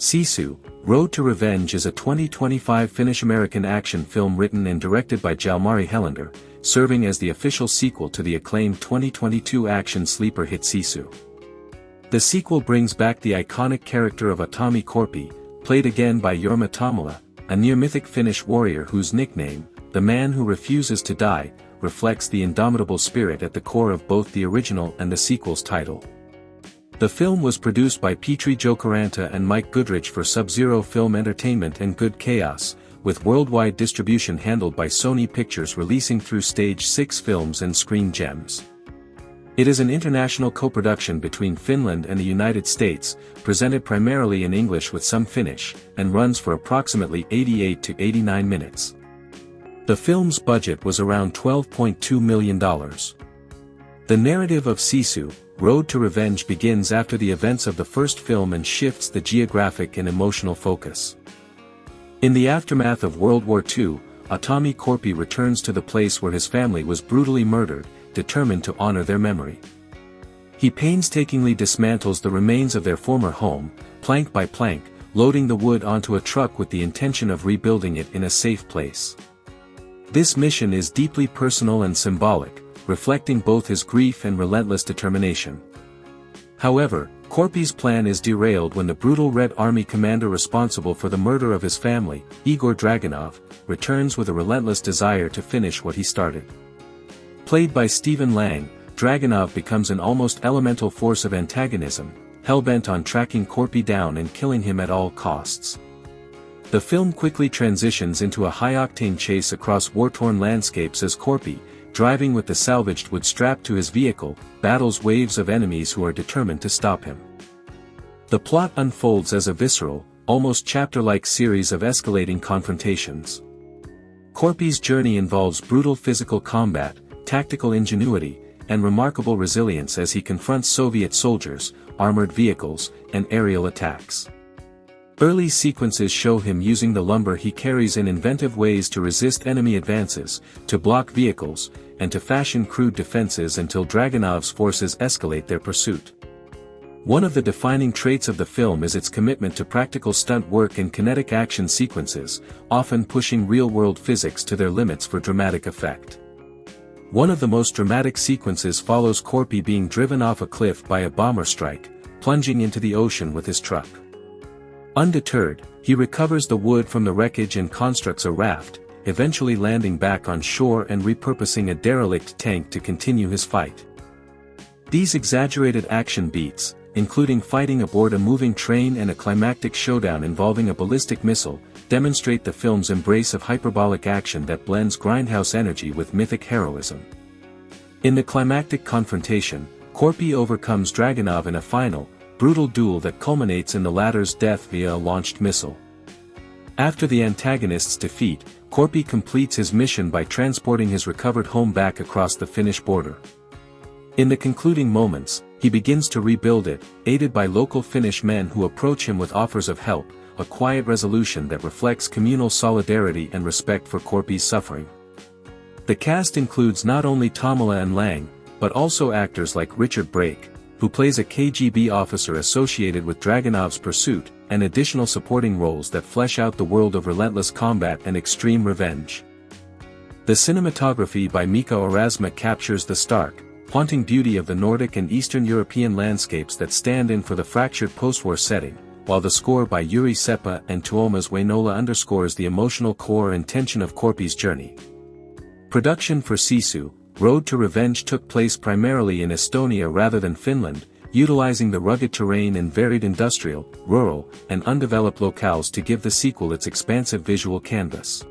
Sisu, Road to Revenge is a 2025 Finnish-American action film written and directed by Jalmari Helander, serving as the official sequel to the acclaimed 2022 action sleeper hit Sisu. The sequel brings back the iconic character of Atami Korpi, played again by Jorma Tommila, a near-mythic Finnish warrior whose nickname, the man who refuses to die, reflects the indomitable spirit at the core of both the original and the sequel's title. The film was produced by Petri Jokeranta and Mike Goodrich for Sub-Zero Film Entertainment and Good Chaos, with worldwide distribution handled by Sony Pictures, releasing through Stage 6 Films and Screen Gems. It is an international co-production between Finland and the United States, presented primarily in English with some Finnish, and runs for approximately 88 to 89 minutes. The film's budget was around $12.2 million. The narrative of Sisu, Road to Revenge, begins after the events of the first film and shifts the geographic and emotional focus. In the aftermath of World War II, Atami Korpi returns to the place where his family was brutally murdered, determined to honor their memory. He painstakingly dismantles the remains of their former home, plank by plank, loading the wood onto a truck with the intention of rebuilding it in a safe place. This mission is deeply personal and symbolic, reflecting both his grief and relentless determination. However, Korpi's plan is derailed when the brutal Red Army commander responsible for the murder of his family, Igor Dragunov, returns with a relentless desire to finish what he started. Played by Stephen Lang, Dragunov becomes an almost elemental force of antagonism, hell-bent on tracking Korpi down and killing him at all costs. The film quickly transitions into a high-octane chase across war-torn landscapes as Korpi, driving with the salvaged wood strapped to his vehicle, battles waves of enemies who are determined to stop him. The plot unfolds as a visceral, almost chapter-like series of escalating confrontations. Korpi's journey involves brutal physical combat, tactical ingenuity, and remarkable resilience as he confronts Soviet soldiers, armored vehicles, and aerial attacks. Early sequences show him using the lumber he carries in inventive ways to resist enemy advances, to block vehicles, and to fashion crude defenses until Dragunov's forces escalate their pursuit. One of the defining traits of the film is its commitment to practical stunt work and kinetic action sequences, often pushing real-world physics to their limits for dramatic effect. One of the most dramatic sequences follows Korpi being driven off a cliff by a bomber strike, plunging into the ocean with his truck. Undeterred, he recovers the wood from the wreckage and constructs a raft, eventually landing back on shore and repurposing a derelict tank to continue his fight. These exaggerated action beats, including fighting aboard a moving train and a climactic showdown involving a ballistic missile, demonstrate the film's embrace of hyperbolic action that blends grindhouse energy with mythic heroism. In the climactic confrontation, Korpi overcomes Dragunov in a final, brutal duel that culminates in the latter's death via a launched missile. After the antagonist's defeat, Korpi completes his mission by transporting his recovered home back across the Finnish border. In the concluding moments, he begins to rebuild it, aided by local Finnish men who approach him with offers of help, a quiet resolution that reflects communal solidarity and respect for Korpi's suffering. The cast includes not only Tommila and Lang, but also actors like Richard Brake, who plays a KGB officer associated with Dragunov's pursuit, and additional supporting roles that flesh out the world of relentless combat and extreme revenge. The cinematography by Mika Orasma captures the stark, haunting beauty of the Nordic and Eastern European landscapes that stand in for the fractured post-war setting, while the score by Juri Sepä and Tuomas Wainola underscores the emotional core and tension of Korpi's journey. Production for Sisu, Road to Revenge took place primarily in Estonia rather than Finland, utilizing the rugged terrain and varied industrial, rural, and undeveloped locales to give the sequel its expansive visual canvas.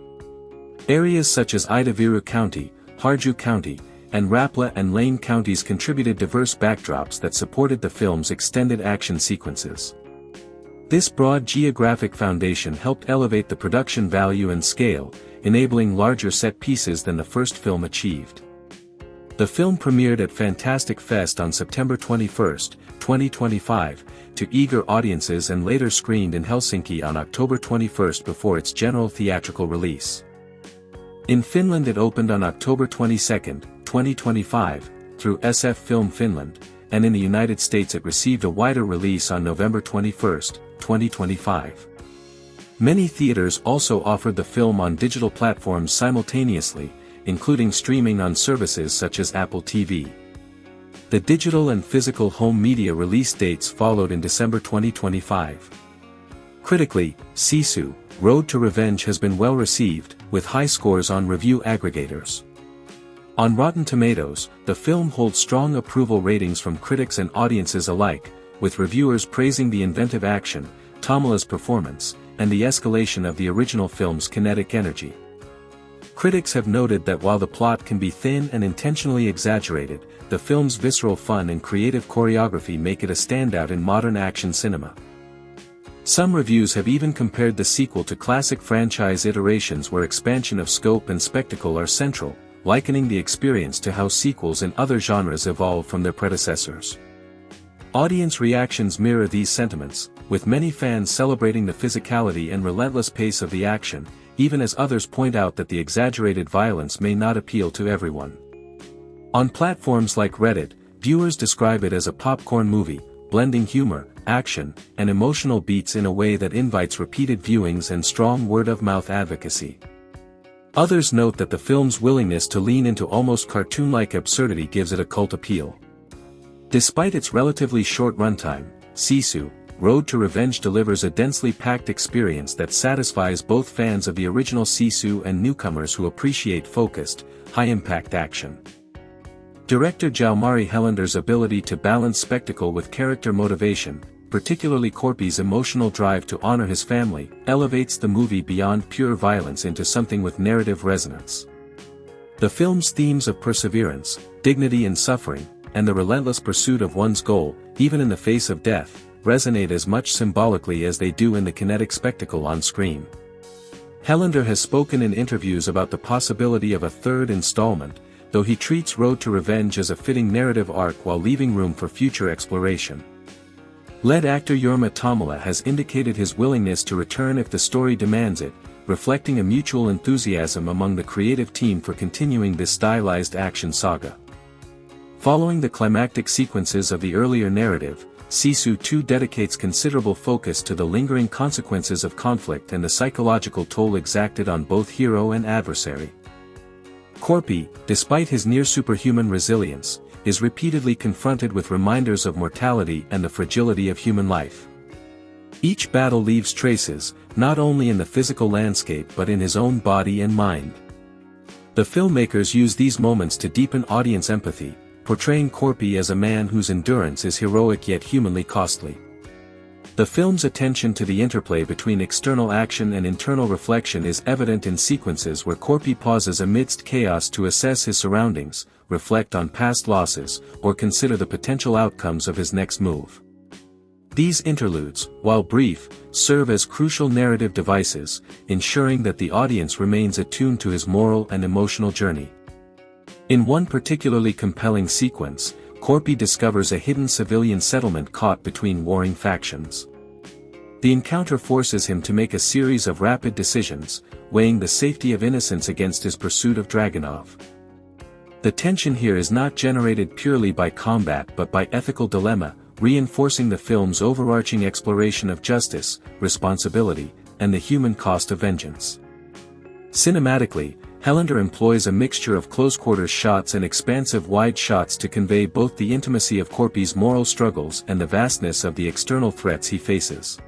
Areas such as Idaviru County, Harju County, and Rapla and Lane counties contributed diverse backdrops that supported the film's extended action sequences. This broad geographic foundation helped elevate the production value and scale, enabling larger set pieces than the first film achieved. The film premiered at Fantastic Fest on September 21, 2025, to eager audiences and later screened in Helsinki on October 21 before its general theatrical release. In Finland it opened on October 22, 2025, through SF Film Finland, and in the United States it received a wider release on November 21, 2025. Many theaters also offered the film on digital platforms simultaneously, including streaming on services such as Apple TV. The digital and physical home media release dates followed in December 2025. Critically, Sisu, Road to Revenge has been well received, with high scores on review aggregators. On Rotten Tomatoes, the film holds strong approval ratings from critics and audiences alike, with reviewers praising the inventive action, Tommila's performance, and the escalation of the original film's kinetic energy. Critics have noted that while the plot can be thin and intentionally exaggerated, the film's visceral fun and creative choreography make it a standout in modern action cinema. Some reviews have even compared the sequel to classic franchise iterations where expansion of scope and spectacle are central, likening the experience to how sequels in other genres evolve from their predecessors. Audience reactions mirror these sentiments, with many fans celebrating the physicality and relentless pace of the action, even as others point out that the exaggerated violence may not appeal to everyone. On platforms like Reddit, viewers describe it as a popcorn movie, blending humor, action, and emotional beats in a way that invites repeated viewings and strong word-of-mouth advocacy. Others note that the film's willingness to lean into almost cartoon-like absurdity gives it a cult appeal. Despite its relatively short runtime, Sisu, Road to Revenge delivers a densely packed experience that satisfies both fans of the original Sisu and newcomers who appreciate focused, high-impact action. Director Jalmari Helander's ability to balance spectacle with character motivation, particularly Corpy's emotional drive to honor his family, elevates the movie beyond pure violence into something with narrative resonance. The film's themes of perseverance, dignity and suffering, and the relentless pursuit of one's goal, even in the face of death, resonate as much symbolically as they do in the kinetic spectacle on screen. Helander has spoken in interviews about the possibility of a third installment, though he treats Road to Revenge as a fitting narrative arc while leaving room for future exploration. Lead actor Jorma Tommila has indicated his willingness to return if the story demands it, reflecting a mutual enthusiasm among the creative team for continuing this stylized action saga. Following the climactic sequences of the earlier narrative, Sisu 2 dedicates considerable focus to the lingering consequences of conflict and the psychological toll exacted on both hero and adversary. Corpy, despite his near-superhuman resilience, is repeatedly confronted with reminders of mortality and the fragility of human life. Each battle leaves traces, not only in the physical landscape but in his own body and mind. The filmmakers use these moments to deepen audience empathy, portraying Corpy as a man whose endurance is heroic yet humanly costly. The film's attention to the interplay between external action and internal reflection is evident in sequences where Corpy pauses amidst chaos to assess his surroundings, reflect on past losses, or consider the potential outcomes of his next move. These interludes, while brief, serve as crucial narrative devices, ensuring that the audience remains attuned to his moral and emotional journey. In one particularly compelling sequence, Corpy discovers a hidden civilian settlement caught between warring factions. The encounter forces him to make a series of rapid decisions, weighing the safety of innocence against his pursuit of Dragunov. The tension here is not generated purely by combat but by ethical dilemma, reinforcing the film's overarching exploration of justice, responsibility, and the human cost of vengeance. Cinematically, Helander employs a mixture of close-quarters shots and expansive wide shots to convey both the intimacy of Corpy's moral struggles and the vastness of the external threats he faces.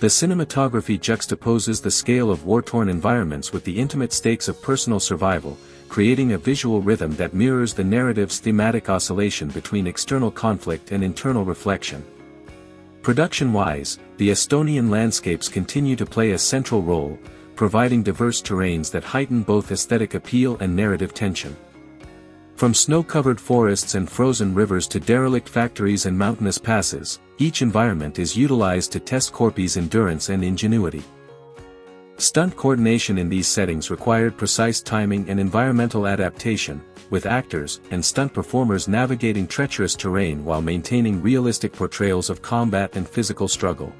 The cinematography juxtaposes the scale of war-torn environments with the intimate stakes of personal survival, creating a visual rhythm that mirrors the narrative's thematic oscillation between external conflict and internal reflection. Production-wise, the Estonian landscapes continue to play a central role, providing diverse terrains that heighten both aesthetic appeal and narrative tension. From snow-covered forests and frozen rivers to derelict factories and mountainous passes, each environment is utilized to test Corpy's endurance and ingenuity. Stunt coordination in these settings required precise timing and environmental adaptation, with actors and stunt performers navigating treacherous terrain while maintaining realistic portrayals of combat and physical struggle.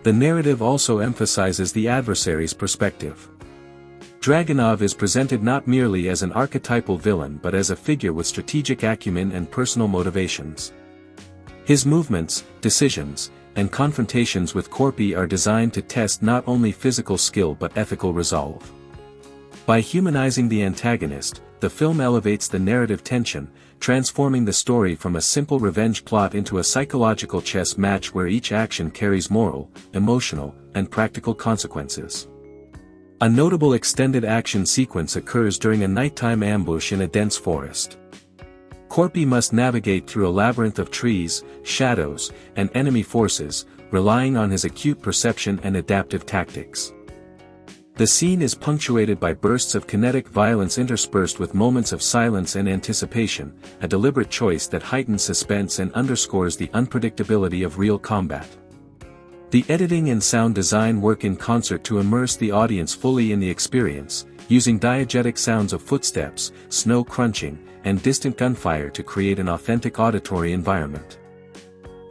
The narrative also emphasizes the adversary's perspective. Dragunov is presented not merely as an archetypal villain but as a figure with strategic acumen and personal motivations. His movements, decisions, and confrontations with Corpy are designed to test not only physical skill but ethical resolve. By humanizing the antagonist, the film elevates the narrative tension, transforming the story from a simple revenge plot into a psychological chess match where each action carries moral, emotional, and practical consequences. A notable extended action sequence occurs during a nighttime ambush in a dense forest. Corpy must navigate through a labyrinth of trees, shadows, and enemy forces, relying on his acute perception and adaptive tactics. The scene is punctuated by bursts of kinetic violence interspersed with moments of silence and anticipation, a deliberate choice that heightens suspense and underscores the unpredictability of real combat. The editing and sound design work in concert to immerse the audience fully in the experience, using diegetic sounds of footsteps, snow crunching, and distant gunfire to create an authentic auditory environment.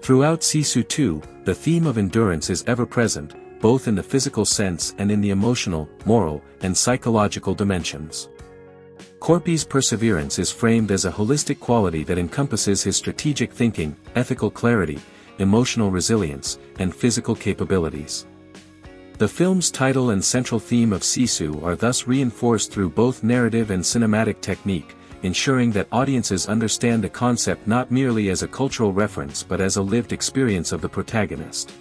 Throughout Sisu 2, the theme of endurance is ever present, both in the physical sense and in the emotional, moral, and psychological dimensions. Corpy's perseverance is framed as a holistic quality that encompasses his strategic thinking, ethical clarity, emotional resilience, and physical capabilities. The film's title and central theme of Sisu are thus reinforced through both narrative and cinematic technique, ensuring that audiences understand the concept not merely as a cultural reference but as a lived experience of the protagonist.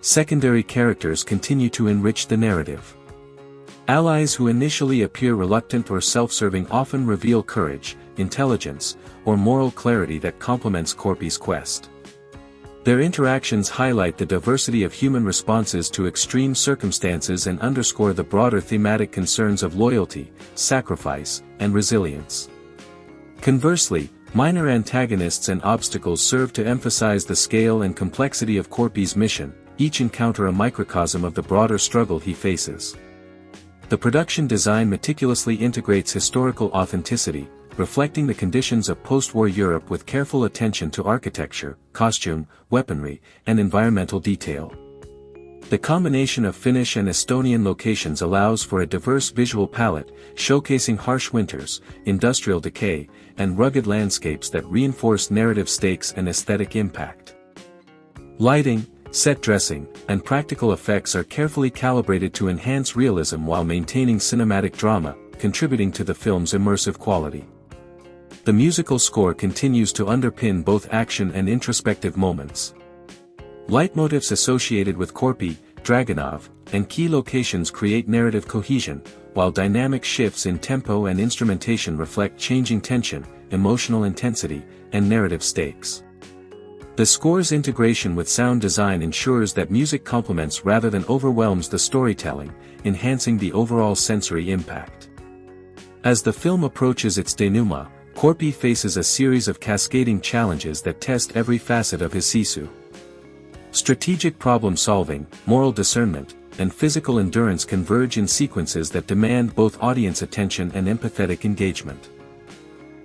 Secondary characters continue to enrich the narrative. Allies who initially appear reluctant or self-serving often reveal courage, intelligence, or moral clarity that complements Corpy's quest. Their interactions highlight the diversity of human responses to extreme circumstances and underscore the broader thematic concerns of loyalty, sacrifice, and resilience. Conversely, minor antagonists and obstacles serve to emphasize the scale and complexity of Corpy's mission, each encounter a microcosm of the broader struggle he faces. The production design meticulously integrates historical authenticity, reflecting the conditions of post-war Europe with careful attention to architecture, costume, weaponry, and environmental detail. The combination of Finnish and Estonian locations allows for a diverse visual palette, showcasing harsh winters, industrial decay, and rugged landscapes that reinforce narrative stakes and aesthetic impact. Lighting, set dressing, and practical effects are carefully calibrated to enhance realism while maintaining cinematic drama, contributing to the film's immersive quality. The musical score continues to underpin both action and introspective moments. Leitmotifs associated with Corpy, Dragunov, and key locations create narrative cohesion, while dynamic shifts in tempo and instrumentation reflect changing tension, emotional intensity, and narrative stakes. The score's integration with sound design ensures that music complements rather than overwhelms the storytelling, enhancing the overall sensory impact. As the film approaches its denouement, Corpy faces a series of cascading challenges that test every facet of his Sisu. Strategic problem-solving, moral discernment, and physical endurance converge in sequences that demand both audience attention and empathetic engagement.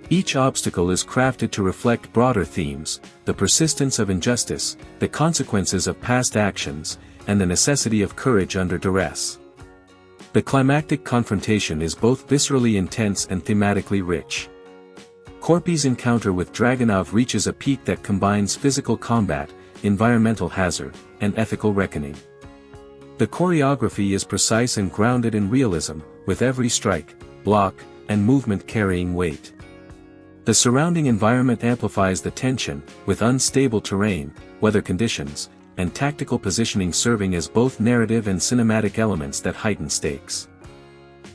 Each obstacle is crafted to reflect broader themes, the persistence of injustice, the consequences of past actions, and the necessity of courage under duress. The climactic confrontation is both viscerally intense and thematically rich. Corpy's encounter with Dragunov reaches a peak that combines physical combat, environmental hazard, and ethical reckoning. The choreography is precise and grounded in realism, with every strike, block, and movement carrying weight. The surrounding environment amplifies the tension, with unstable terrain, weather conditions, and tactical positioning serving as both narrative and cinematic elements that heighten stakes.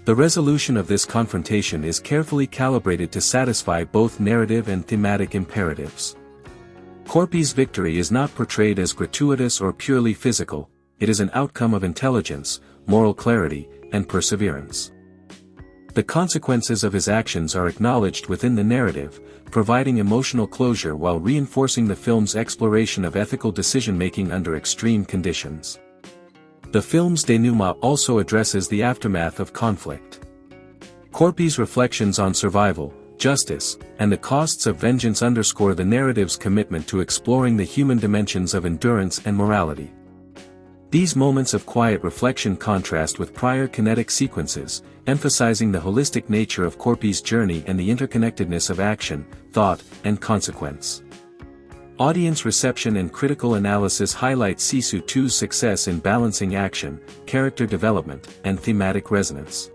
The resolution of this confrontation is carefully calibrated to satisfy both narrative and thematic imperatives. Corpy's victory is not portrayed as gratuitous or purely physical, it is an outcome of intelligence, moral clarity, and perseverance. The consequences of his actions are acknowledged within the narrative, providing emotional closure while reinforcing the film's exploration of ethical decision-making under extreme conditions. The film's denouement also addresses the aftermath of conflict. Corpy's reflections on survival, justice, and the costs of vengeance underscore the narrative's commitment to exploring the human dimensions of endurance and morality. These moments of quiet reflection contrast with prior kinetic sequences, emphasizing the holistic nature of Corpy's journey and the interconnectedness of action, thought, and consequence. Audience reception and critical analysis highlight Sisu 2's success in balancing action, character development, and thematic resonance.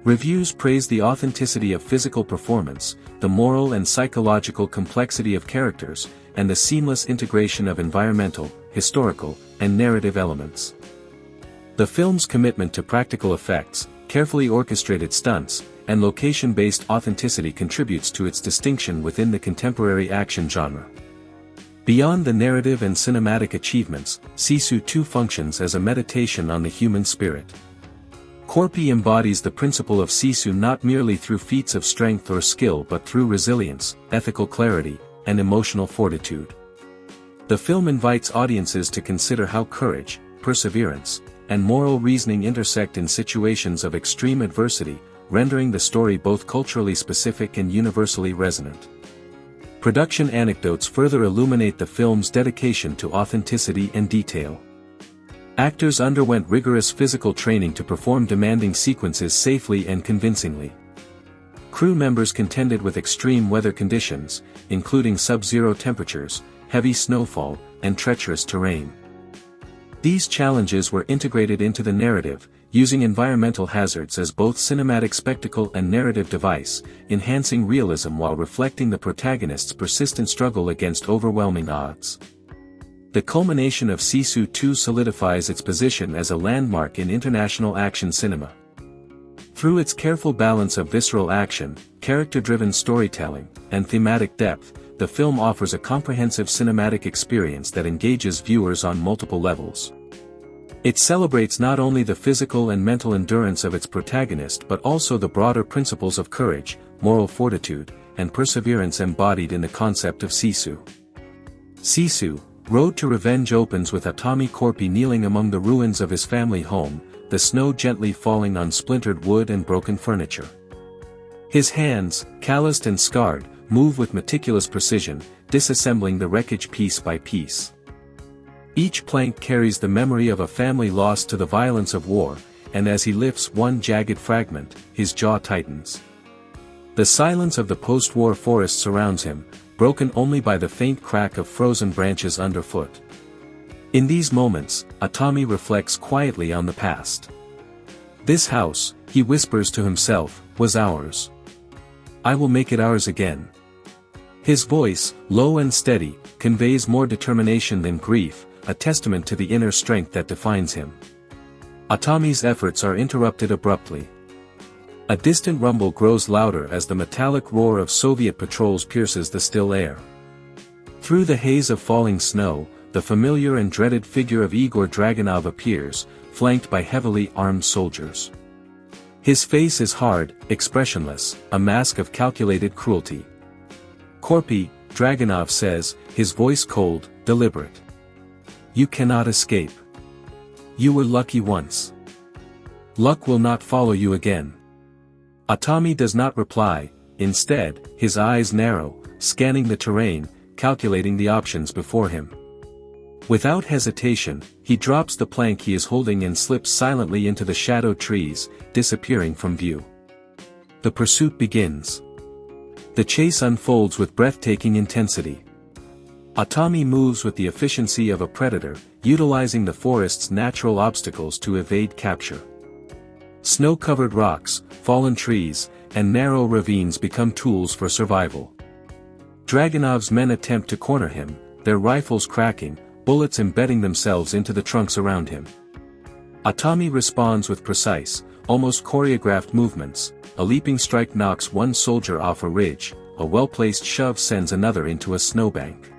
Reviews praise the authenticity of physical performance, the moral and psychological complexity of characters, and the seamless integration of environmental, historical, and narrative elements. The film's commitment to practical effects, carefully orchestrated stunts, and location-based authenticity contributes to its distinction within the contemporary action genre. Beyond the narrative and cinematic achievements, Sisu 2 functions as a meditation on the human spirit. Corpi embodies the principle of Sisu not merely through feats of strength or skill but through resilience, ethical clarity, and emotional fortitude. The film invites audiences to consider how courage, perseverance, and moral reasoning intersect in situations of extreme adversity, rendering the story both culturally specific and universally resonant. Production anecdotes further illuminate the film's dedication to authenticity and detail. Actors underwent rigorous physical training to perform demanding sequences safely and convincingly. Crew members contended with extreme weather conditions, including sub-zero temperatures, heavy snowfall, and treacherous terrain. These challenges were integrated into the narrative, using environmental hazards as both cinematic spectacle and narrative device, enhancing realism while reflecting the protagonist's persistent struggle against overwhelming odds. The culmination of Sisu 2 solidifies its position as a landmark in international action cinema. Through its careful balance of visceral action, character-driven storytelling, and thematic depth, the film offers a comprehensive cinematic experience that engages viewers on multiple levels. It celebrates not only the physical and mental endurance of its protagonist but also the broader principles of courage, moral fortitude, and perseverance embodied in the concept of Sisu. Sisu, Road to Revenge opens with Atami Corpi kneeling among the ruins of his family home, the snow gently falling on splintered wood and broken furniture. His hands, calloused and scarred, move with meticulous precision, disassembling the wreckage piece by piece. Each plank carries the memory of a family lost to the violence of war, and as he lifts one jagged fragment, his jaw tightens. The silence of the post-war forest surrounds him, broken only by the faint crack of frozen branches underfoot. In these moments, Atami reflects quietly on the past. This house, he whispers to himself, was ours. I will make it ours again. His voice, low and steady, conveys more determination than grief, a testament to the inner strength that defines him. Atami's efforts are interrupted abruptly. A distant rumble grows louder as the metallic roar of Soviet patrols pierces the still air. Through the haze of falling snow, the familiar and dreaded figure of Igor Dragunov appears, flanked by heavily armed soldiers. His face is hard, expressionless, a mask of calculated cruelty. Corpi, Dragunov says, his voice cold, deliberate. You cannot escape. You were lucky once. Luck will not follow you again. Atami does not reply, instead, his eyes narrow, scanning the terrain, calculating the options before him. Without hesitation, he drops the plank he is holding and slips silently into the shadowed trees, disappearing from view. The pursuit begins. The chase unfolds with breathtaking intensity. Atami moves with the efficiency of a predator, utilizing the forest's natural obstacles to evade capture. Snow-covered rocks, fallen trees, and narrow ravines become tools for survival. Dragunov's men attempt to corner him, their rifles cracking, bullets embedding themselves into the trunks around him. Atami responds with precise, almost choreographed movements. A leaping strike knocks one soldier off a ridge, a well-placed shove sends another into a snowbank.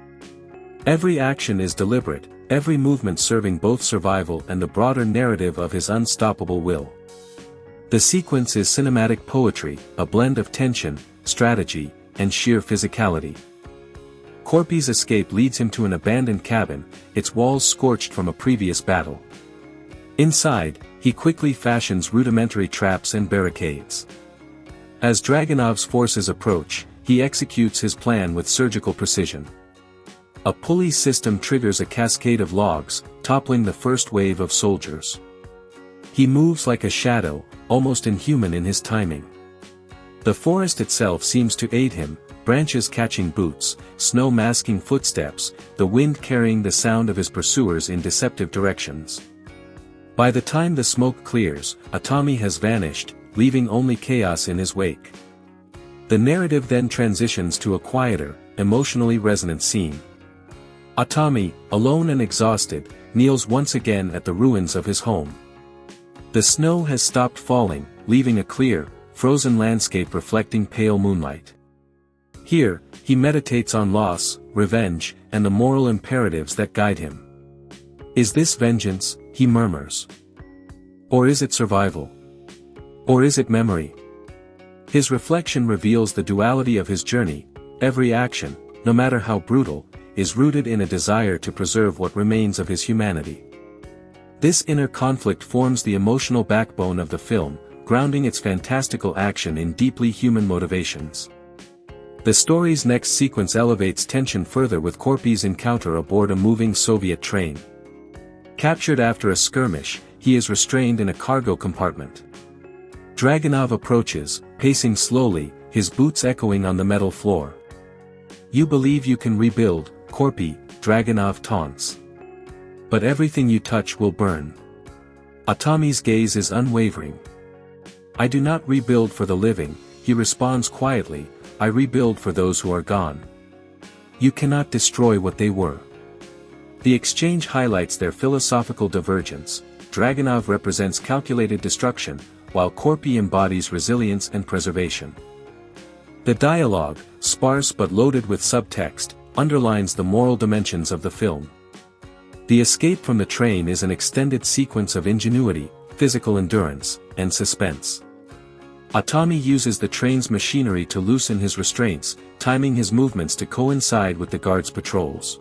Every action is deliberate, every movement serving both survival and the broader narrative of his unstoppable will. The sequence is cinematic poetry, a blend of tension, strategy, and sheer physicality. Corpi's escape leads him to an abandoned cabin, its walls scorched from a previous battle. Inside, he quickly fashions rudimentary traps and barricades. As Dragunov's forces approach, he executes his plan with surgical precision. A pulley system triggers a cascade of logs, toppling the first wave of soldiers. He moves like a shadow, almost inhuman in his timing. The forest itself seems to aid him, branches catching boots, snow masking footsteps, the wind carrying the sound of his pursuers in deceptive directions. By the time the smoke clears, Atami has vanished, leaving only chaos in his wake. The narrative then transitions to a quieter, emotionally resonant scene. Atami, alone and exhausted, kneels once again at the ruins of his home. The snow has stopped falling, leaving a clear, frozen landscape reflecting pale moonlight. Here, he meditates on loss, revenge, and the moral imperatives that guide him. Is this vengeance, he murmurs? Or is it survival? Or is it memory? His reflection reveals the duality of his journey. Every action, no matter how brutal, is rooted in a desire to preserve what remains of his humanity. This inner conflict forms the emotional backbone of the film, grounding its fantastical action in deeply human motivations. The story's next sequence elevates tension further with Korpi's encounter aboard a moving Soviet train. Captured after a skirmish, he is restrained in a cargo compartment. Dragunov approaches, pacing slowly, his boots echoing on the metal floor. "You believe you can rebuild, Korpi," Dragunov taunts. "But everything you touch will burn." Atami's gaze is unwavering. "I do not rebuild for the living," he responds quietly, "I rebuild for those who are gone. You cannot destroy what they were." The exchange highlights their philosophical divergence. Dragunov represents calculated destruction, while Korpi embodies resilience and preservation. The dialogue, sparse but loaded with subtext, underlines the moral dimensions of the film. The escape from the train is an extended sequence of ingenuity, physical endurance, and suspense. Atami uses the train's machinery to loosen his restraints, timing his movements to coincide with the guards' patrols.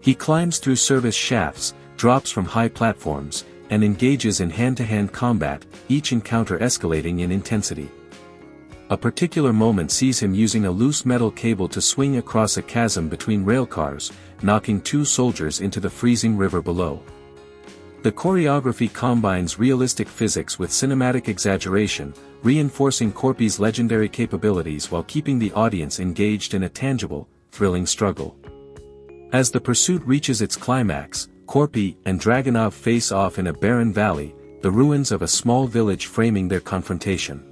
He climbs through service shafts, drops from high platforms, and engages in hand-to-hand combat, each encounter escalating in intensity. A particular moment sees him using a loose metal cable to swing across a chasm between railcars, knocking two soldiers into the freezing river below. The choreography combines realistic physics with cinematic exaggeration, reinforcing Korpi's legendary capabilities while keeping the audience engaged in a tangible, thrilling struggle. As the pursuit reaches its climax, Korpi and Dragunov face off in a barren valley, the ruins of a small village framing their confrontation.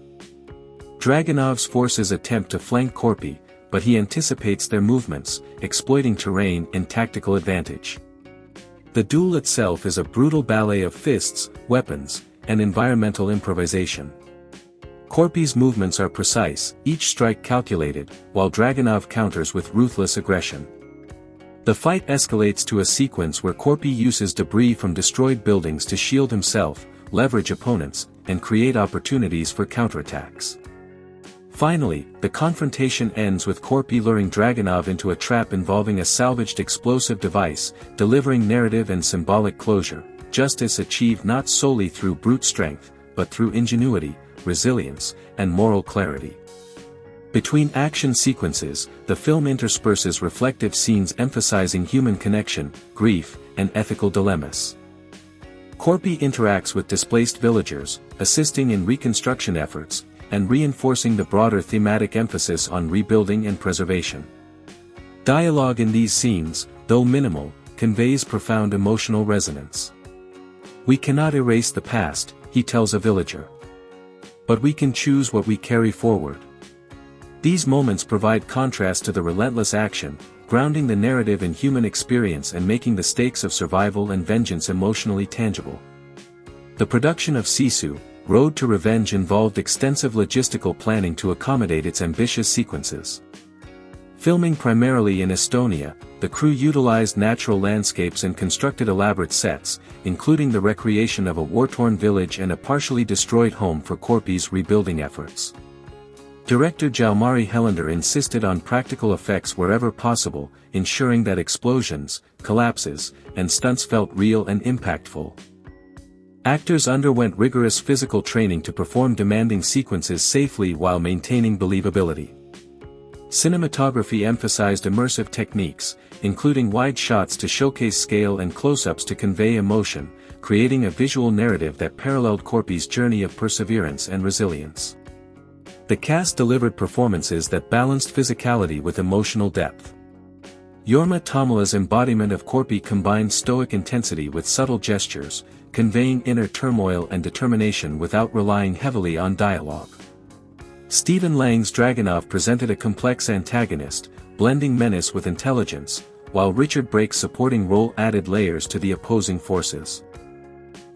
Dragunov's forces attempt to flank Korpi, but he anticipates their movements, exploiting terrain and tactical advantage. The duel itself is a brutal ballet of fists, weapons, and environmental improvisation. Korpi's movements are precise, each strike calculated, while Dragunov counters with ruthless aggression. The fight escalates to a sequence where Korpi uses debris from destroyed buildings to shield himself, leverage opponents, and create opportunities for counterattacks. Finally, the confrontation ends with Korpi luring Dragunov into a trap involving a salvaged explosive device, delivering narrative and symbolic closure, justice achieved not solely through brute strength, but through ingenuity, resilience, and moral clarity. Between action sequences, the film intersperses reflective scenes emphasizing human connection, grief, and ethical dilemmas. Korpi interacts with displaced villagers, assisting in reconstruction efforts, and reinforcing the broader thematic emphasis on rebuilding and preservation. Dialogue in these scenes, though minimal, conveys profound emotional resonance. "We cannot erase the past," he tells a villager. "But we can choose what we carry forward." These moments provide contrast to the relentless action, grounding the narrative in human experience and making the stakes of survival and vengeance emotionally tangible. The production of Sisu, Road to Revenge involved extensive logistical planning to accommodate its ambitious sequences. Filming primarily in Estonia, the crew utilized natural landscapes and constructed elaborate sets, including the recreation of a war-torn village and a partially destroyed home for Korpi's rebuilding efforts. Director Jalmari Helander insisted on practical effects wherever possible, ensuring that explosions, collapses, and stunts felt real and impactful. Actors underwent rigorous physical training to perform demanding sequences safely while maintaining believability. Cinematography emphasized immersive techniques, including wide shots to showcase scale and close-ups to convey emotion, creating a visual narrative that paralleled Korpi's journey of perseverance and resilience. The cast delivered performances that balanced physicality with emotional depth. Jorma Tommila's embodiment of Korpi combined stoic intensity with subtle gestures, conveying inner turmoil and determination without relying heavily on dialogue. Stephen Lang's Dragunov presented a complex antagonist, blending menace with intelligence, while Richard Brake's supporting role added layers to the opposing forces.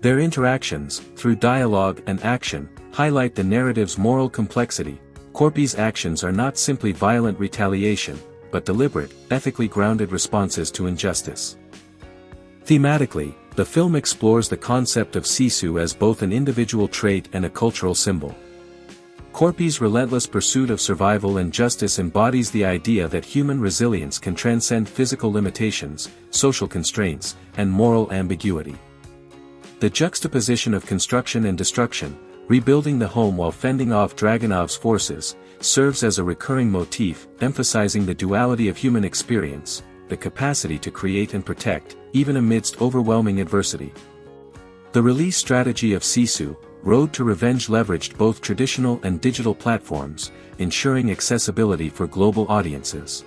Their interactions, through dialogue and action, highlight the narrative's moral complexity. Korpi's actions are not simply violent retaliation, but deliberate, ethically grounded responses to injustice. Thematically, the film explores the concept of Sisu as both an individual trait and a cultural symbol. Korpi's relentless pursuit of survival and justice embodies the idea that human resilience can transcend physical limitations, social constraints, and moral ambiguity. The juxtaposition of construction and destruction, rebuilding the home while fending off Dragunov's forces, serves as a recurring motif, emphasizing the duality of human experience, the capacity to create and protect, even amidst overwhelming adversity. The release strategy of Sisu, Road to Revenge leveraged both traditional and digital platforms, ensuring accessibility for global audiences.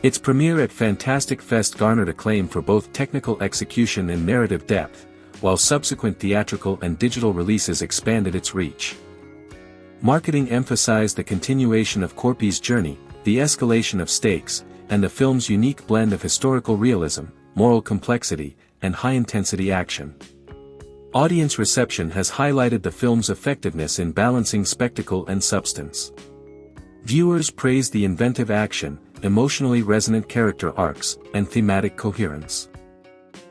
Its premiere at Fantastic Fest garnered acclaim for both technical execution and narrative depth, while subsequent theatrical and digital releases expanded its reach. Marketing emphasized the continuation of Korpi's journey, the escalation of stakes, and the film's unique blend of historical realism, moral complexity, and high-intensity action. Audience reception has highlighted the film's effectiveness in balancing spectacle and substance. Viewers praised the inventive action, emotionally resonant character arcs, and thematic coherence.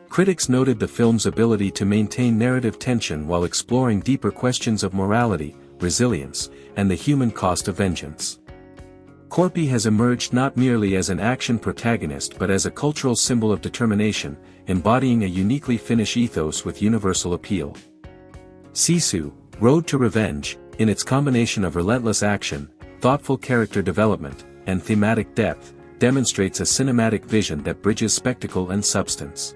Critics noted the film's ability to maintain narrative tension while exploring deeper questions of morality, resilience, and the human cost of vengeance. Korpi has emerged not merely as an action protagonist but as a cultural symbol of determination, embodying a uniquely Finnish ethos with universal appeal. Sisu, Road to Revenge, in its combination of relentless action, thoughtful character development, and thematic depth, demonstrates a cinematic vision that bridges spectacle and substance.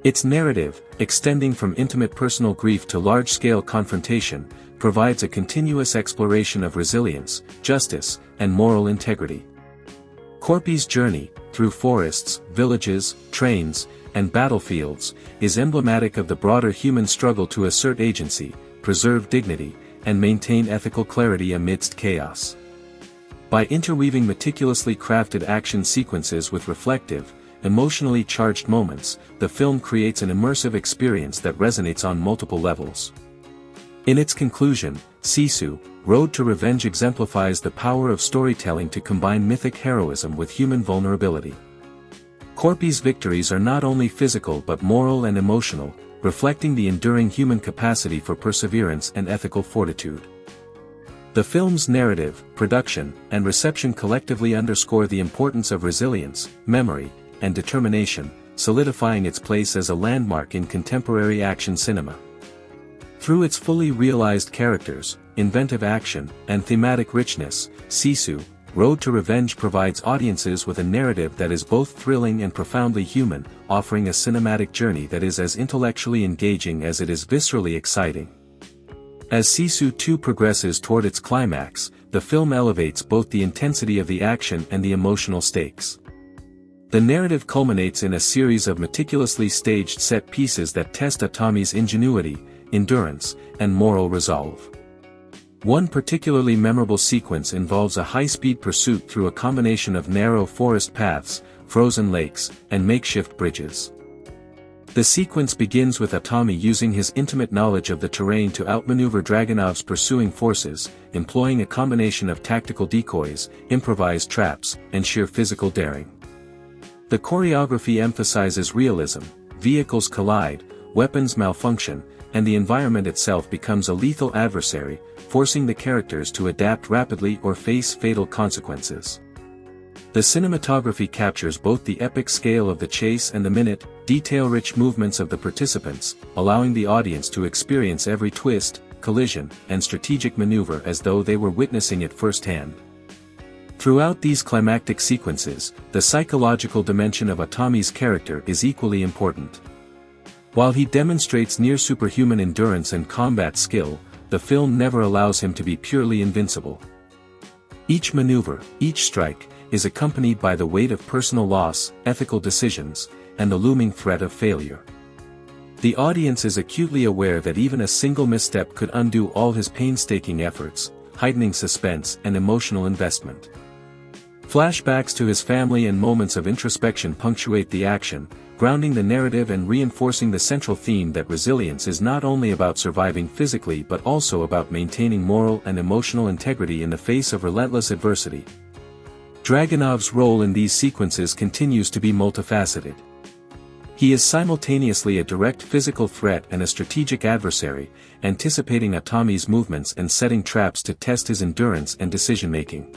Its narrative, extending from intimate personal grief to large-scale confrontation, provides a continuous exploration of resilience, justice, and moral integrity. Korpi's journey, through forests, villages, trains, and battlefields, is emblematic of the broader human struggle to assert agency, preserve dignity, and maintain ethical clarity amidst chaos. By interweaving meticulously crafted action sequences with reflective, emotionally charged moments, the film creates an immersive experience that resonates on multiple levels. In its conclusion, Sisu, Road to Revenge exemplifies the power of storytelling to combine mythic heroism with human vulnerability. Korpi's victories are not only physical but moral and emotional, reflecting the enduring human capacity for perseverance and ethical fortitude. The film's narrative, production, and reception collectively underscore the importance of resilience, memory, and determination, solidifying its place as a landmark in contemporary action cinema. Through its fully realized characters, inventive action, and thematic richness, Sisu, Road to Revenge provides audiences with a narrative that is both thrilling and profoundly human, offering a cinematic journey that is as intellectually engaging as it is viscerally exciting. As Sisu 2 progresses toward its climax, the film elevates both the intensity of the action and the emotional stakes. The narrative culminates in a series of meticulously staged set pieces that test Tommy's ingenuity, endurance, and moral resolve. One particularly memorable sequence involves a high-speed pursuit through a combination of narrow forest paths, frozen lakes, and makeshift bridges. The sequence begins with Tommy using his intimate knowledge of the terrain to outmaneuver Dragunov's pursuing forces, employing a combination of tactical decoys, improvised traps, and sheer physical daring. The choreography emphasizes realism, vehicles collide, weapons malfunction, and the environment itself becomes a lethal adversary, forcing the characters to adapt rapidly or face fatal consequences. The cinematography captures both the epic scale of the chase and the minute, detail-rich movements of the participants, allowing the audience to experience every twist, collision, and strategic maneuver as though they were witnessing it firsthand. Throughout these climactic sequences, the psychological dimension of Tommy's character is equally important. While he demonstrates near-superhuman endurance and combat skill, the film never allows him to be purely invincible. Each maneuver, each strike, is accompanied by the weight of personal loss, ethical decisions, and the looming threat of failure. The audience is acutely aware that even a single misstep could undo all his painstaking efforts, heightening suspense and emotional investment. Flashbacks to his family and moments of introspection punctuate the action, grounding the narrative and reinforcing the central theme that resilience is not only about surviving physically but also about maintaining moral and emotional integrity in the face of relentless adversity. Dragunov's role in these sequences continues to be multifaceted. He is simultaneously a direct physical threat and a strategic adversary, anticipating Atami's movements and setting traps to test his endurance and decision-making.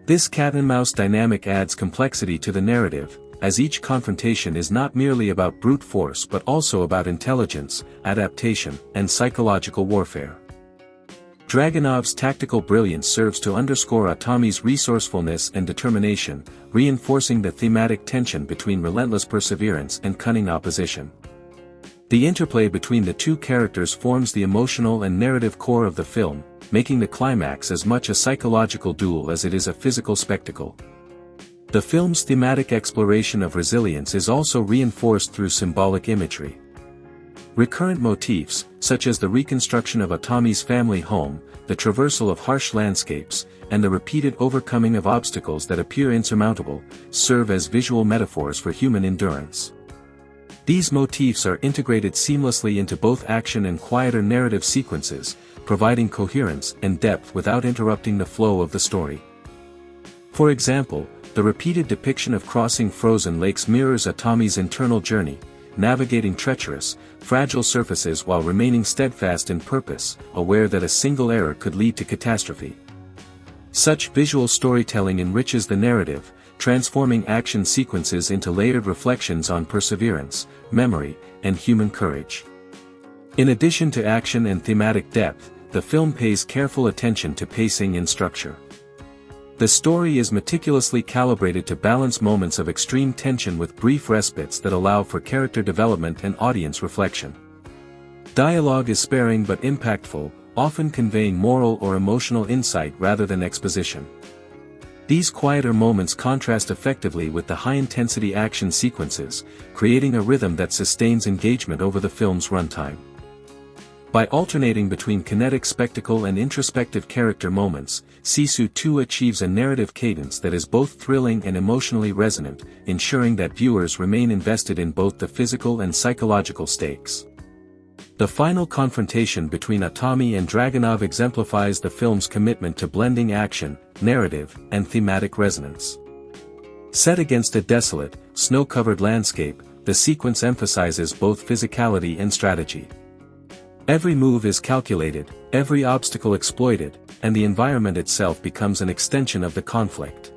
This cat-and-mouse dynamic adds complexity to the narrative, as each confrontation is not merely about brute force but also about intelligence, adaptation, and psychological warfare. Dragunov's tactical brilliance serves to underscore Atami's resourcefulness and determination, reinforcing the thematic tension between relentless perseverance and cunning opposition. The interplay between the two characters forms the emotional and narrative core of the film, making the climax as much a psychological duel as it is a physical spectacle. The film's thematic exploration of resilience is also reinforced through symbolic imagery. Recurrent motifs, such as the reconstruction of Atami's family home, the traversal of harsh landscapes, and the repeated overcoming of obstacles that appear insurmountable, serve as visual metaphors for human endurance. These motifs are integrated seamlessly into both action and quieter narrative sequences, providing coherence and depth without interrupting the flow of the story. For example, the repeated depiction of crossing frozen lakes mirrors Atami's internal journey, navigating treacherous, fragile surfaces while remaining steadfast in purpose, aware that a single error could lead to catastrophe. Such visual storytelling enriches the narrative, transforming action sequences into layered reflections on perseverance, memory, and human courage. In addition to action and thematic depth, the film pays careful attention to pacing and structure. The story is meticulously calibrated to balance moments of extreme tension with brief respites that allow for character development and audience reflection. Dialogue is sparing but impactful, often conveying moral or emotional insight rather than exposition. These quieter moments contrast effectively with the high-intensity action sequences, creating a rhythm that sustains engagement over the film's runtime. By alternating between kinetic spectacle and introspective character moments, Sisu 2 achieves a narrative cadence that is both thrilling and emotionally resonant, ensuring that viewers remain invested in both the physical and psychological stakes. The final confrontation between Atami and Dragunov exemplifies the film's commitment to blending action, narrative, and thematic resonance. Set against a desolate, snow-covered landscape, the sequence emphasizes both physicality and strategy. Every move is calculated, every obstacle exploited, and the environment itself becomes an extension of the conflict.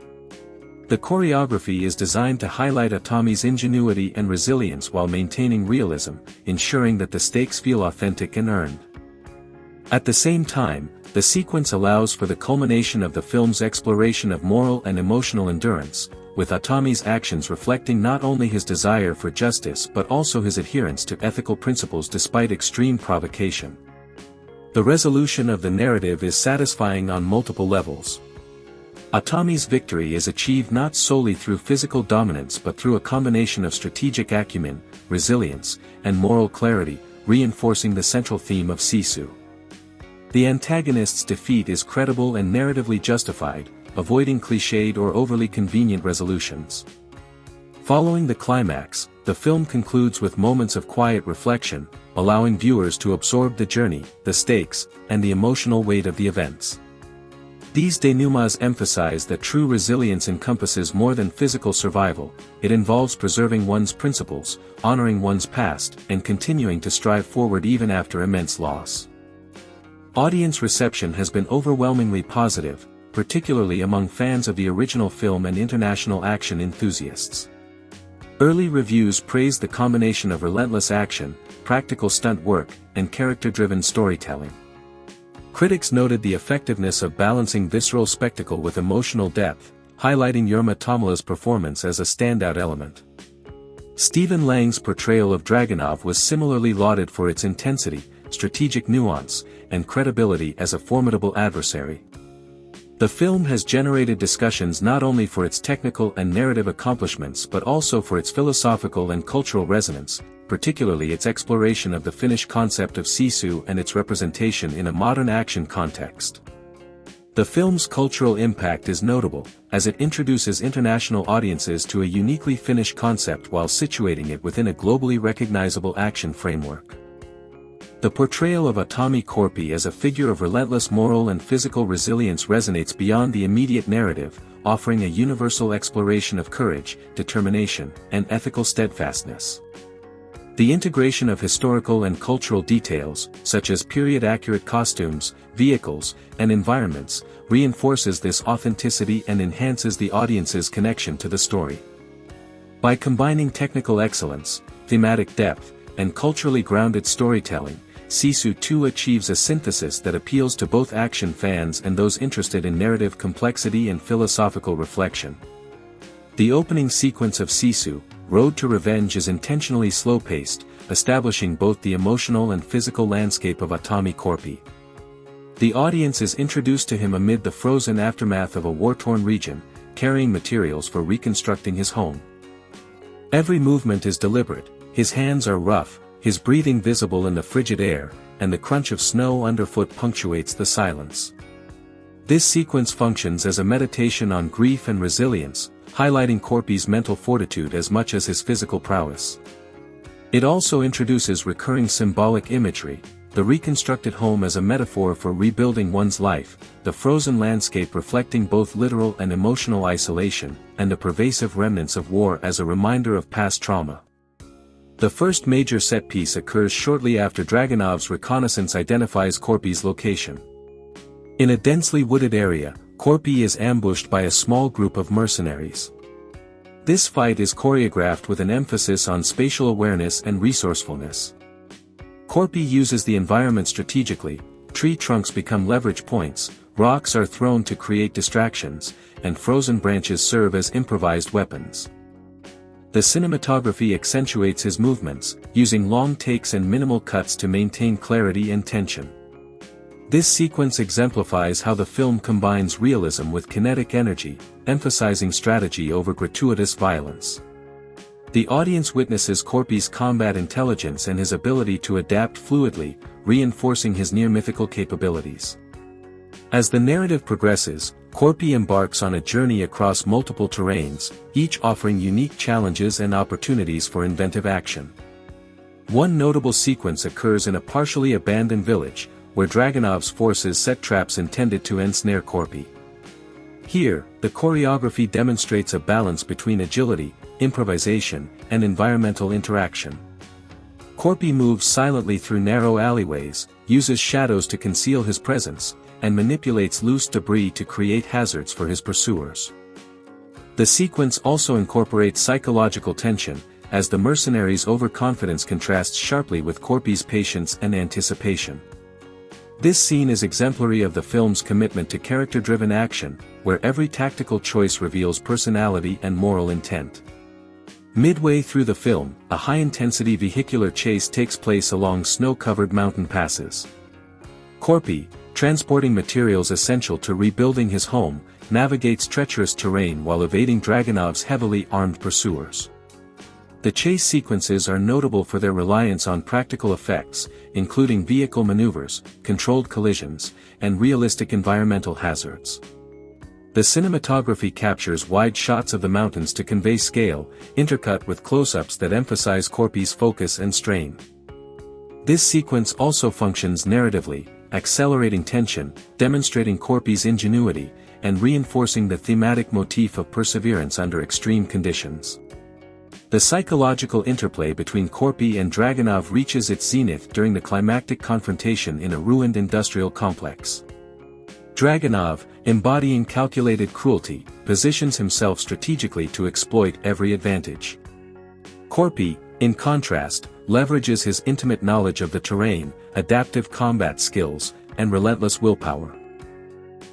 The choreography is designed to highlight Atami's ingenuity and resilience while maintaining realism, ensuring that the stakes feel authentic and earned. At the same time, the sequence allows for the culmination of the film's exploration of moral and emotional endurance, with Atami's actions reflecting not only his desire for justice but also his adherence to ethical principles despite extreme provocation. The resolution of the narrative is satisfying on multiple levels. Atami's victory is achieved not solely through physical dominance but through a combination of strategic acumen, resilience, and moral clarity, reinforcing the central theme of Sisu. The antagonist's defeat is credible and narratively justified, avoiding cliched or overly convenient resolutions. Following the climax, the film concludes with moments of quiet reflection, allowing viewers to absorb the journey, the stakes, and the emotional weight of the events. These denouements emphasize that true resilience encompasses more than physical survival, it involves preserving one's principles, honoring one's past, and continuing to strive forward even after immense loss. Audience reception has been overwhelmingly positive, particularly among fans of the original film and international action enthusiasts. Early reviews praised the combination of relentless action, practical stunt work, and character-driven storytelling. Critics noted the effectiveness of balancing visceral spectacle with emotional depth, highlighting Jorma Tommila's performance as a standout element. Stephen Lang's portrayal of Dragunov was similarly lauded for its intensity, strategic nuance, and credibility as a formidable adversary. The film has generated discussions not only for its technical and narrative accomplishments but also for its philosophical and cultural resonance, particularly its exploration of the Finnish concept of Sisu and its representation in a modern action context. The film's cultural impact is notable, as it introduces international audiences to a uniquely Finnish concept while situating it within a globally recognizable action framework. The portrayal of Tommy Korpi as a figure of relentless moral and physical resilience resonates beyond the immediate narrative, offering a universal exploration of courage, determination, and ethical steadfastness. The integration of historical and cultural details, such as period-accurate costumes, vehicles, and environments, reinforces this authenticity and enhances the audience's connection to the story. By combining technical excellence, thematic depth, and culturally grounded storytelling, Sisu 2 achieves a synthesis that appeals to both action fans and those interested in narrative complexity and philosophical reflection. The opening sequence of Sisu, Road to Revenge, is intentionally slow-paced, establishing both the emotional and physical landscape of Tommy Korpi. The audience is introduced to him amid the frozen aftermath of a war-torn region, carrying materials for reconstructing his home. Every movement is deliberate, his hands are rough, his breathing visible in the frigid air, and the crunch of snow underfoot punctuates the silence. This sequence functions as a meditation on grief and resilience, highlighting Korpi's mental fortitude as much as his physical prowess. It also introduces recurring symbolic imagery, the reconstructed home as a metaphor for rebuilding one's life, the frozen landscape reflecting both literal and emotional isolation, and the pervasive remnants of war as a reminder of past trauma. The first major set-piece occurs shortly after Dragunov's reconnaissance identifies Korpi's location. In a densely wooded area, Korpi is ambushed by a small group of mercenaries. This fight is choreographed with an emphasis on spatial awareness and resourcefulness. Korpi uses the environment strategically, tree trunks become leverage points, rocks are thrown to create distractions, and frozen branches serve as improvised weapons. The cinematography accentuates his movements, using long takes and minimal cuts to maintain clarity and tension. This sequence exemplifies how the film combines realism with kinetic energy, emphasizing strategy over gratuitous violence. The audience witnesses Korpi's combat intelligence and his ability to adapt fluidly, reinforcing his near-mythical capabilities. As the narrative progresses, Korpi embarks on a journey across multiple terrains, each offering unique challenges and opportunities for inventive action. One notable sequence occurs in a partially abandoned village, where Dragunov's forces set traps intended to ensnare Korpi. Here, the choreography demonstrates a balance between agility, improvisation, and environmental interaction. Korpi moves silently through narrow alleyways, uses shadows to conceal his presence, and manipulates loose debris to create hazards for his pursuers. The sequence also incorporates psychological tension, as the mercenaries' overconfidence contrasts sharply with Korpi's patience and anticipation. This scene is exemplary of the film's commitment to character-driven action, where every tactical choice reveals personality and moral intent. Midway through the film, a high-intensity vehicular chase takes place along snow-covered mountain passes. Korpi, transporting materials essential to rebuilding his home, navigates treacherous terrain while evading Dragunov's heavily armed pursuers. The chase sequences are notable for their reliance on practical effects, including vehicle maneuvers, controlled collisions, and realistic environmental hazards. The cinematography captures wide shots of the mountains to convey scale, intercut with close-ups that emphasize Korpi's focus and strain. This sequence also functions narratively, accelerating tension, demonstrating Korpi's ingenuity, and reinforcing the thematic motif of perseverance under extreme conditions. The psychological interplay between Korpi and Dragunov reaches its zenith during the climactic confrontation in a ruined industrial complex. Dragunov, embodying calculated cruelty, positions himself strategically to exploit every advantage. Korpi, in contrast, leverages his intimate knowledge of the terrain, adaptive combat skills, and relentless willpower.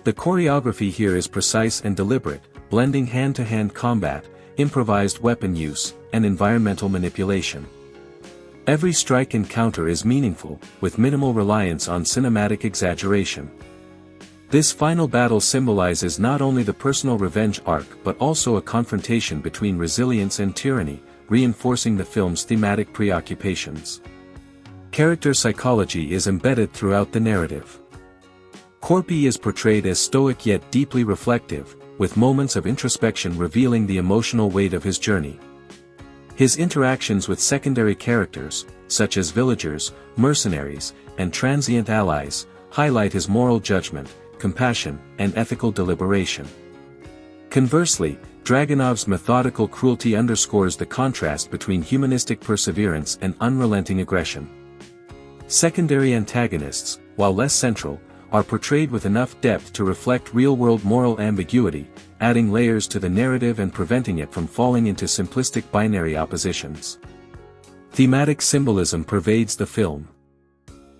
The choreography here is precise and deliberate, blending hand-to-hand combat, improvised weapon use, and environmental manipulation. Every strike and counter is meaningful, with minimal reliance on cinematic exaggeration. This final battle symbolizes not only the personal revenge arc but also a confrontation between resilience and tyranny, reinforcing the film's thematic preoccupations. Character psychology is embedded throughout the narrative. Corpi is portrayed as stoic yet deeply reflective, with moments of introspection revealing the emotional weight of his journey. His interactions with secondary characters, such as villagers, mercenaries, and transient allies, highlight his moral judgment, compassion, and ethical deliberation. Conversely, Dragunov's methodical cruelty underscores the contrast between humanistic perseverance and unrelenting aggression. Secondary antagonists, while less central, are portrayed with enough depth to reflect real-world moral ambiguity, adding layers to the narrative and preventing it from falling into simplistic binary oppositions. Thematic symbolism pervades the film.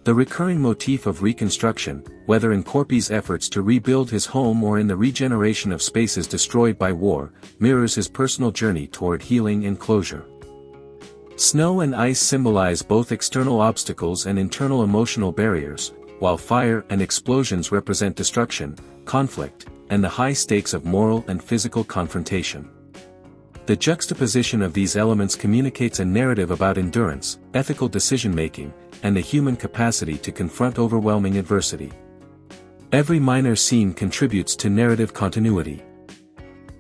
The recurring motif of reconstruction, whether in Corpi's efforts to rebuild his home or in the regeneration of spaces destroyed by war, mirrors his personal journey toward healing and closure. Snow and ice symbolize both external obstacles and internal emotional barriers, while fire and explosions represent destruction, conflict, and the high stakes of moral and physical confrontation. The juxtaposition of these elements communicates a narrative about endurance, ethical decision-making, and the human capacity to confront overwhelming adversity. Every minor scene contributes to narrative continuity.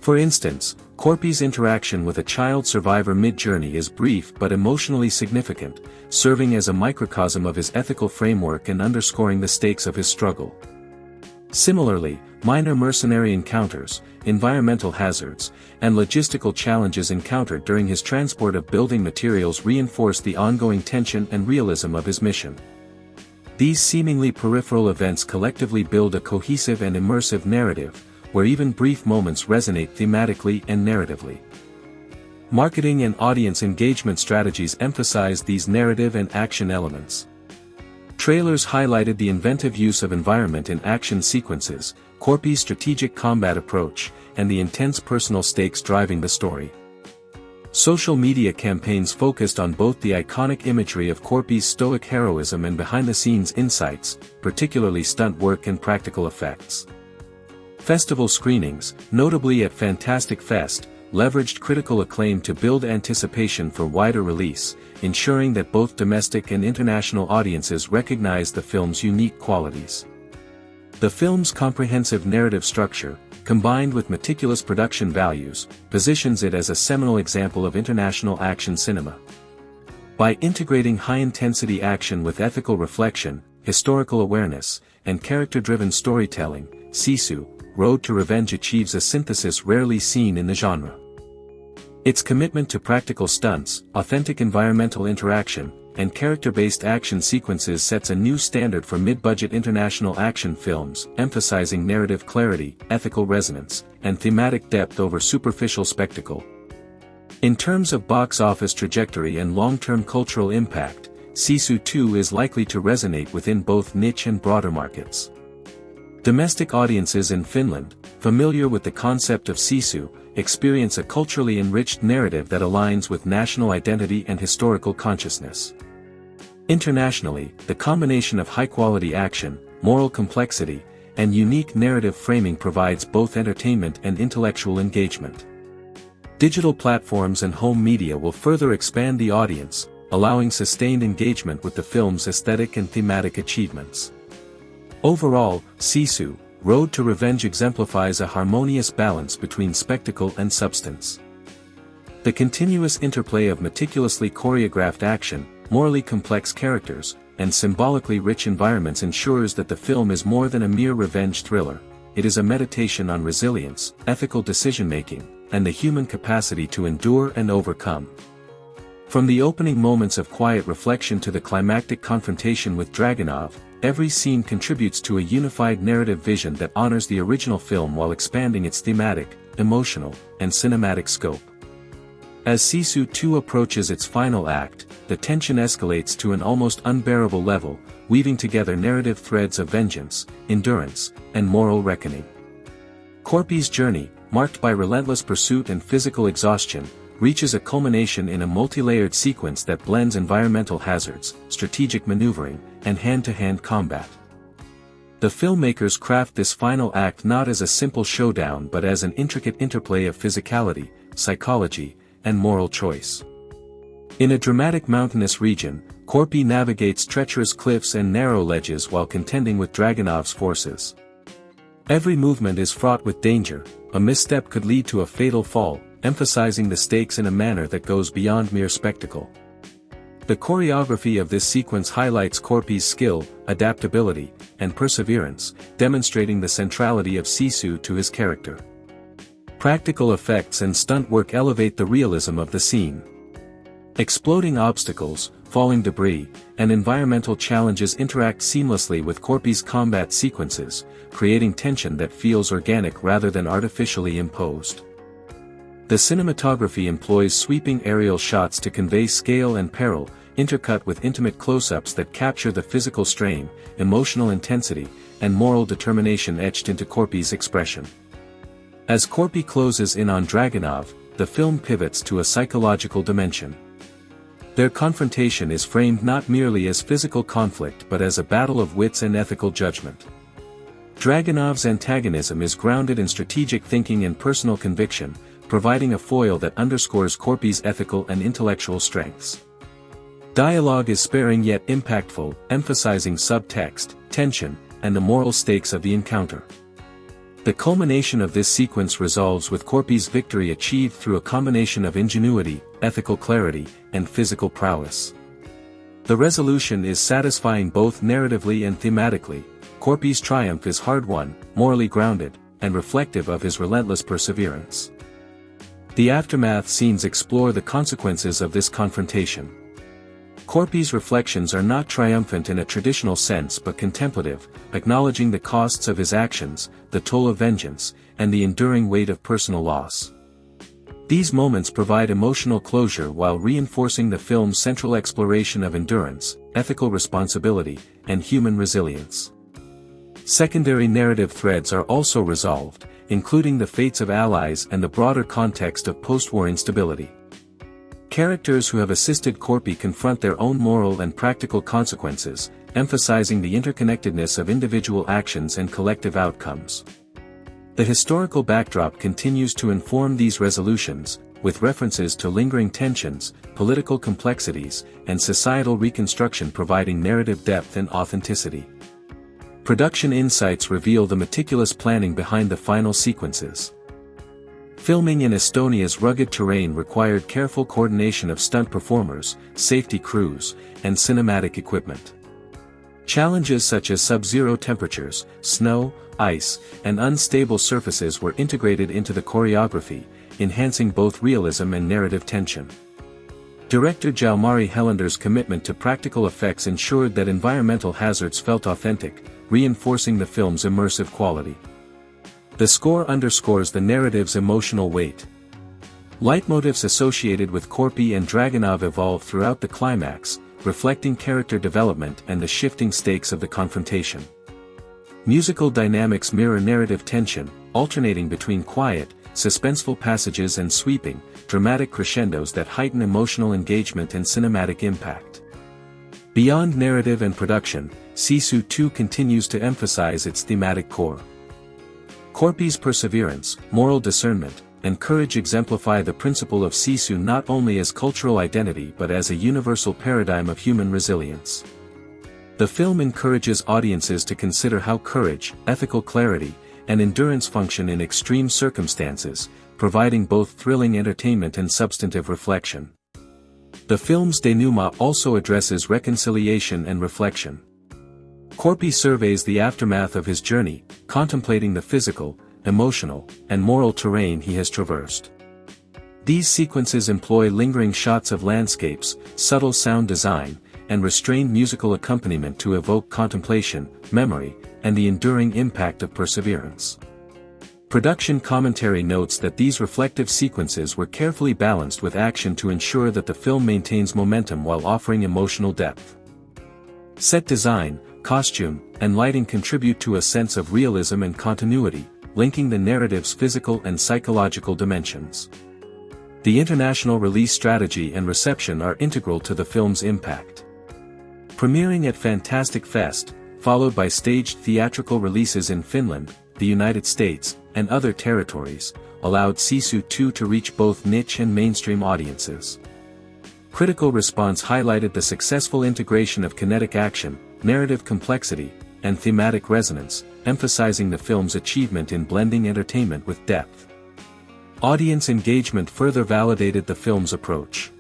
For instance, Corpi's interaction with a child survivor mid-journey is brief but emotionally significant, serving as a microcosm of his ethical framework and underscoring the stakes of his struggle. Similarly, minor mercenary encounters, environmental hazards, and logistical challenges encountered during his transport of building materials reinforce the ongoing tension and realism of his mission. These seemingly peripheral events collectively build a cohesive and immersive narrative, where even brief moments resonate thematically and narratively. Marketing and audience engagement strategies emphasize these narrative and action elements. Trailers highlighted the inventive use of environment in action sequences, Corpi's strategic combat approach, and the intense personal stakes driving the story. Social media campaigns focused on both the iconic imagery of Corpi's stoic heroism and behind-the-scenes insights, particularly stunt work and practical effects. Festival screenings, notably at Fantastic Fest, leveraged critical acclaim to build anticipation for wider release, ensuring that both domestic and international audiences recognize the film's unique qualities. The film's comprehensive narrative structure, combined with meticulous production values, positions it as a seminal example of international action cinema. By integrating high-intensity action with ethical reflection, historical awareness, and character-driven storytelling, Sisu, Road to Revenge achieves a synthesis rarely seen in the genre. Its commitment to practical stunts, authentic environmental interaction, and character-based action sequences sets a new standard for mid-budget international action films, emphasizing narrative clarity, ethical resonance, and thematic depth over superficial spectacle. In terms of box office trajectory and long-term cultural impact, Sisu 2 is likely to resonate within both niche and broader markets. Domestic audiences in Finland, familiar with the concept of Sisu, experience a culturally enriched narrative that aligns with national identity and historical consciousness. Internationally, the combination of high-quality action, moral complexity, and unique narrative framing provides both entertainment and intellectual engagement. Digital platforms and home media will further expand the audience, allowing sustained engagement with the film's aesthetic and thematic achievements. Overall, Sisu, Road to Revenge exemplifies a harmonious balance between spectacle and substance. The continuous interplay of meticulously choreographed action, morally complex characters, and symbolically rich environments ensures that the film is more than a mere revenge thriller. It is a meditation on resilience, ethical decision-making, and the human capacity to endure and overcome. From the opening moments of quiet reflection to the climactic confrontation with Dragunov, every scene contributes to a unified narrative vision that honors the original film while expanding its thematic, emotional, and cinematic scope. As Sisu 2 approaches its final act, the tension escalates to an almost unbearable level, weaving together narrative threads of vengeance, endurance, and moral reckoning. Corpi's journey, marked by relentless pursuit and physical exhaustion, reaches a culmination in a multi-layered sequence that blends environmental hazards, strategic maneuvering, and hand-to-hand combat. The filmmakers craft this final act not as a simple showdown but as an intricate interplay of physicality, psychology, and moral choice. In a dramatic mountainous region, Korpi navigates treacherous cliffs and narrow ledges while contending with Dragunov's forces. Every movement is fraught with danger, a misstep could lead to a fatal fall, emphasizing the stakes in a manner that goes beyond mere spectacle. The choreography of this sequence highlights Korpi's skill, adaptability, and perseverance, demonstrating the centrality of Sisu to his character. Practical effects and stunt work elevate the realism of the scene. Exploding obstacles, falling debris, and environmental challenges interact seamlessly with Korpi's combat sequences, creating tension that feels organic rather than artificially imposed. The cinematography employs sweeping aerial shots to convey scale and peril, intercut with intimate close-ups that capture the physical strain, emotional intensity, and moral determination etched into Korpi's expression. As Korpi closes in on Dragunov, the film pivots to a psychological dimension. Their confrontation is framed not merely as physical conflict but as a battle of wits and ethical judgment. Dragunov's antagonism is grounded in strategic thinking and personal conviction, providing a foil that underscores Korpi's ethical and intellectual strengths. Dialogue is sparing yet impactful, emphasizing subtext, tension, and the moral stakes of the encounter. The culmination of this sequence resolves with Korpi's victory achieved through a combination of ingenuity, ethical clarity, and physical prowess. The resolution is satisfying both narratively and thematically. Korpi's triumph is hard-won, morally grounded, and reflective of his relentless perseverance. The aftermath scenes explore the consequences of this confrontation. Korpi's reflections are not triumphant in a traditional sense but contemplative, acknowledging the costs of his actions, the toll of vengeance, and the enduring weight of personal loss. These moments provide emotional closure while reinforcing the film's central exploration of endurance, ethical responsibility, and human resilience. Secondary narrative threads are also resolved, including the fates of allies and the broader context of post-war instability. Characters who have assisted Korpi confront their own moral and practical consequences, emphasizing the interconnectedness of individual actions and collective outcomes. The historical backdrop continues to inform these resolutions, with references to lingering tensions, political complexities, and societal reconstruction providing narrative depth and authenticity. Production insights reveal the meticulous planning behind the final sequences. Filming in Estonia's rugged terrain required careful coordination of stunt performers, safety crews, and cinematic equipment. Challenges such as sub-zero temperatures, snow, ice, and unstable surfaces were integrated into the choreography, enhancing both realism and narrative tension. Director Jalmari Helander's commitment to practical effects ensured that environmental hazards felt authentic, reinforcing the film's immersive quality. The score underscores the narrative's emotional weight. Leitmotifs associated with Korpi and Dragunov evolve throughout the climax, reflecting character development and the shifting stakes of the confrontation. Musical dynamics mirror narrative tension, alternating between quiet, suspenseful passages and sweeping, dramatic crescendos that heighten emotional engagement and cinematic impact. Beyond narrative and production, Sisu 2 continues to emphasize its thematic core. Korpi's perseverance, moral discernment, and courage exemplify the principle of Sisu not only as cultural identity but as a universal paradigm of human resilience. The film encourages audiences to consider how courage, ethical clarity, and endurance function in extreme circumstances, providing both thrilling entertainment and substantive reflection. The film's denouement also addresses reconciliation and reflection. Korpi surveys the aftermath of his journey, contemplating the physical, emotional, and moral terrain he has traversed. These sequences employ lingering shots of landscapes, subtle sound design, and restrained musical accompaniment to evoke contemplation, memory, and the enduring impact of perseverance. Production commentary notes that these reflective sequences were carefully balanced with action to ensure that the film maintains momentum while offering emotional depth. Set design, costume, and lighting contribute to a sense of realism and continuity, linking the narrative's physical and psychological dimensions. The international release strategy and reception are integral to the film's impact. Premiering at Fantastic Fest, followed by staged theatrical releases in Finland, the United States, and other territories, allowed Sisu 2 to reach both niche and mainstream audiences. Critical response highlighted the successful integration of kinetic action, narrative complexity, and thematic resonance, emphasizing the film's achievement in blending entertainment with depth. Audience engagement further validated the film's approach.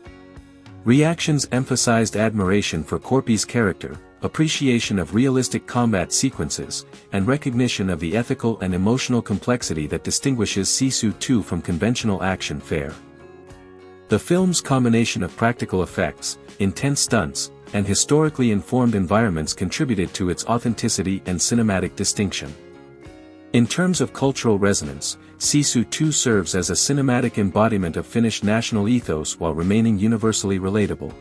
Reactions emphasized admiration for Korpi's character, appreciation of realistic combat sequences, and recognition of the ethical and emotional complexity that distinguishes Sisu 2 from conventional action fare. The film's combination of practical effects, intense stunts, and historically informed environments contributed to its authenticity and cinematic distinction. In terms of cultural resonance, Sisu 2 serves as a cinematic embodiment of Finnish national ethos while remaining universally relatable.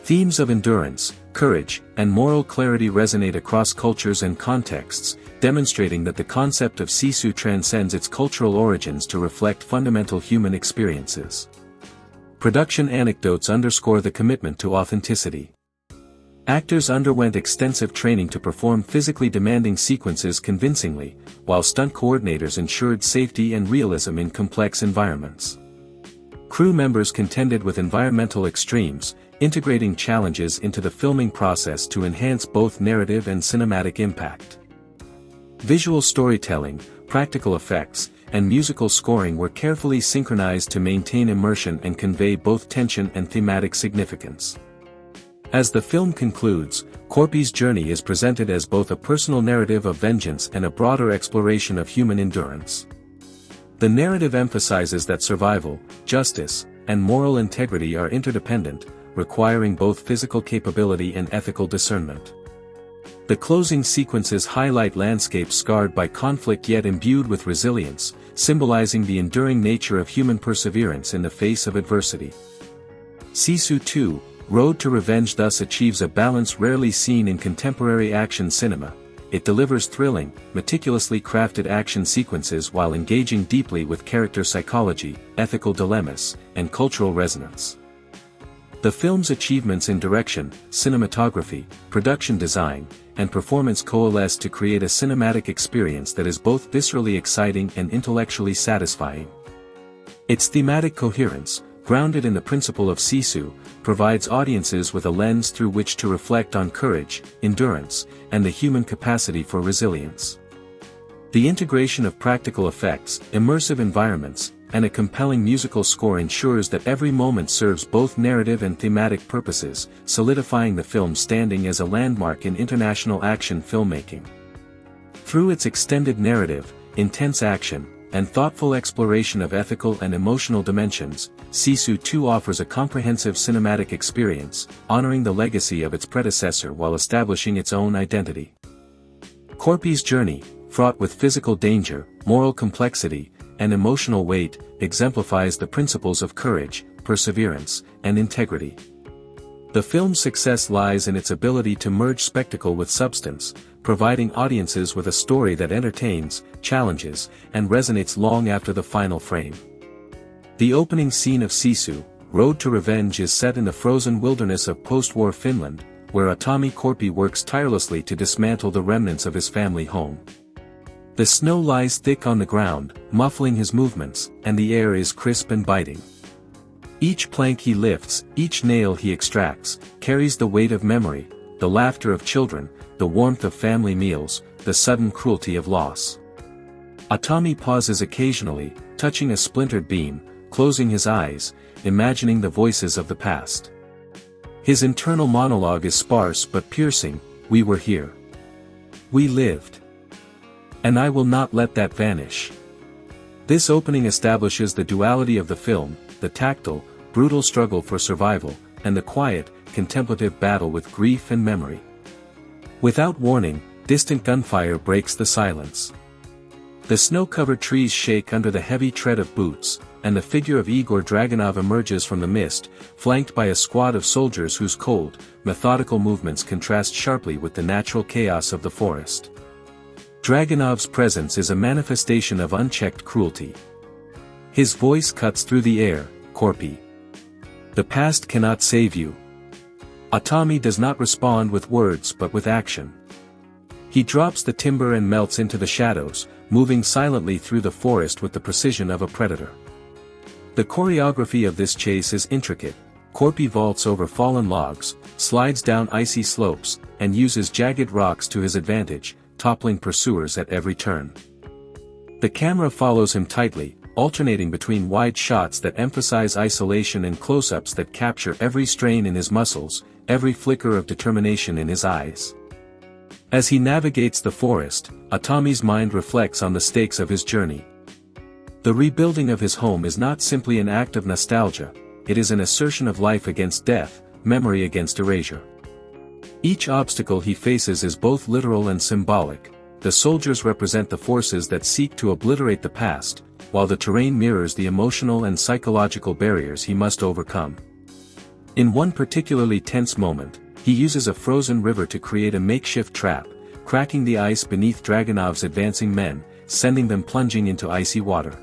Themes of endurance, courage, and moral clarity resonate across cultures and contexts, demonstrating that the concept of Sisu transcends its cultural origins to reflect fundamental human experiences. Production anecdotes underscore the commitment to authenticity. Actors underwent extensive training to perform physically demanding sequences convincingly, while stunt coordinators ensured safety and realism in complex environments. Crew members contended with environmental extremes, integrating challenges into the filming process to enhance both narrative and cinematic impact. Visual storytelling, practical effects, and musical scoring were carefully synchronized to maintain immersion and convey both tension and thematic significance. As the film concludes, Korpi's journey is presented as both a personal narrative of vengeance and a broader exploration of human endurance. The narrative emphasizes that survival, justice, and moral integrity are interdependent, requiring both physical capability and ethical discernment. The closing sequences highlight landscapes scarred by conflict yet imbued with resilience, symbolizing the enduring nature of human perseverance in the face of adversity. Sisu 2, Road to Revenge thus achieves a balance rarely seen in contemporary action cinema. It delivers thrilling, meticulously crafted action sequences while engaging deeply with character psychology, ethical dilemmas, and cultural resonance. The film's achievements in direction, cinematography, production design, and performance coalesce to create a cinematic experience that is both viscerally exciting and intellectually satisfying. Its thematic coherence, grounded in the principle of Sisu, provides audiences with a lens through which to reflect on courage, endurance, and the human capacity for resilience. The integration of practical effects, immersive environments, and a compelling musical score ensures that every moment serves both narrative and thematic purposes, solidifying the film's standing as a landmark in international action filmmaking. Through its extended narrative, intense action, and thoughtful exploration of ethical and emotional dimensions, Sisu 2 offers a comprehensive cinematic experience, honoring the legacy of its predecessor while establishing its own identity. Korpi's journey, fraught with physical danger, moral complexity, and emotional weight, exemplifies the principles of courage, perseverance, and integrity. The film's success lies in its ability to merge spectacle with substance, providing audiences with a story that entertains, challenges, and resonates long after the final frame. The opening scene of Sisu, Road to Revenge is set in the frozen wilderness of post-war Finland, where Otami Korpi works tirelessly to dismantle the remnants of his family home. The snow lies thick on the ground, muffling his movements, and the air is crisp and biting. Each plank he lifts, each nail he extracts, carries the weight of memory, the laughter of children, the warmth of family meals, the sudden cruelty of loss. Otami pauses occasionally, touching a splintered beam, closing his eyes, imagining the voices of the past. His internal monologue is sparse but piercing: "We were here. We lived. And I will not let that vanish." This opening establishes the duality of the film, the tactile, brutal struggle for survival, and the quiet, contemplative battle with grief and memory. Without warning, distant gunfire breaks the silence. The snow-covered trees shake under the heavy tread of boots, and the figure of Igor Dragunov emerges from the mist, flanked by a squad of soldiers whose cold, methodical movements contrast sharply with the natural chaos of the forest. Dragunov's presence is a manifestation of unchecked cruelty. His voice cuts through the air, Corpi. The past cannot save you. Tommila does not respond with words but with action. He drops the timber and melts into the shadows, moving silently through the forest with the precision of a predator. The choreography of this chase is intricate. Corpi vaults over fallen logs, slides down icy slopes, and uses jagged rocks to his advantage, toppling pursuers at every turn. The camera follows him tightly, alternating between wide shots that emphasize isolation and close-ups that capture every strain in his muscles, every flicker of determination in his eyes. As he navigates the forest, Tommil's mind reflects on the stakes of his journey. The rebuilding of his home is not simply an act of nostalgia, it is an assertion of life against death, memory against erasure. Each obstacle he faces is both literal and symbolic. The soldiers represent the forces that seek to obliterate the past, while the terrain mirrors the emotional and psychological barriers he must overcome. In one particularly tense moment, he uses a frozen river to create a makeshift trap, cracking the ice beneath Dragunov's advancing men, sending them plunging into icy water.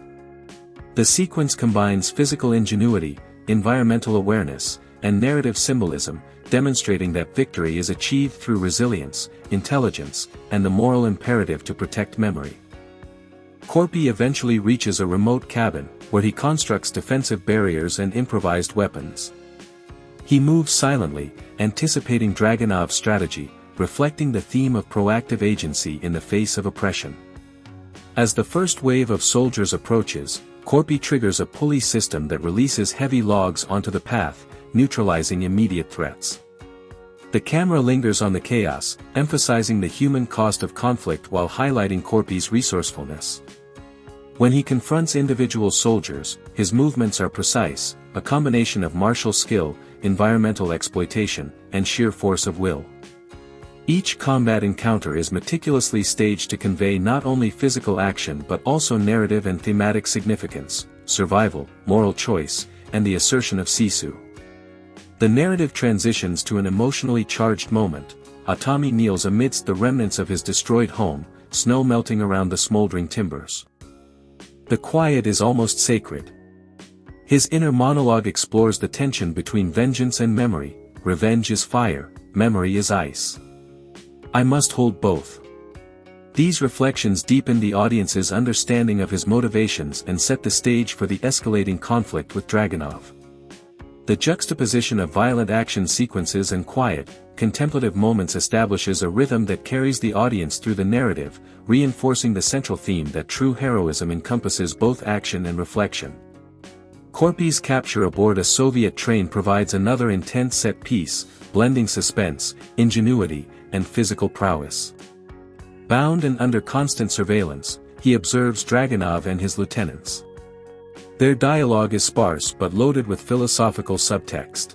The sequence combines physical ingenuity, environmental awareness, and narrative symbolism, demonstrating that victory is achieved through resilience, intelligence, and the moral imperative to protect memory. Corpi eventually reaches a remote cabin, where he constructs defensive barriers and improvised weapons. He moves silently, anticipating Dragunov's strategy, reflecting the theme of proactive agency in the face of oppression. As the first wave of soldiers approaches, Corpi triggers a pulley system that releases heavy logs onto the path, neutralizing immediate threats. The camera lingers on the chaos, emphasizing the human cost of conflict while highlighting Corpi's resourcefulness. When he confronts individual soldiers, his movements are precise, a combination of martial skill, environmental exploitation, and sheer force of will. Each combat encounter is meticulously staged to convey not only physical action but also narrative and thematic significance, survival, moral choice, and the assertion of Sisu. The narrative transitions to an emotionally charged moment. Tommila kneels amidst the remnants of his destroyed home, snow melting around the smoldering timbers. The quiet is almost sacred. His inner monologue explores the tension between vengeance and memory. Revenge is fire, memory is ice. I must hold both. These reflections deepen the audience's understanding of his motivations and set the stage for the escalating conflict with Dragunov. The juxtaposition of violent action sequences and quiet, contemplative moments establishes a rhythm that carries the audience through the narrative, reinforcing the central theme that true heroism encompasses both action and reflection. Corpi's capture aboard a Soviet train provides another intense set piece, blending suspense, ingenuity, and physical prowess. Bound and under constant surveillance, he observes Dragunov and his lieutenants. Their dialogue is sparse but loaded with philosophical subtext.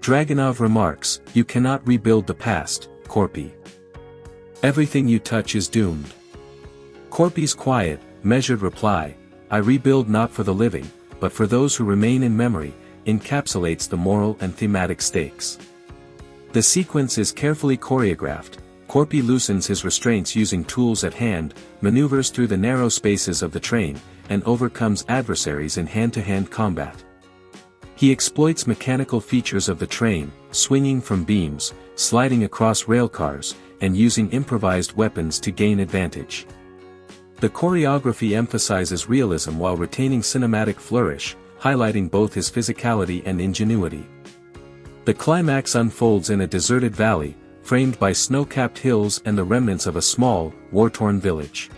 Dragunov remarks, "You cannot rebuild the past, Corpi. Everything you touch is doomed." Corpi's quiet, measured reply, "I rebuild not for the living, but for those who remain in memory," encapsulates the moral and thematic stakes. The sequence is carefully choreographed. Corpi loosens his restraints using tools at hand, maneuvers through the narrow spaces of the train, and overcomes adversaries in hand-to-hand combat. He exploits mechanical features of the train, swinging from beams, sliding across railcars, and using improvised weapons to gain advantage. The choreography emphasizes realism while retaining cinematic flourish, highlighting both his physicality and ingenuity. The climax unfolds in a deserted valley, framed by snow-capped hills and the remnants of a small, war-torn village.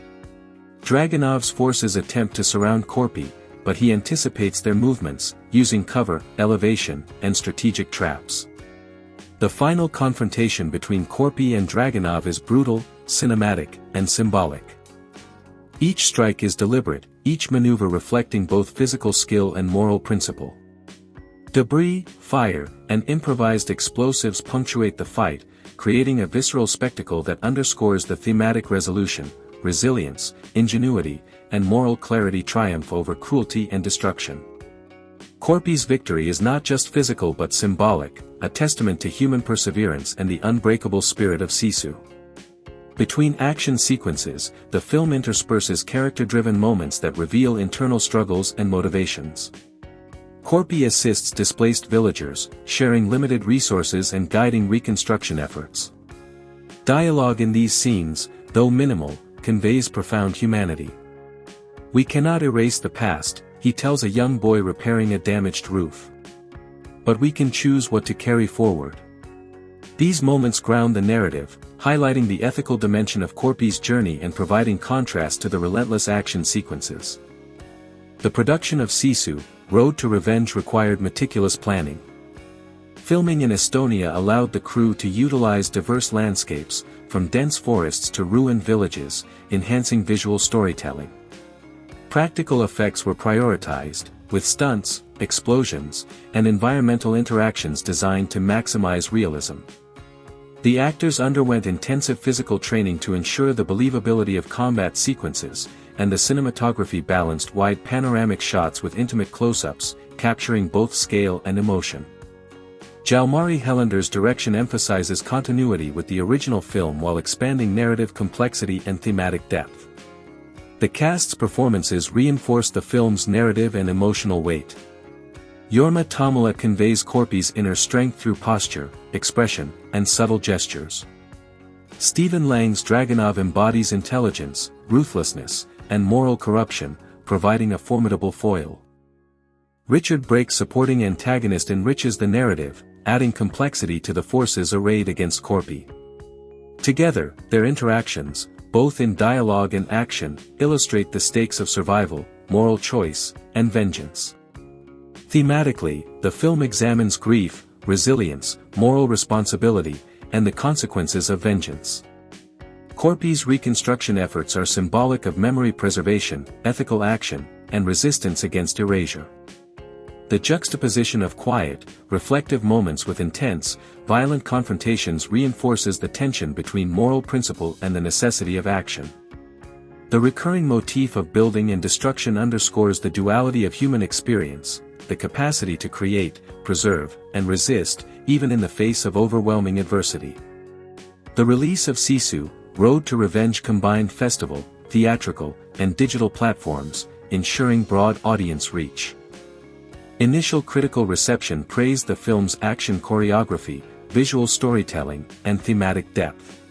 Dragunov's forces attempt to surround Corpi, but he anticipates their movements, using cover, elevation, and strategic traps. The final confrontation between Corpi and Dragunov is brutal, cinematic, and symbolic. Each strike is deliberate, each maneuver reflecting both physical skill and moral principle. Debris, fire, and improvised explosives punctuate the fight, creating a visceral spectacle that underscores the thematic resolution, resilience, ingenuity, and moral clarity triumph over cruelty and destruction. Corpi's victory is not just physical but symbolic, a testament to human perseverance and the unbreakable spirit of Sisu. Between action sequences, the film intersperses character-driven moments that reveal internal struggles and motivations. Corpi assists displaced villagers, sharing limited resources and guiding reconstruction efforts. Dialogue in these scenes, though minimal, conveys profound humanity. "We cannot erase the past," he tells a young boy repairing a damaged roof. "But we can choose what to carry forward." These moments ground the narrative, highlighting the ethical dimension of Corpi's journey and providing contrast to the relentless action sequences. The production of Sisu, Road to Revenge required meticulous planning. Filming in Estonia allowed the crew to utilize diverse landscapes, from dense forests to ruined villages, enhancing visual storytelling. Practical effects were prioritized, with stunts, explosions, and environmental interactions designed to maximize realism. The actors underwent intensive physical training to ensure the believability of combat sequences, and the cinematography balanced wide panoramic shots with intimate close-ups, capturing both scale and emotion. Jalmari Helander's direction emphasizes continuity with the original film while expanding narrative complexity and thematic depth. The cast's performances reinforce the film's narrative and emotional weight. Jorma Tommila conveys Corpi's inner strength through posture, expression, and subtle gestures. Stephen Lang's Dragunov embodies intelligence, ruthlessness, and moral corruption, providing a formidable foil. Richard Brake's supporting antagonist enriches the narrative, adding complexity to the forces arrayed against Corpi. Together, their interactions, both in dialogue and action, illustrate the stakes of survival, moral choice, and vengeance. Thematically, the film examines grief, resilience, moral responsibility, and the consequences of vengeance. Corpi's reconstruction efforts are symbolic of memory preservation, ethical action, and resistance against erasure. The juxtaposition of quiet, reflective moments with intense, violent confrontations reinforces the tension between moral principle and the necessity of action. The recurring motif of building and destruction underscores the duality of human experience, the capacity to create, preserve, and resist, even in the face of overwhelming adversity. The release of Sisu, Road to Revenge combined festival, theatrical, and digital platforms, ensuring broad audience reach. Initial critical reception praised the film's action choreography, visual storytelling, and thematic depth.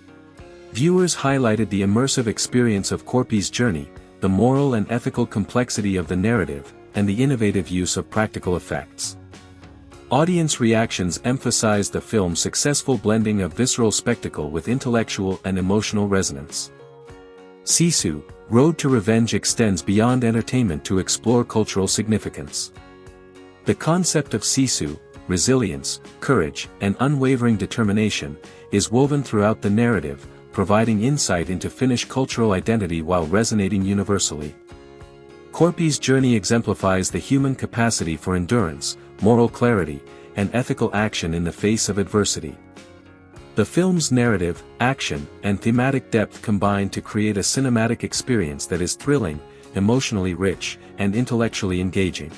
Viewers highlighted the immersive experience of Corpi's journey, the moral and ethical complexity of the narrative, and the innovative use of practical effects. Audience reactions emphasized the film's successful blending of visceral spectacle with intellectual and emotional resonance. Sisu, Road to Revenge extends beyond entertainment to explore cultural significance. The concept of Sisu, resilience, courage, and unwavering determination, is woven throughout the narrative, providing insight into Finnish cultural identity while resonating universally. Corpi's journey exemplifies the human capacity for endurance, moral clarity, and ethical action in the face of adversity. The film's narrative, action, and thematic depth combine to create a cinematic experience that is thrilling, emotionally rich, and intellectually engaging.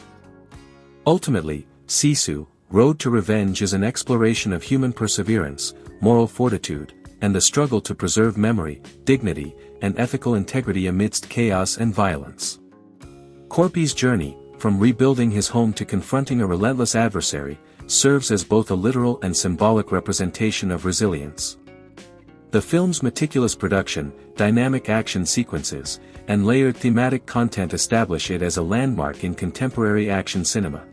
Ultimately, Sisu, Road to Revenge is an exploration of human perseverance, moral fortitude, and the struggle to preserve memory, dignity, and ethical integrity amidst chaos and violence. Corpi's journey, from rebuilding his home to confronting a relentless adversary, serves as both a literal and symbolic representation of resilience. The film's meticulous production, dynamic action sequences, and layered thematic content establish it as a landmark in contemporary action cinema.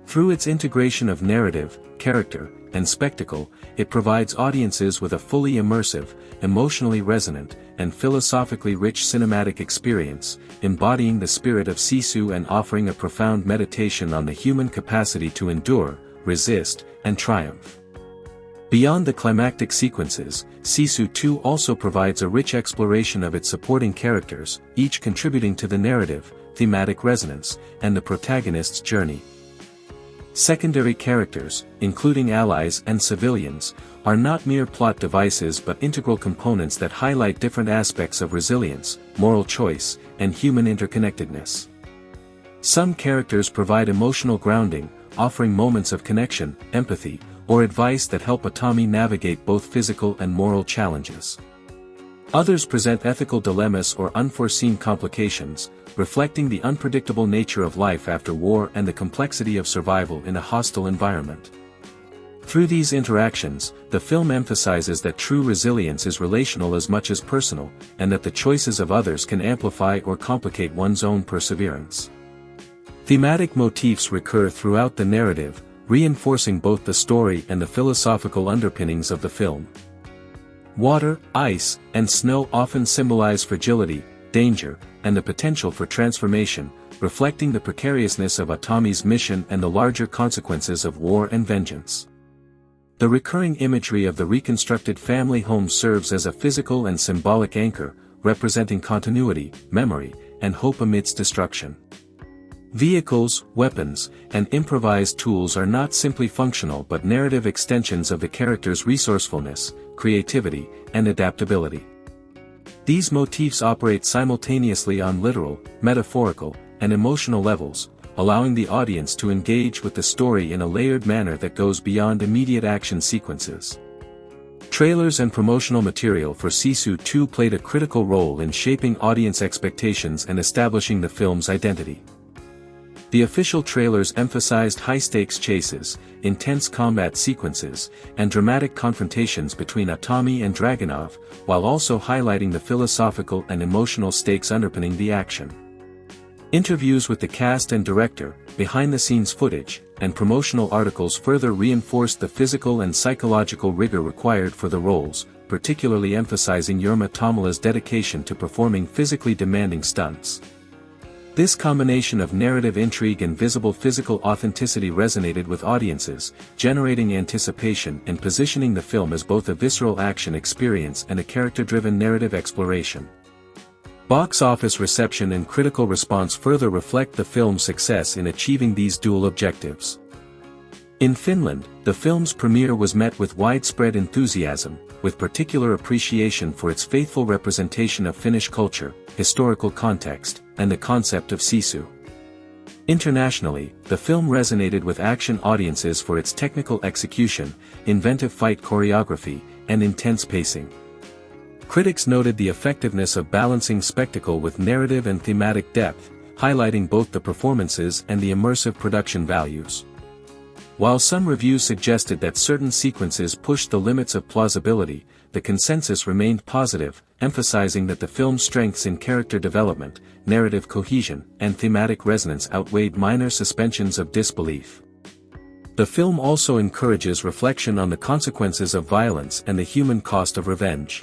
Through its integration of narrative, character, and spectacle, it provides audiences with a fully immersive, emotionally resonant, and philosophically rich cinematic experience, embodying the spirit of Sisu and offering a profound meditation on the human capacity to endure, resist, and triumph. Beyond the climactic sequences, Sisu 2 also provides a rich exploration of its supporting characters, each contributing to the narrative, thematic resonance, and the protagonist's journey. Secondary characters, including allies and civilians, are not mere plot devices but integral components that highlight different aspects of resilience, moral choice, and human interconnectedness. Some characters provide emotional grounding, offering moments of connection, empathy, or advice that help Atami navigate both physical and moral challenges. Others present ethical dilemmas or unforeseen complications, reflecting the unpredictable nature of life after war and the complexity of survival in a hostile environment. Through these interactions, the film emphasizes that true resilience is relational as much as personal, and that the choices of others can amplify or complicate one's own perseverance. Thematic motifs recur throughout the narrative, reinforcing both the story and the philosophical underpinnings of the film. Water, ice, and snow often symbolize fragility, danger, and the potential for transformation, reflecting the precariousness of Atami's mission and the larger consequences of war and vengeance. The recurring imagery of the reconstructed family home serves as a physical and symbolic anchor, representing continuity, memory, and hope amidst destruction. Vehicles, weapons, and improvised tools are not simply functional but narrative extensions of the character's resourcefulness, creativity, and adaptability. These motifs operate simultaneously on literal, metaphorical, and emotional levels, allowing the audience to engage with the story in a layered manner that goes beyond immediate action sequences. Trailers and promotional material for Sisu 2 played a critical role in shaping audience expectations and establishing the film's identity. The official trailers emphasized high-stakes chases, intense combat sequences, and dramatic confrontations between Atami and Dragunov, while also highlighting the philosophical and emotional stakes underpinning the action. Interviews with the cast and director, behind-the-scenes footage, and promotional articles further reinforced the physical and psychological rigor required for the roles, particularly emphasizing Jorma Tommila's dedication to performing physically demanding stunts. This combination of narrative intrigue and visible physical authenticity resonated with audiences, generating anticipation and positioning the film as both a visceral action experience and a character-driven narrative exploration. Box office reception and critical response further reflect the film's success in achieving these dual objectives. In Finland, the film's premiere was met with widespread enthusiasm, with particular appreciation for its faithful representation of Finnish culture, historical context, and the concept of Sisu. Internationally, the film resonated with action audiences for its technical execution, inventive fight choreography, and intense pacing. Critics noted the effectiveness of balancing spectacle with narrative and thematic depth, highlighting both the performances and the immersive production values. While some reviews suggested that certain sequences pushed the limits of plausibility, the consensus remained positive, emphasizing that the film's strengths in character development, narrative cohesion, and thematic resonance outweighed minor suspensions of disbelief. The film also encourages reflection on the consequences of violence and the human cost of revenge.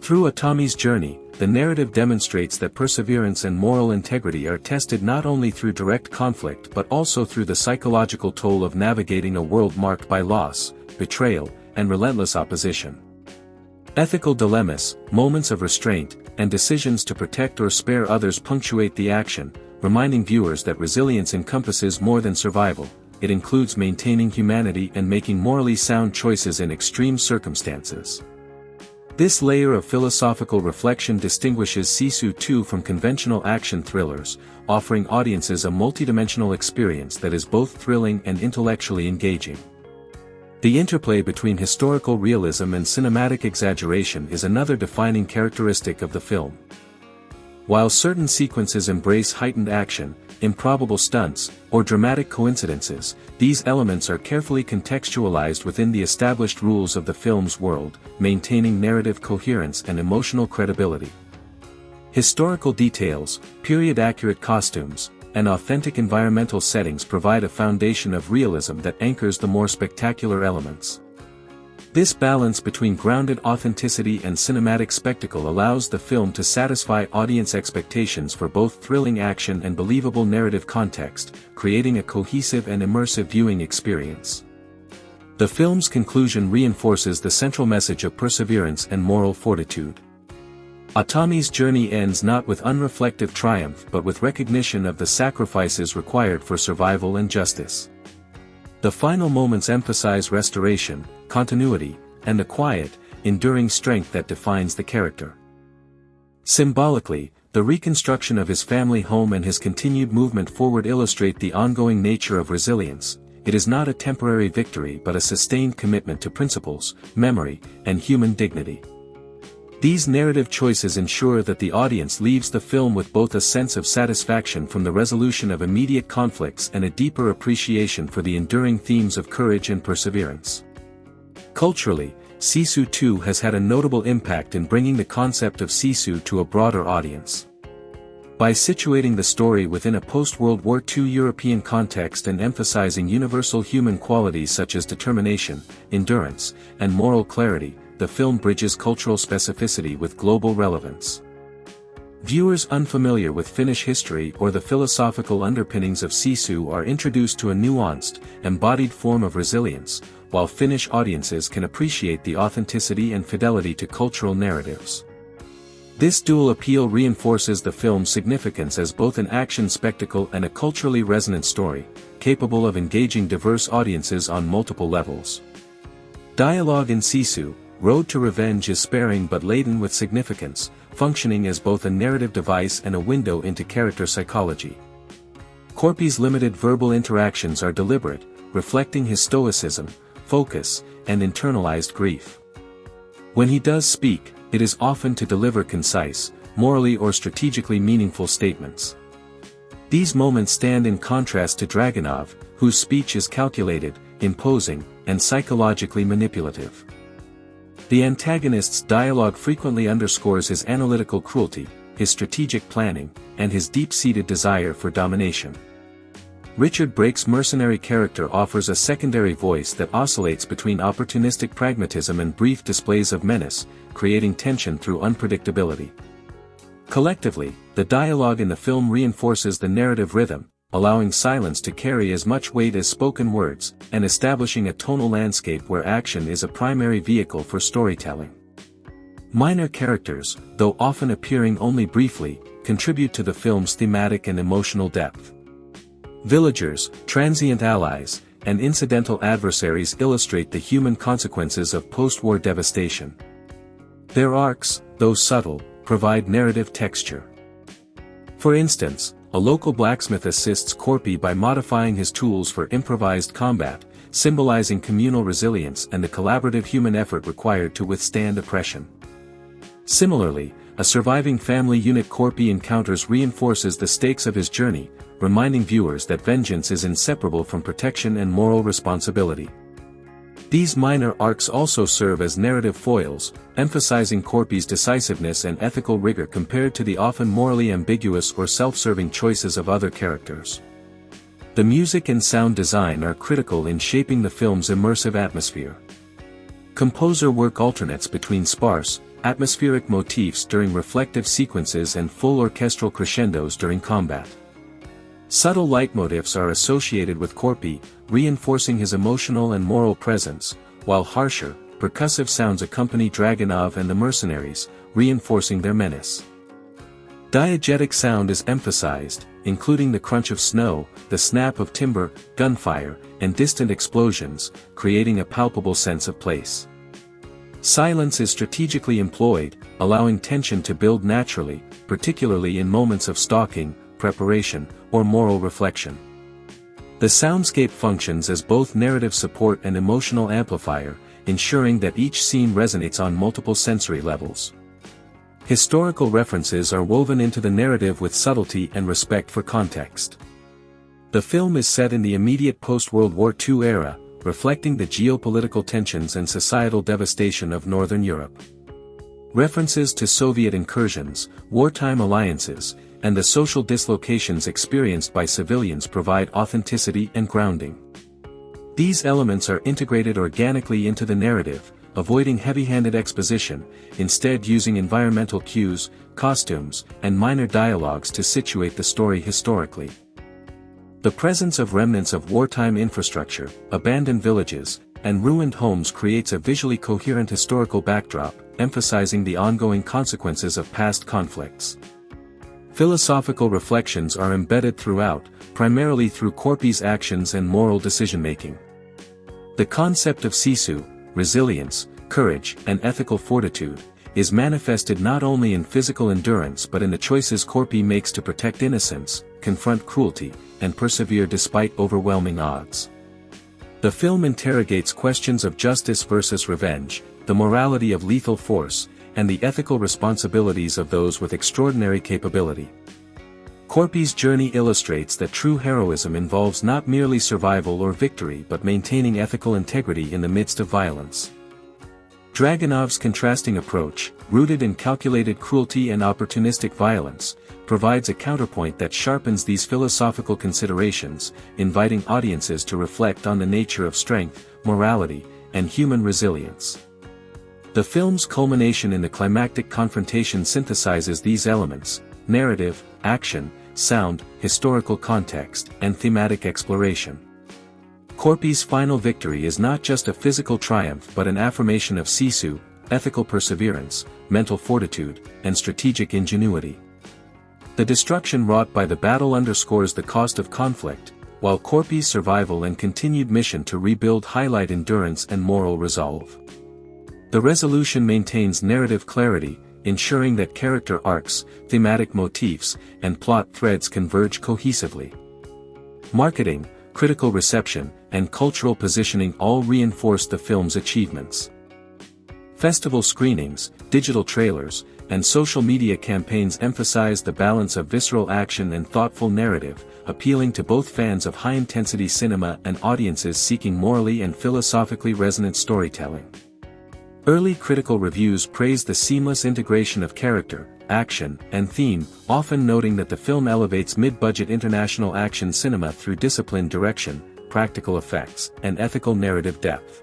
Through Atami's journey, the narrative demonstrates that perseverance and moral integrity are tested not only through direct conflict but also through the psychological toll of navigating a world marked by loss, betrayal, and relentless opposition. Ethical dilemmas, moments of restraint, and decisions to protect or spare others punctuate the action, reminding viewers that resilience encompasses more than survival. It includes maintaining humanity and making morally sound choices in extreme circumstances. This layer of philosophical reflection distinguishes Sisu 2 from conventional action thrillers, offering audiences a multidimensional experience that is both thrilling and intellectually engaging. The interplay between historical realism and cinematic exaggeration is another defining characteristic of the film. While certain sequences embrace heightened action, improbable stunts, or dramatic coincidences, these elements are carefully contextualized within the established rules of the film's world, maintaining narrative coherence and emotional credibility. Historical details, period-accurate costumes, and authentic environmental settings provide a foundation of realism that anchors the more spectacular elements. This balance between grounded authenticity and cinematic spectacle allows the film to satisfy audience expectations for both thrilling action and believable narrative context, creating a cohesive and immersive viewing experience. The film's conclusion reinforces the central message of perseverance and moral fortitude. Atami's journey ends not with unreflective triumph but with recognition of the sacrifices required for survival and justice. The final moments emphasize restoration, continuity, and the quiet, enduring strength that defines the character. Symbolically, the reconstruction of his family home and his continued movement forward illustrate the ongoing nature of resilience. It is not a temporary victory but a sustained commitment to principles, memory, and human dignity. These narrative choices ensure that the audience leaves the film with both a sense of satisfaction from the resolution of immediate conflicts and a deeper appreciation for the enduring themes of courage and perseverance. Culturally, Sisu 2 has had a notable impact in bringing the concept of Sisu to a broader audience. By situating the story within a post-World War II European context and emphasizing universal human qualities such as determination, endurance, and moral clarity, the film bridges cultural specificity with global relevance. Viewers unfamiliar with Finnish history or the philosophical underpinnings of Sisu are introduced to a nuanced, embodied form of resilience, while Finnish audiences can appreciate the authenticity and fidelity to cultural narratives. This dual appeal reinforces the film's significance as both an action spectacle and a culturally resonant story, capable of engaging diverse audiences on multiple levels. Dialogue in Sisu, Road to Revenge is sparing but laden with significance, functioning as both a narrative device and a window into character psychology. Korpi's limited verbal interactions are deliberate, reflecting his stoicism, focus, and internalized grief. When he does speak, it is often to deliver concise, morally or strategically meaningful statements. These moments stand in contrast to Dragunov, whose speech is calculated, imposing, and psychologically manipulative. The antagonist's dialogue frequently underscores his analytical cruelty, his strategic planning, and his deep-seated desire for domination. Richard Brake's mercenary character offers a secondary voice that oscillates between opportunistic pragmatism and brief displays of menace, creating tension through unpredictability. Collectively, the dialogue in the film reinforces the narrative rhythm, allowing silence to carry as much weight as spoken words, and establishing a tonal landscape where action is a primary vehicle for storytelling. Minor characters, though often appearing only briefly, contribute to the film's thematic and emotional depth. Villagers, transient allies, and incidental adversaries illustrate the human consequences of post-war devastation. Their arcs, though subtle, provide narrative texture. For instance, a local blacksmith assists Korpi by modifying his tools for improvised combat, symbolizing communal resilience and the collaborative human effort required to withstand oppression. Similarly, a surviving family unit Korpi encounters reinforces the stakes of his journey, reminding viewers that vengeance is inseparable from protection and moral responsibility. These minor arcs also serve as narrative foils, emphasizing Korpi's decisiveness and ethical rigor compared to the often morally ambiguous or self-serving choices of other characters. The music and sound design are critical in shaping the film's immersive atmosphere. Composer work alternates between sparse, atmospheric motifs during reflective sequences and full orchestral crescendos during combat. Subtle leitmotifs are associated with Korpi, reinforcing his emotional and moral presence, while harsher, percussive sounds accompany Dragunov and the mercenaries, reinforcing their menace. Diegetic sound is emphasized, including the crunch of snow, the snap of timber, gunfire, and distant explosions, creating a palpable sense of place. Silence is strategically employed, allowing tension to build naturally, particularly in moments of stalking, preparation, or moral reflection. The soundscape functions as both narrative support and emotional amplifier, ensuring that each scene resonates on multiple sensory levels. Historical references are woven into the narrative with subtlety and respect for context. The film is set in the immediate post-World War II era, reflecting the geopolitical tensions and societal devastation of Northern Europe. References to Soviet incursions, wartime alliances, and the social dislocations experienced by civilians provide authenticity and grounding. These elements are integrated organically into the narrative, avoiding heavy-handed exposition, instead using environmental cues, costumes, and minor dialogues to situate the story historically. The presence of remnants of wartime infrastructure, abandoned villages, and ruined homes creates a visually coherent historical backdrop, emphasizing the ongoing consequences of past conflicts. Philosophical reflections are embedded throughout, primarily through Korpi's actions and moral decision-making. The concept of Sisu, resilience, courage, and ethical fortitude, is manifested not only in physical endurance but in the choices Korpi makes to protect innocence, confront cruelty, and persevere despite overwhelming odds. The film interrogates questions of justice versus revenge, the morality of lethal force, and the ethical responsibilities of those with extraordinary capability. Korpi's journey illustrates that true heroism involves not merely survival or victory but maintaining ethical integrity in the midst of violence. Dragunov's contrasting approach, rooted in calculated cruelty and opportunistic violence, provides a counterpoint that sharpens these philosophical considerations, inviting audiences to reflect on the nature of strength, morality, and human resilience. The film's culmination in the climactic confrontation synthesizes these elements: narrative, action, sound, historical context, and thematic exploration. Korpi's final victory is not just a physical triumph but an affirmation of Sisu, ethical perseverance, mental fortitude, and strategic ingenuity. The destruction wrought by the battle underscores the cost of conflict, while Korpi's survival and continued mission to rebuild highlight endurance and moral resolve. The resolution maintains narrative clarity, ensuring that character arcs, thematic motifs, and plot threads converge cohesively. Marketing, critical reception, and cultural positioning all reinforce the film's achievements. Festival screenings, digital trailers, and social media campaigns emphasize the balance of visceral action and thoughtful narrative, appealing to both fans of high-intensity cinema and audiences seeking morally and philosophically resonant storytelling. Early critical reviews praised the seamless integration of character, action, and theme, often noting that the film elevates mid-budget international action cinema through disciplined direction, practical effects, and ethical narrative depth.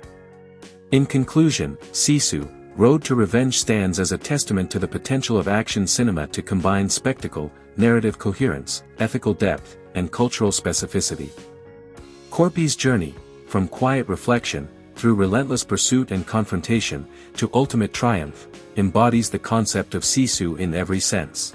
In conclusion, Sisu, Road to Revenge stands as a testament to the potential of action cinema to combine spectacle, narrative coherence, ethical depth, and cultural specificity. Korpi's journey, from quiet reflection, through relentless pursuit and confrontation, to ultimate triumph, embodies the concept of Sisu in every sense.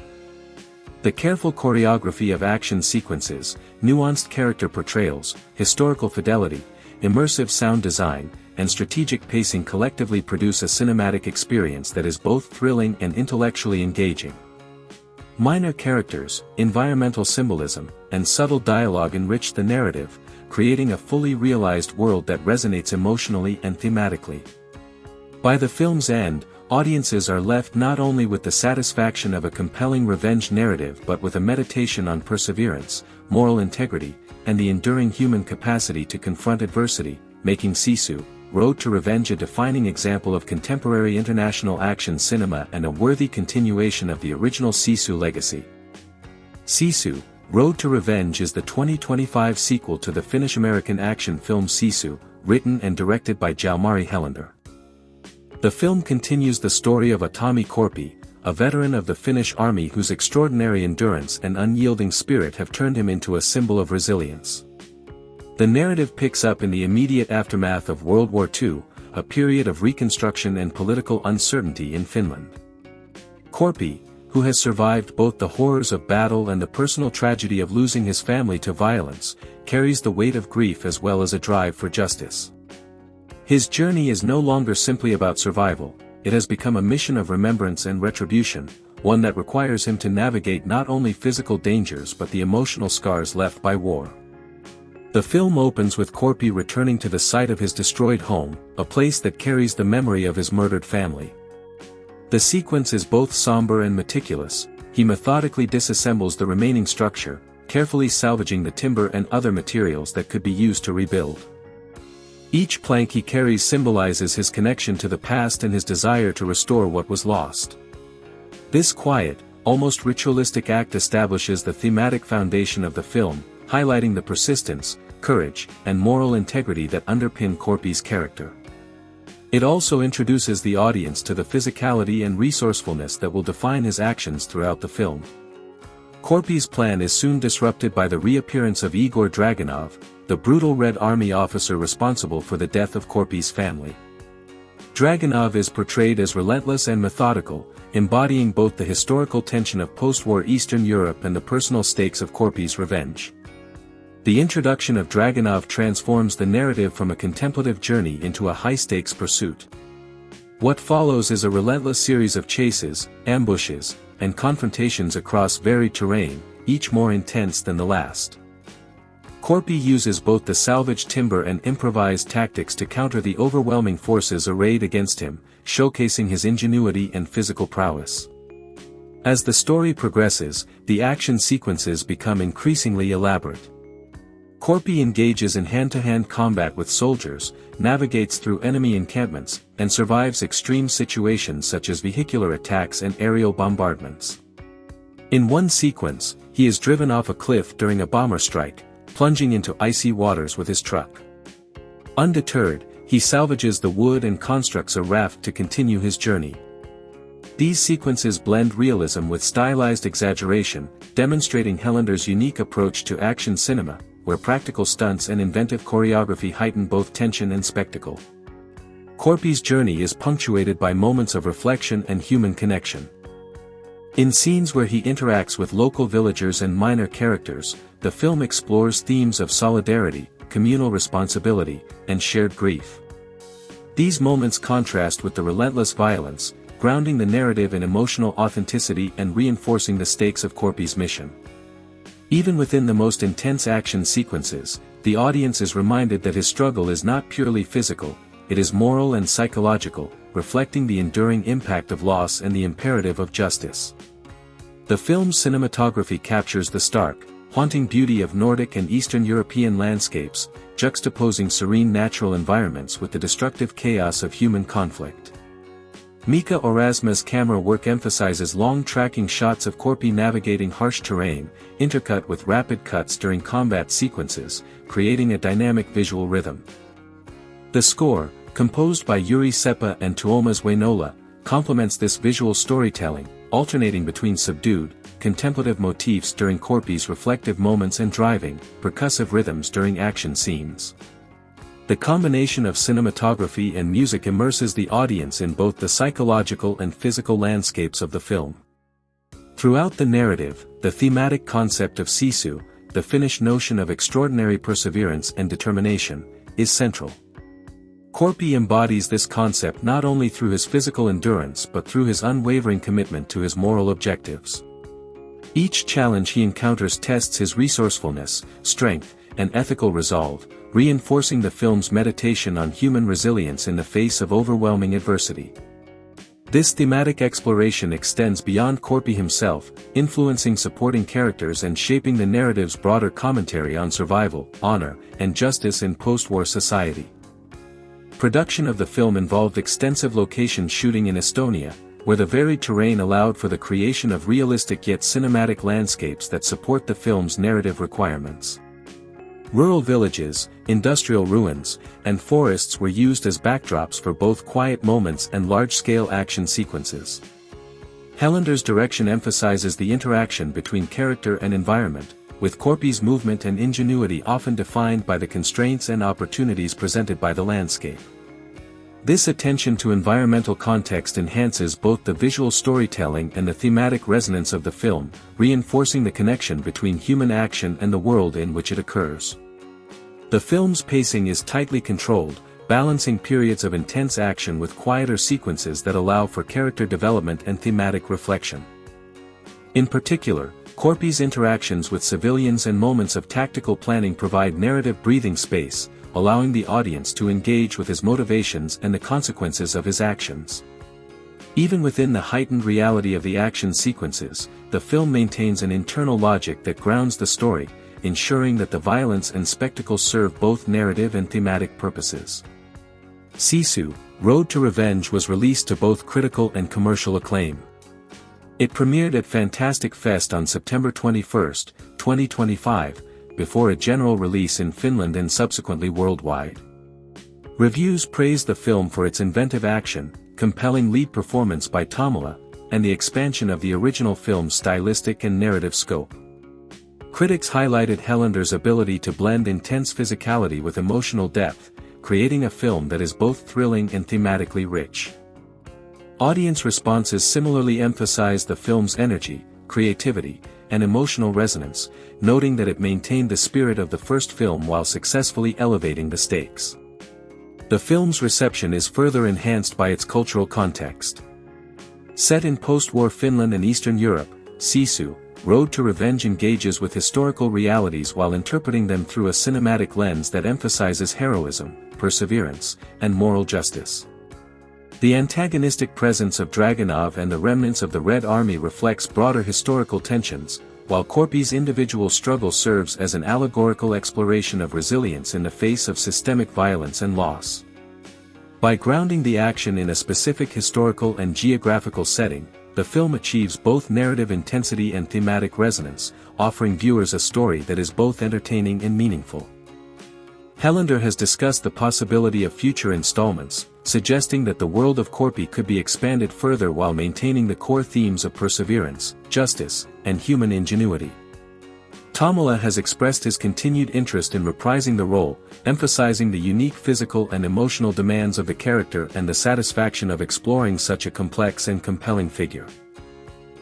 The careful choreography of action sequences, nuanced character portrayals, historical fidelity, immersive sound design, and strategic pacing collectively produce a cinematic experience that is both thrilling and intellectually engaging. Minor characters, environmental symbolism, and subtle dialogue enrich the narrative, creating a fully realized world that resonates emotionally and thematically. By the film's end, audiences are left not only with the satisfaction of a compelling revenge narrative but with a meditation on perseverance, moral integrity, and the enduring human capacity to confront adversity, making Sisu, Road to Revenge a defining example of contemporary international action cinema and a worthy continuation of the original Sisu legacy. Sisu, Road to Revenge is the 2025 sequel to the Finnish-American action film Sisu, written and directed by Jalmari Helander. The film continues the story of Tommy Korpi, a veteran of the Finnish army whose extraordinary endurance and unyielding spirit have turned him into a symbol of resilience. The narrative picks up in the immediate aftermath of World War II, a period of reconstruction and political uncertainty in Finland. Korpi, who has survived both the horrors of battle and the personal tragedy of losing his family to violence, carries the weight of grief as well as a drive for justice. His journey is no longer simply about survival, it has become a mission of remembrance and retribution, one that requires him to navigate not only physical dangers but the emotional scars left by war. The film opens with Korpi returning to the site of his destroyed home, a place that carries the memory of his murdered family. The sequence is both somber and meticulous. He methodically disassembles the remaining structure, carefully salvaging the timber and other materials that could be used to rebuild. Each plank he carries symbolizes his connection to the past and his desire to restore what was lost. This quiet, almost ritualistic act establishes the thematic foundation of the film, highlighting the persistence, courage, and moral integrity that underpin Korpi's character. It also introduces the audience to the physicality and resourcefulness that will define his actions throughout the film. Korpi's plan is soon disrupted by the reappearance of Igor Dragunov, the brutal Red Army officer responsible for the death of Korpi's family. Dragunov is portrayed as relentless and methodical, embodying both the historical tension of post-war Eastern Europe and the personal stakes of Korpi's revenge. The introduction of Dragunov transforms the narrative from a contemplative journey into a high-stakes pursuit. What follows is a relentless series of chases, ambushes, and confrontations across varied terrain, each more intense than the last. Korpi uses both the salvaged timber and improvised tactics to counter the overwhelming forces arrayed against him, showcasing his ingenuity and physical prowess. As the story progresses, the action sequences become increasingly elaborate. Korpi engages in hand-to-hand combat with soldiers, navigates through enemy encampments, and survives extreme situations such as vehicular attacks and aerial bombardments. In one sequence, he is driven off a cliff during a bomber strike, plunging into icy waters with his truck. Undeterred, he salvages the wood and constructs a raft to continue his journey. These sequences blend realism with stylized exaggeration, demonstrating Hellander's unique approach to action cinema, where practical stunts and inventive choreography heighten both tension and spectacle. Korpi's journey is punctuated by moments of reflection and human connection. In scenes where he interacts with local villagers and minor characters, the film explores themes of solidarity, communal responsibility, and shared grief. These moments contrast with the relentless violence, grounding the narrative in emotional authenticity and reinforcing the stakes of Korpi's mission. Even within the most intense action sequences, the audience is reminded that his struggle is not purely physical, it is moral and psychological, reflecting the enduring impact of loss and the imperative of justice. The film's cinematography captures the stark, haunting beauty of Nordic and Eastern European landscapes, juxtaposing serene natural environments with the destructive chaos of human conflict. Mika Orasma's camera work emphasizes long tracking shots of Korpi navigating harsh terrain, intercut with rapid cuts during combat sequences, creating a dynamic visual rhythm. The score, composed by Yuri Sepa and Tuomas Wainola, complements this visual storytelling, alternating between subdued, contemplative motifs during Korpi's reflective moments and driving, percussive rhythms during action scenes. The combination of cinematography and music immerses the audience in both the psychological and physical landscapes of the film. Throughout the narrative, the thematic concept of Sisu, the Finnish notion of extraordinary perseverance and determination, is central. Korpi embodies this concept not only through his physical endurance but through his unwavering commitment to his moral objectives. Each challenge he encounters tests his resourcefulness, strength, and ethical resolve, reinforcing the film's meditation on human resilience in the face of overwhelming adversity. This thematic exploration extends beyond Korpi himself, influencing supporting characters and shaping the narrative's broader commentary on survival, honor, and justice in post-war society. Production of the film involved extensive location shooting in Estonia, where the varied terrain allowed for the creation of realistic yet cinematic landscapes that support the film's narrative requirements. Rural villages, industrial ruins, and forests were used as backdrops for both quiet moments and large-scale action sequences. Hellander's direction emphasizes the interaction between character and environment, with Korpi's movement and ingenuity often defined by the constraints and opportunities presented by the landscape. This attention to environmental context enhances both the visual storytelling and the thematic resonance of the film, reinforcing the connection between human action and the world in which it occurs. The film's pacing is tightly controlled, balancing periods of intense action with quieter sequences that allow for character development and thematic reflection. In particular, Korpi's interactions with civilians and moments of tactical planning provide narrative breathing space, allowing the audience to engage with his motivations and the consequences of his actions. Even within the heightened reality of the action sequences, the film maintains an internal logic that grounds the story, ensuring that the violence and spectacle serve both narrative and thematic purposes. Sisu, Road to Revenge was released to both critical and commercial acclaim. It premiered at Fantastic Fest on September 21, 2025, before a general release in Finland and subsequently worldwide. Reviews praised the film for its inventive action, compelling lead performance by Tommila, and the expansion of the original film's stylistic and narrative scope. Critics highlighted Hellander's ability to blend intense physicality with emotional depth, creating a film that is both thrilling and thematically rich. Audience responses similarly emphasized the film's energy, creativity, and emotional resonance, noting that it maintained the spirit of the first film while successfully elevating the stakes. The film's reception is further enhanced by its cultural context. Set in post-war Finland and Eastern Europe, Sisu, Road to Revenge engages with historical realities while interpreting them through a cinematic lens that emphasizes heroism, perseverance, and moral justice. The antagonistic presence of Dragunov and the remnants of the Red Army reflects broader historical tensions, while Korpi's individual struggle serves as an allegorical exploration of resilience in the face of systemic violence and loss. By grounding the action in a specific historical and geographical setting, the film achieves both narrative intensity and thematic resonance, offering viewers a story that is both entertaining and meaningful. Helander has discussed the possibility of future installments, suggesting that the world of Korpi could be expanded further while maintaining the core themes of perseverance, justice, and human ingenuity. Tommila has expressed his continued interest in reprising the role, emphasizing the unique physical and emotional demands of the character and the satisfaction of exploring such a complex and compelling figure.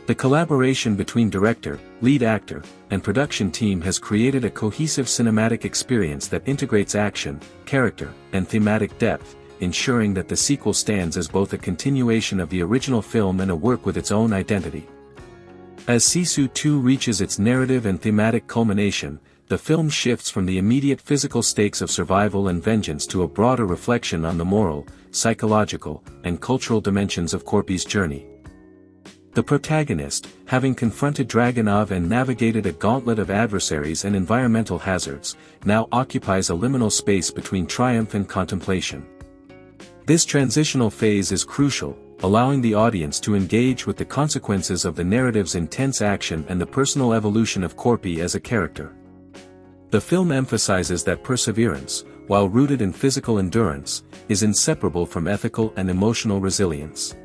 The collaboration between director, lead actor, and production team has created a cohesive cinematic experience that integrates action, character, and thematic depth, ensuring that the sequel stands as both a continuation of the original film and a work with its own identity. As Sisu 2 reaches its narrative and thematic culmination, the film shifts from the immediate physical stakes of survival and vengeance to a broader reflection on the moral, psychological, and cultural dimensions of Korpi's journey. The protagonist, having confronted Dragunov and navigated a gauntlet of adversaries and environmental hazards, now occupies a liminal space between triumph and contemplation. This transitional phase is crucial, allowing the audience to engage with the consequences of the narrative's intense action and the personal evolution of Korpi as a character. The film emphasizes that perseverance, while rooted in physical endurance, is inseparable from ethical and emotional resilience.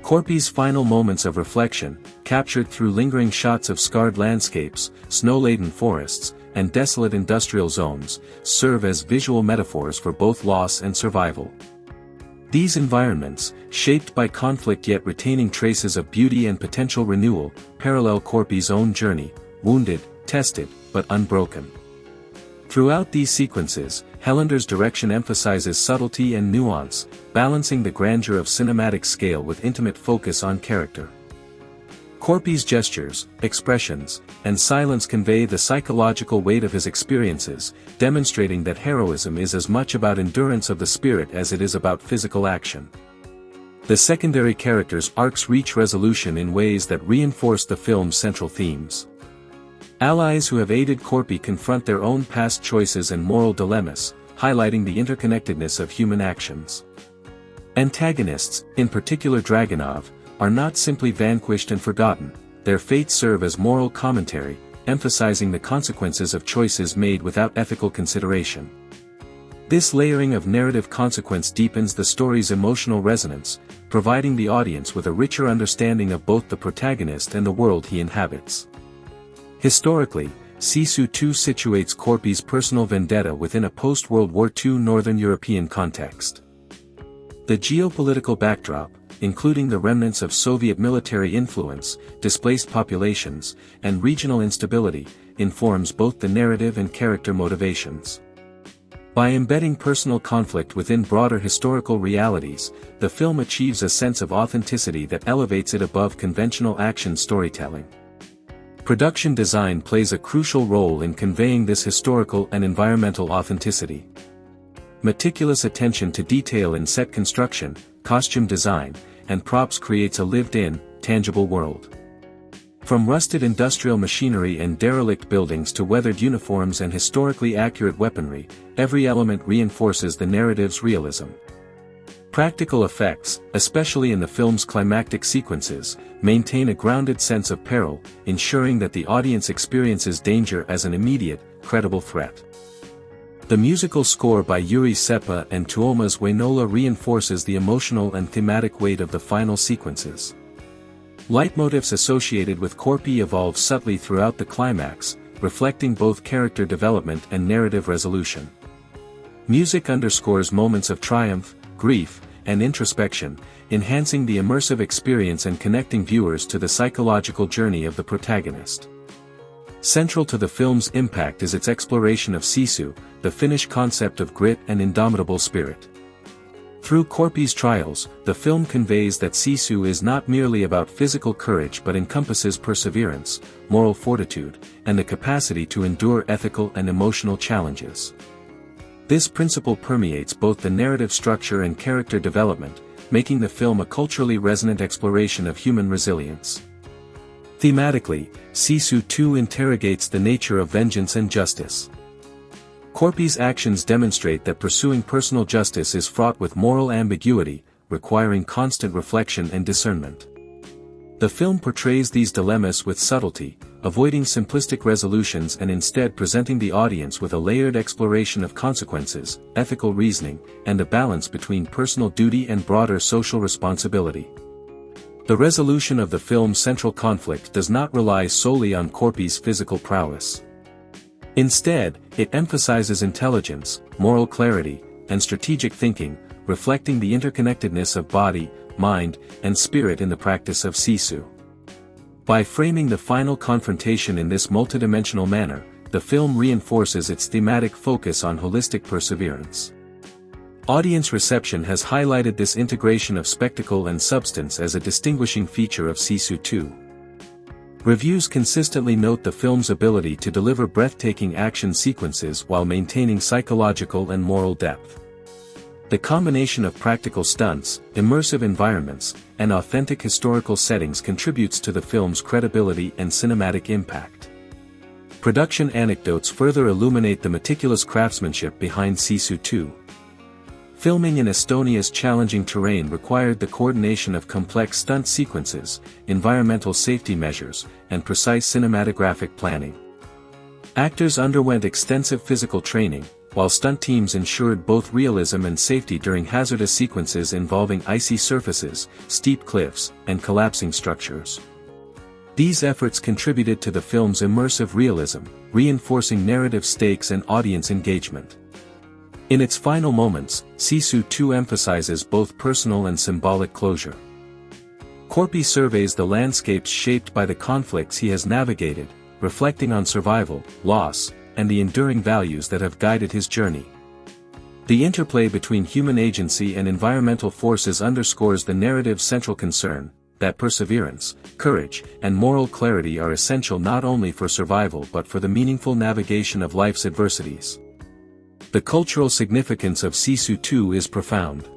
Korpi's final moments of reflection, captured through lingering shots of scarred landscapes, snow-laden forests, and desolate industrial zones, serve as visual metaphors for both loss and survival. These environments, shaped by conflict yet retaining traces of beauty and potential renewal, parallel Korpi's own journey, wounded, tested, but unbroken. Throughout these sequences, Helander's direction emphasizes subtlety and nuance, balancing the grandeur of cinematic scale with intimate focus on character. Korpi's gestures, expressions, and silence convey the psychological weight of his experiences, demonstrating that heroism is as much about endurance of the spirit as it is about physical action. The secondary characters' arcs reach resolution in ways that reinforce the film's central themes. Allies who have aided Korpi confront their own past choices and moral dilemmas, highlighting the interconnectedness of human actions. Antagonists, in particular Dragunov, are not simply vanquished and forgotten, their fates serve as moral commentary, emphasizing the consequences of choices made without ethical consideration. This layering of narrative consequence deepens the story's emotional resonance, providing the audience with a richer understanding of both the protagonist and the world he inhabits. Historically, Sisu 2 situates Korpi's personal vendetta within a post-World War II Northern European context. The geopolitical backdrop, including the remnants of Soviet military influence, displaced populations, and regional instability, informs both the narrative and character motivations. By embedding personal conflict within broader historical realities, the film achieves a sense of authenticity that elevates it above conventional action storytelling. Production design plays a crucial role in conveying this historical and environmental authenticity. Meticulous attention to detail in set construction, costume design, and props creates a lived-in, tangible world. From rusted industrial machinery and derelict buildings to weathered uniforms and historically accurate weaponry, every element reinforces the narrative's realism. Practical effects, especially in the film's climactic sequences, maintain a grounded sense of peril, ensuring that the audience experiences danger as an immediate, credible threat. The musical score by Yuri Sepa and Tuomas Wainola reinforces the emotional and thematic weight of the final sequences. Leitmotifs associated with Korpi evolve subtly throughout the climax, reflecting both character development and narrative resolution. Music underscores moments of triumph, grief, and introspection, enhancing the immersive experience and connecting viewers to the psychological journey of the protagonist. Central to the film's impact is its exploration of Sisu, the Finnish concept of grit and indomitable spirit. Through Korpi's trials, the film conveys that Sisu is not merely about physical courage but encompasses perseverance, moral fortitude, and the capacity to endure ethical and emotional challenges. This principle permeates both the narrative structure and character development, making the film a culturally resonant exploration of human resilience. Thematically, Sisu 2 interrogates the nature of vengeance and justice. Corpy's actions demonstrate that pursuing personal justice is fraught with moral ambiguity, requiring constant reflection and discernment. The film portrays these dilemmas with subtlety, avoiding simplistic resolutions and instead presenting the audience with a layered exploration of consequences, ethical reasoning, and a balance between personal duty and broader social responsibility. The resolution of the film's central conflict does not rely solely on Corpy's physical prowess. Instead, it emphasizes intelligence, moral clarity, and strategic thinking, reflecting the interconnectedness of body, mind, and spirit in the practice of Sisu. By framing the final confrontation in this multidimensional manner, the film reinforces its thematic focus on holistic perseverance. Audience reception has highlighted this integration of spectacle and substance as a distinguishing feature of Sisu 2. Reviews consistently note the film's ability to deliver breathtaking action sequences while maintaining psychological and moral depth. The combination of practical stunts, immersive environments, and authentic historical settings contributes to the film's credibility and cinematic impact. Production anecdotes further illuminate the meticulous craftsmanship behind Sisu 2. Filming in Estonia's challenging terrain required the coordination of complex stunt sequences, environmental safety measures, and precise cinematographic planning. Actors underwent extensive physical training, while stunt teams ensured both realism and safety during hazardous sequences involving icy surfaces, steep cliffs, and collapsing structures. These efforts contributed to the film's immersive realism, reinforcing narrative stakes and audience engagement. In its final moments, Sisu 2 emphasizes both personal and symbolic closure. Corpy surveys the landscapes shaped by the conflicts he has navigated, reflecting on survival, loss, and the enduring values that have guided his journey. The interplay between human agency and environmental forces underscores the narrative's central concern, that perseverance, courage, and moral clarity are essential not only for survival but for the meaningful navigation of life's adversities. The cultural significance of Sisu 2 is profound.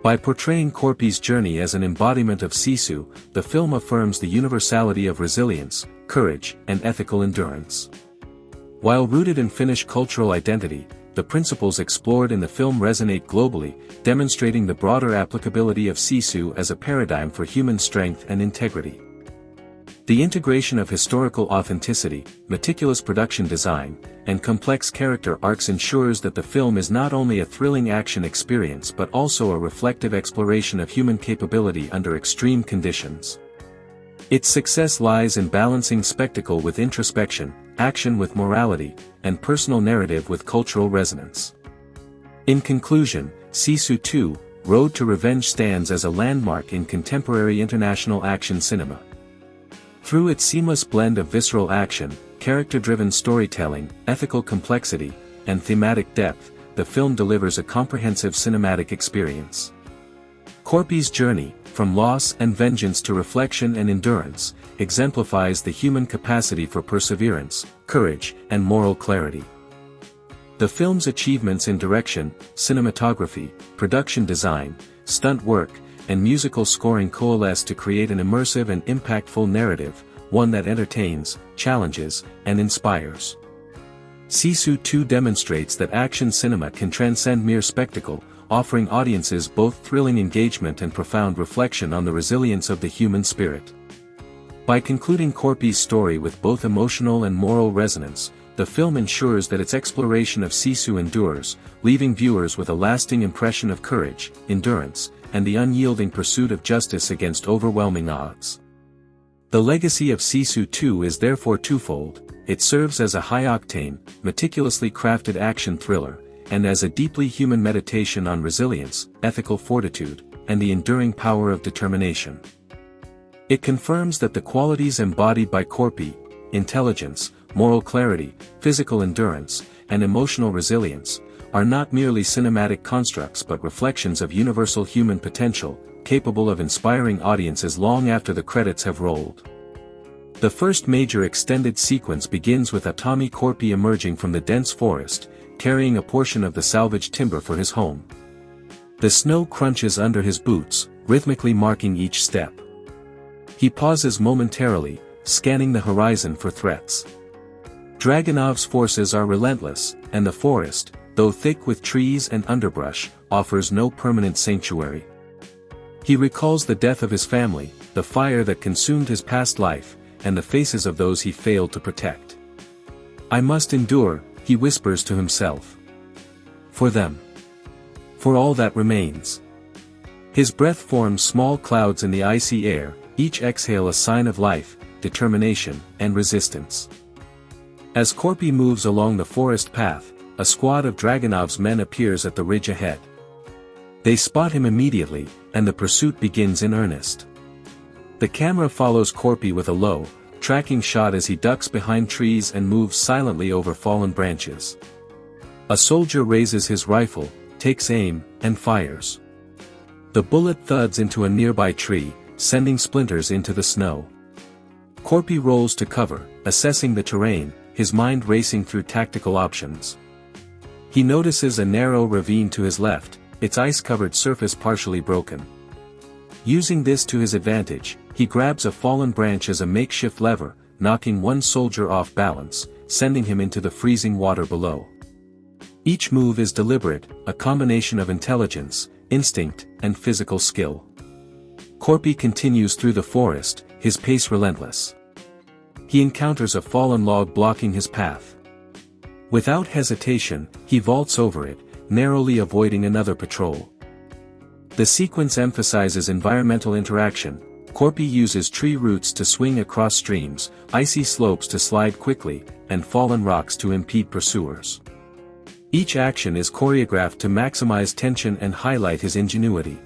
By portraying Corpy's journey as an embodiment of Sisu, the film affirms the universality of resilience, courage, and ethical endurance. While rooted in Finnish cultural identity, the principles explored in the film resonate globally, demonstrating the broader applicability of Sisu as a paradigm for human strength and integrity. The integration of historical authenticity, meticulous production design, and complex character arcs ensures that the film is not only a thrilling action experience but also a reflective exploration of human capability under extreme conditions. Its success lies in balancing spectacle with introspection, action with morality, and personal narrative with cultural resonance. In conclusion, Sisu 2, Road to Revenge stands as a landmark in contemporary international action cinema. Through its seamless blend of visceral action, character-driven storytelling, ethical complexity, and thematic depth, the film delivers a comprehensive cinematic experience. Corpy's journey, from loss and vengeance to reflection and endurance, exemplifies the human capacity for perseverance, courage, and moral clarity. The film's achievements in direction, cinematography, production design, stunt work, and musical scoring coalesce to create an immersive and impactful narrative, one that entertains, challenges, and inspires. Sisu 2 demonstrates that action cinema can transcend mere spectacle, offering audiences both thrilling engagement and profound reflection on the resilience of the human spirit. By concluding Corpy's story with both emotional and moral resonance, the film ensures that its exploration of Sisu endures, leaving viewers with a lasting impression of courage, endurance, and the unyielding pursuit of justice against overwhelming odds. The legacy of Sisu 2 is therefore twofold. It serves as a high-octane, meticulously crafted action thriller, and as a deeply human meditation on resilience, ethical fortitude, and the enduring power of determination. It confirms that the qualities embodied by Corpy, intelligence, moral clarity, physical endurance, and emotional resilience, are not merely cinematic constructs but reflections of universal human potential, capable of inspiring audiences long after the credits have rolled. The first major extended sequence begins with Tommy Corpy emerging from the dense forest, carrying a portion of the salvaged timber for his home. The snow crunches under his boots, rhythmically marking each step. He pauses momentarily, scanning the horizon for threats. Dragunov's forces are relentless, and the forest, though thick with trees and underbrush, offers no permanent sanctuary. He recalls the death of his family, the fire that consumed his past life, and the faces of those he failed to protect. "I must endure," he whispers to himself. "For them. For all that remains." His breath forms small clouds in the icy air, each exhale a sign of life, determination, and resistance. As Korpi moves along the forest path, a squad of Dragunov's men appears at the ridge ahead. They spot him immediately, and the pursuit begins in earnest. The camera follows Korpi with a low, tracking shot as he ducks behind trees and moves silently over fallen branches. A soldier raises his rifle, takes aim, and fires. The bullet thuds into a nearby tree, sending splinters into the snow. Korpi rolls to cover, assessing the terrain, his mind racing through tactical options. He notices a narrow ravine to his left, its ice-covered surface partially broken. Using this to his advantage, he grabs a fallen branch as a makeshift lever, knocking one soldier off balance, sending him into the freezing water below. Each move is deliberate, a combination of intelligence, instinct, and physical skill. Korpi continues through the forest, his pace relentless. He encounters a fallen log blocking his path. Without hesitation, he vaults over it, narrowly avoiding another patrol. The sequence emphasizes environmental interaction. Korpi uses tree roots to swing across streams, icy slopes to slide quickly, and fallen rocks to impede pursuers. Each action is choreographed to maximize tension and highlight his ingenuity.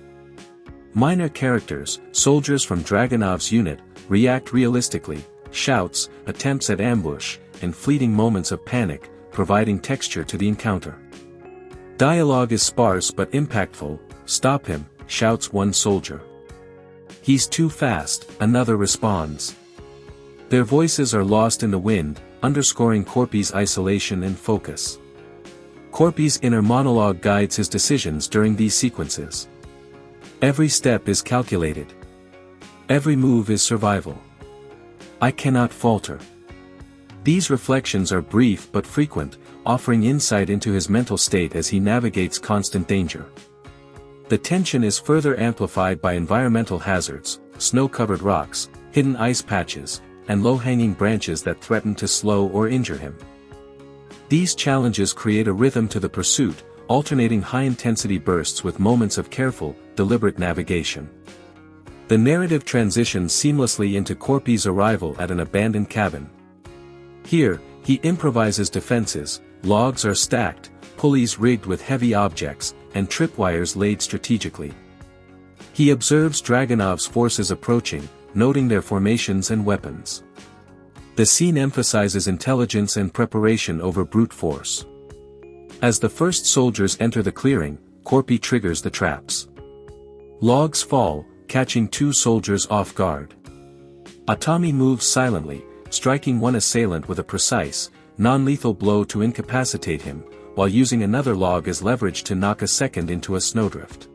Minor characters, soldiers from Dragunov's unit, react realistically, shouts, attempts at ambush, and fleeting moments of panic, providing texture to the encounter. Dialogue is sparse but impactful. "Stop him," shouts one soldier. "He's too fast," another responds. Their voices are lost in the wind, underscoring Korpi's isolation and focus. Korpi's inner monologue guides his decisions during these sequences. Every step is calculated. Every move is survival. "I cannot falter." These reflections are brief but frequent, offering insight into his mental state as he navigates constant danger. The tension is further amplified by environmental hazards, snow-covered rocks, hidden ice patches, and low-hanging branches that threaten to slow or injure him. These challenges create a rhythm to the pursuit, alternating high-intensity bursts with moments of careful, deliberate navigation. The narrative transitions seamlessly into Korpi's arrival at an abandoned cabin. Here, he improvises defenses, logs are stacked, pulleys rigged with heavy objects, and tripwires laid strategically. He observes Dragunov's forces approaching, noting their formations and weapons. The scene emphasizes intelligence and preparation over brute force. As the first soldiers enter the clearing, Korpi triggers the traps. Logs fall, catching two soldiers off guard. Atami moves silently, striking one assailant with a precise, non-lethal blow to incapacitate him, while using another log as leverage to knock a second into a snowdrift.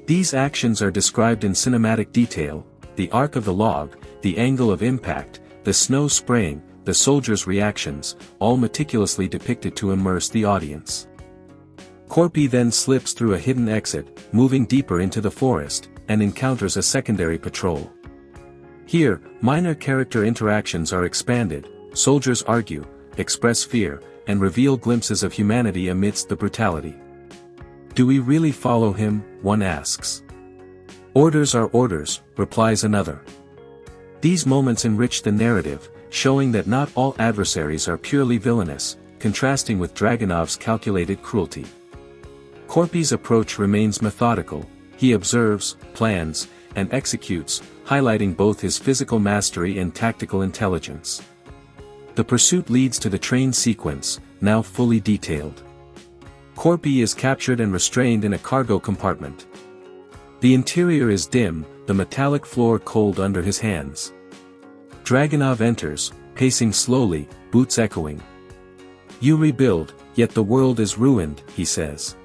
These actions are described in cinematic detail: the arc of the log, the angle of impact, the snow spraying, the soldiers' reactions, all meticulously depicted to immerse the audience. Korpi then slips through a hidden exit, moving deeper into the forest, and encounters a secondary patrol. Here, minor character interactions are expanded, soldiers argue, express fear, and reveal glimpses of humanity amidst the brutality. "Do we really follow him?" one asks. "Orders are orders," replies another. These moments enrich the narrative, showing that not all adversaries are purely villainous, contrasting with Dragunov's calculated cruelty. Korpi's approach remains methodical. He observes, plans, and executes, highlighting both his physical mastery and tactical intelligence. The pursuit leads to the train sequence, now fully detailed. Korpi is captured and restrained in a cargo compartment. The interior is dim, the metallic floor cold under his hands. Dragunov enters, pacing slowly, boots echoing. "You rebuild, yet the world is ruined," he says.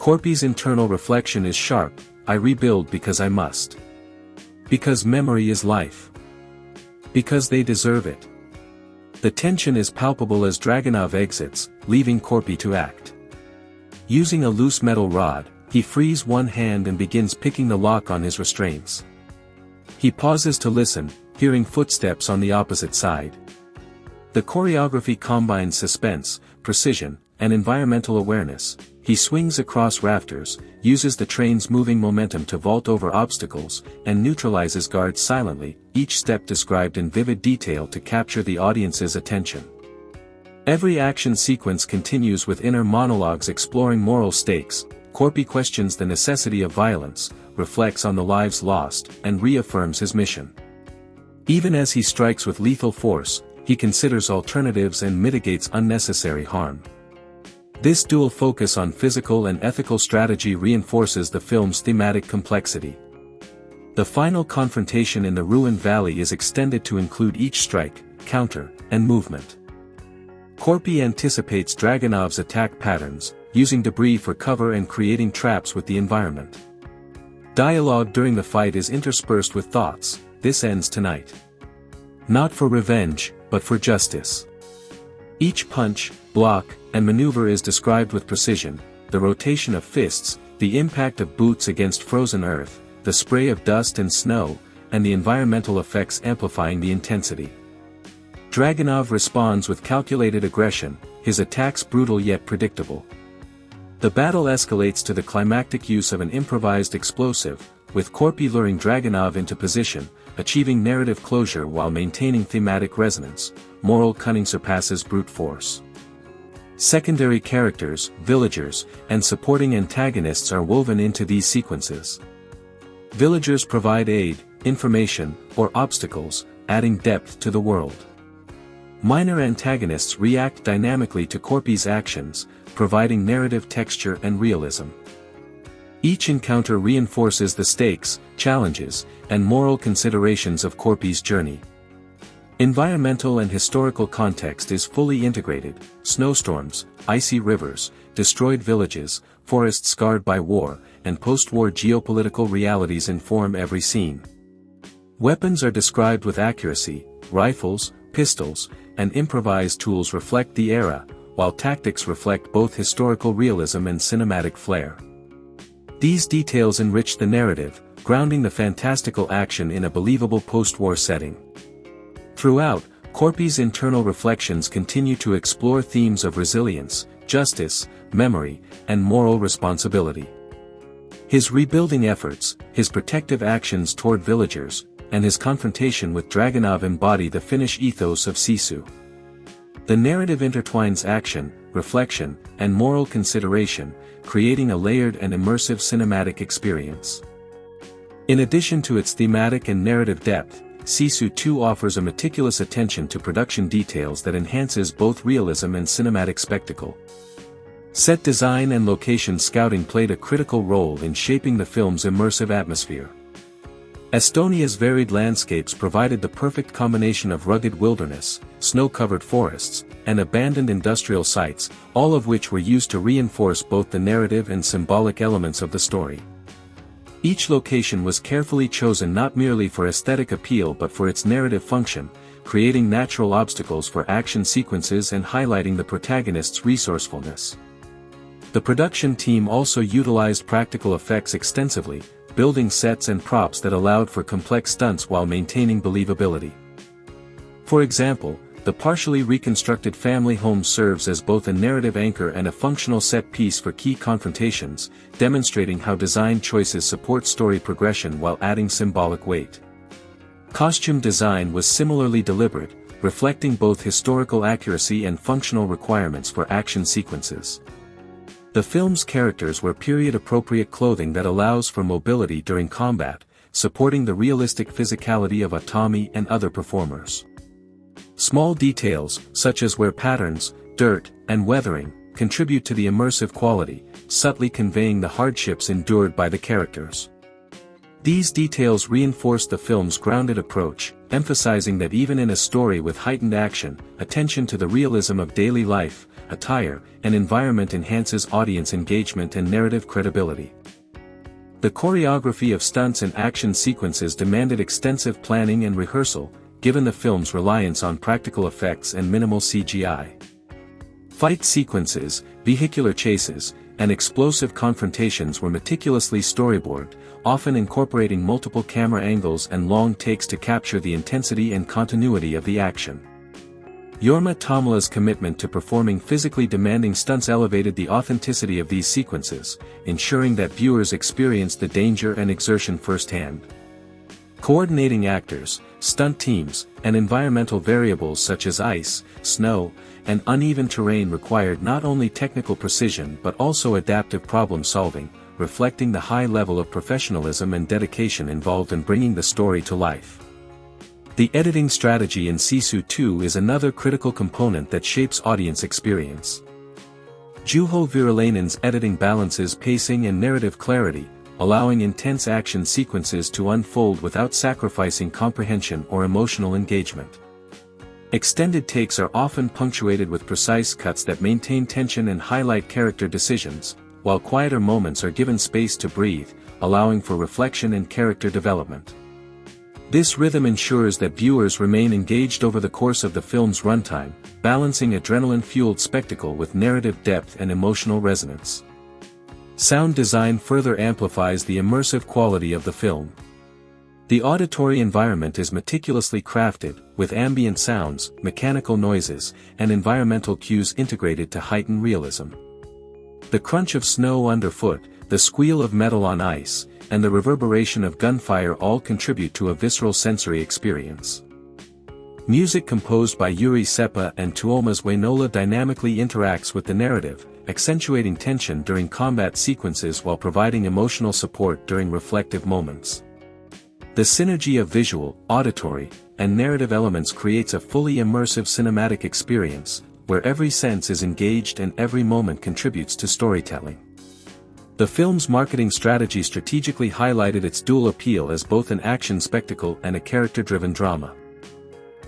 Corpy's internal reflection is sharp: I rebuild because I must. Because memory is life. Because they deserve it. The tension is palpable as Dragunov exits, leaving Corpy to act. Using a loose metal rod, he frees one hand and begins picking the lock on his restraints. He pauses to listen, hearing footsteps on the opposite side. The choreography combines suspense, precision, and environmental awareness. He swings across rafters, uses the train's moving momentum to vault over obstacles, and neutralizes guards silently, each step described in vivid detail to capture the audience's attention. Every action sequence continues with inner monologues exploring moral stakes. Corpy questions the necessity of violence, reflects on the lives lost, and reaffirms his mission. Even as he strikes with lethal force, he considers alternatives and mitigates unnecessary harm. This dual focus on physical and ethical strategy reinforces the film's thematic complexity. The final confrontation in the ruined valley is extended to include each strike, counter, and movement. Corpy anticipates Dragunov's attack patterns, using debris for cover and creating traps with the environment. Dialogue during the fight is interspersed with thoughts: this ends tonight. Not for revenge, but for justice. Each punch, block, and maneuver is described with precision: the rotation of fists, the impact of boots against frozen earth, the spray of dust and snow, and the environmental effects amplifying the intensity. Dragunov responds with calculated aggression, his attacks brutal yet predictable. The battle escalates to the climactic use of an improvised explosive, with Corpy luring Dragunov into position, achieving narrative closure while maintaining thematic resonance. Moral cunning surpasses brute force. Secondary characters, villagers, and supporting antagonists are woven into these sequences. Villagers provide aid, information, or obstacles, adding depth to the world. Minor antagonists react dynamically to Corpy's actions, providing narrative texture and realism. Each encounter reinforces the stakes, challenges, and moral considerations of Corpy's journey. Environmental and historical context is fully integrated: snowstorms, icy rivers, destroyed villages, forests scarred by war, and post-war geopolitical realities inform every scene. Weapons are described with accuracy: rifles, pistols, and improvised tools reflect the era, while tactics reflect both historical realism and cinematic flair. These details enrich the narrative, grounding the fantastical action in a believable post-war setting. Throughout, Corpy's internal reflections continue to explore themes of resilience, justice, memory, and moral responsibility. His rebuilding efforts, his protective actions toward villagers, and his confrontation with Dragunov embody the Finnish ethos of Sisu. The narrative intertwines action, reflection, and moral consideration, creating a layered and immersive cinematic experience. In addition to its thematic and narrative depth, Sisu 2 offers a meticulous attention to production details that enhances both realism and cinematic spectacle. Set design and location scouting played a critical role in shaping the film's immersive atmosphere. Estonia's varied landscapes provided the perfect combination of rugged wilderness, snow-covered forests, and abandoned industrial sites, all of which were used to reinforce both the narrative and symbolic elements of the story. Each location was carefully chosen not merely for aesthetic appeal but for its narrative function, creating natural obstacles for action sequences and highlighting the protagonist's resourcefulness. The production team also utilized practical effects extensively, building sets and props that allowed for complex stunts while maintaining believability. For example, the partially reconstructed family home serves as both a narrative anchor and a functional set piece for key confrontations, demonstrating how design choices support story progression while adding symbolic weight. Costume design was similarly deliberate, reflecting both historical accuracy and functional requirements for action sequences. The film's characters wear period-appropriate clothing that allows for mobility during combat, supporting the realistic physicality of Tommila and other performers. Small details, such as wear patterns, dirt, and weathering, contribute to the immersive quality, subtly conveying the hardships endured by the characters. These details reinforce the film's grounded approach, emphasizing that even in a story with heightened action, attention to the realism of daily life, attire, and environment enhances audience engagement and narrative credibility. The choreography of stunts and action sequences demanded extensive planning and rehearsal, given the film's reliance on practical effects and minimal CGI. Fight sequences, vehicular chases, and explosive confrontations were meticulously storyboarded, often incorporating multiple camera angles and long takes to capture the intensity and continuity of the action. Jorma Tommila's commitment to performing physically demanding stunts elevated the authenticity of these sequences, ensuring that viewers experienced the danger and exertion firsthand. Coordinating actors, stunt teams, and environmental variables such as ice, snow, and uneven terrain required not only technical precision but also adaptive problem-solving, reflecting the high level of professionalism and dedication involved in bringing the story to life. The editing strategy in Sisu 2 is another critical component that shapes audience experience. Juho Virolainen's editing balances pacing and narrative clarity, allowing intense action sequences to unfold without sacrificing comprehension or emotional engagement. Extended takes are often punctuated with precise cuts that maintain tension and highlight character decisions, while quieter moments are given space to breathe, allowing for reflection and character development. This rhythm ensures that viewers remain engaged over the course of the film's runtime, balancing adrenaline-fueled spectacle with narrative depth and emotional resonance. Sound design further amplifies the immersive quality of the film. The auditory environment is meticulously crafted, with ambient sounds, mechanical noises, and environmental cues integrated to heighten realism. The crunch of snow underfoot, the squeal of metal on ice, and the reverberation of gunfire all contribute to a visceral sensory experience. Music composed by Yuri Sepa and Tuomas Wainola dynamically interacts with the narrative, accentuating tension during combat sequences while providing emotional support during reflective moments. The synergy of visual, auditory, and narrative elements creates a fully immersive cinematic experience, where every sense is engaged and every moment contributes to storytelling. The film's marketing strategy strategically highlighted its dual appeal as both an action spectacle and a character-driven drama.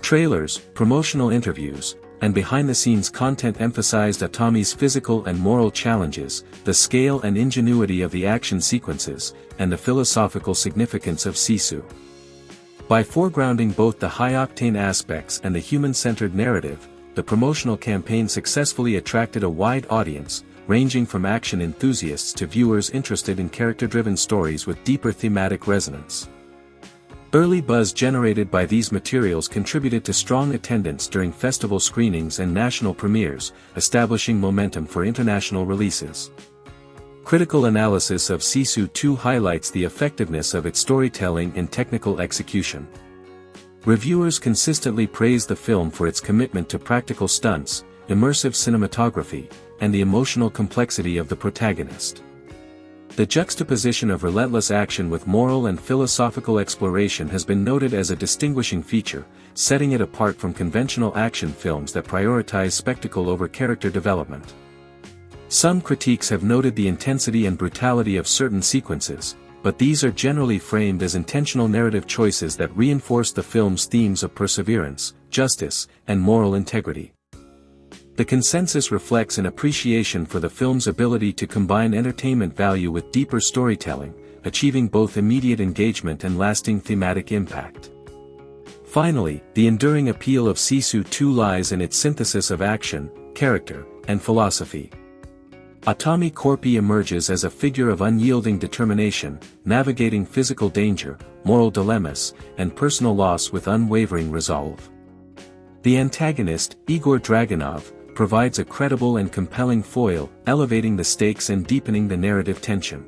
Trailers, promotional interviews, and behind-the-scenes content emphasized Atami's physical and moral challenges, the scale and ingenuity of the action sequences, and the philosophical significance of Sisu. By foregrounding both the high-octane aspects and the human-centered narrative, the promotional campaign successfully attracted a wide audience, ranging from action enthusiasts to viewers interested in character-driven stories with deeper thematic resonance. Early buzz generated by these materials contributed to strong attendance during festival screenings and national premieres, establishing momentum for international releases. Critical analysis of Sisu 2 highlights the effectiveness of its storytelling and technical execution. Reviewers consistently praise the film for its commitment to practical stunts, immersive cinematography, and the emotional complexity of the protagonist. The juxtaposition of relentless action with moral and philosophical exploration has been noted as a distinguishing feature, setting it apart from conventional action films that prioritize spectacle over character development. Some critiques have noted the intensity and brutality of certain sequences, but these are generally framed as intentional narrative choices that reinforce the film's themes of perseverance, justice, and moral integrity. The consensus reflects an appreciation for the film's ability to combine entertainment value with deeper storytelling, achieving both immediate engagement and lasting thematic impact. Finally, the enduring appeal of Sisu 2 lies in its synthesis of action, character, and philosophy. Atami Korpi emerges as a figure of unyielding determination, navigating physical danger, moral dilemmas, and personal loss with unwavering resolve. The antagonist, Igor Dragunov, provides a credible and compelling foil, elevating the stakes and deepening the narrative tension.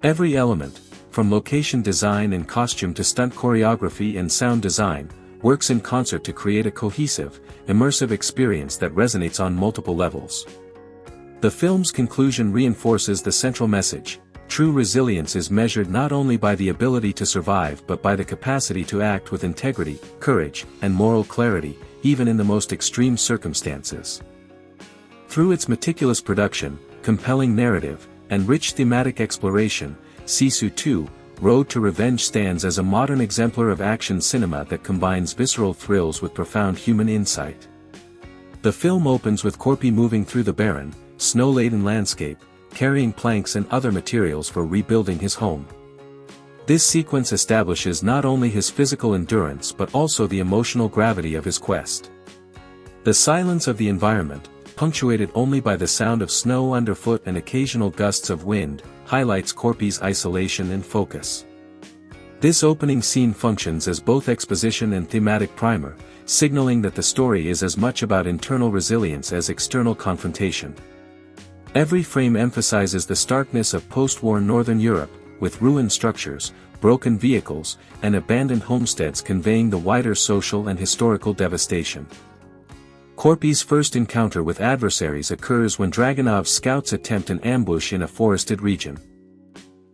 Every element, from location design and costume to stunt choreography and sound design, works in concert to create a cohesive, immersive experience that resonates on multiple levels. The film's conclusion reinforces the central message: true resilience is measured not only by the ability to survive but by the capacity to act with integrity, courage, and moral clarity, even in the most extreme circumstances. Through its meticulous production, compelling narrative, and rich thematic exploration, Sisu 2, Road to Revenge stands as a modern exemplar of action cinema that combines visceral thrills with profound human insight. The film opens with Corpy moving through the barren, snow-laden landscape, carrying planks and other materials for rebuilding his home. This sequence establishes not only his physical endurance but also the emotional gravity of his quest. The silence of the environment, punctuated only by the sound of snow underfoot and occasional gusts of wind, highlights Corpy's isolation and focus. This opening scene functions as both exposition and thematic primer, signaling that the story is as much about internal resilience as external confrontation. Every frame emphasizes the starkness of post-war Northern Europe, with ruined structures, broken vehicles, and abandoned homesteads conveying the wider social and historical devastation. Corpy's first encounter with adversaries occurs when Dragunov's scouts attempt an ambush in a forested region.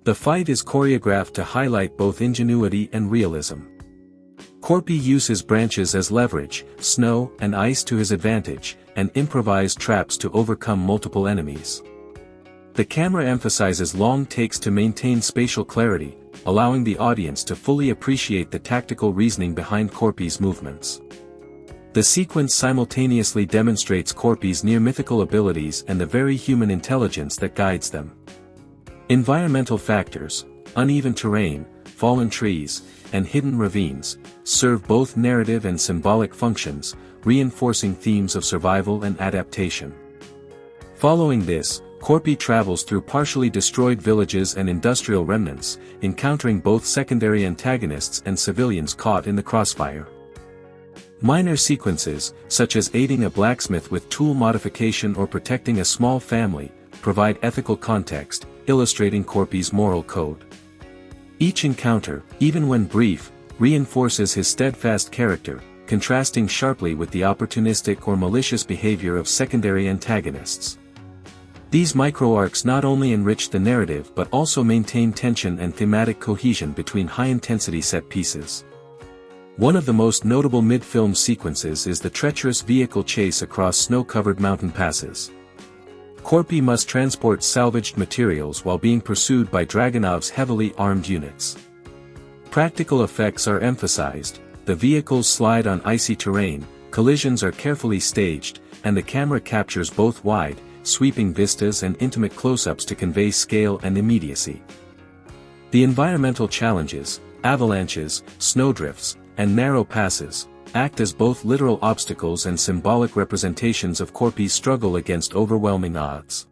The fight is choreographed to highlight both ingenuity and realism. Corpy uses branches as leverage, snow and ice to his advantage, and improvised traps to overcome multiple enemies. The camera emphasizes long takes to maintain spatial clarity, allowing the audience to fully appreciate the tactical reasoning behind Corpy's movements. The sequence simultaneously demonstrates Corpy's near-mythical abilities and the very human intelligence that guides them. Environmental factors, uneven terrain, fallen trees, and hidden ravines, serve both narrative and symbolic functions, reinforcing themes of survival and adaptation. Following this, Corpy travels through partially destroyed villages and industrial remnants, encountering both secondary antagonists and civilians caught in the crossfire. Minor sequences, such as aiding a blacksmith with tool modification or protecting a small family, provide ethical context, illustrating Corpy's moral code. Each encounter, even when brief, reinforces his steadfast character, contrasting sharply with the opportunistic or malicious behavior of secondary antagonists. These micro-arcs not only enrich the narrative but also maintain tension and thematic cohesion between high-intensity set pieces. One of the most notable mid-film sequences is the treacherous vehicle chase across snow-covered mountain passes. Corpy must transport salvaged materials while being pursued by Dragunov's heavily armed units. Practical effects are emphasized, the vehicles slide on icy terrain, collisions are carefully staged, and the camera captures both wide, sweeping vistas and intimate close-ups to convey scale and immediacy. The environmental challenges, avalanches, snowdrifts, and narrow passes, act as both literal obstacles and symbolic representations of Corpy's struggle against overwhelming odds.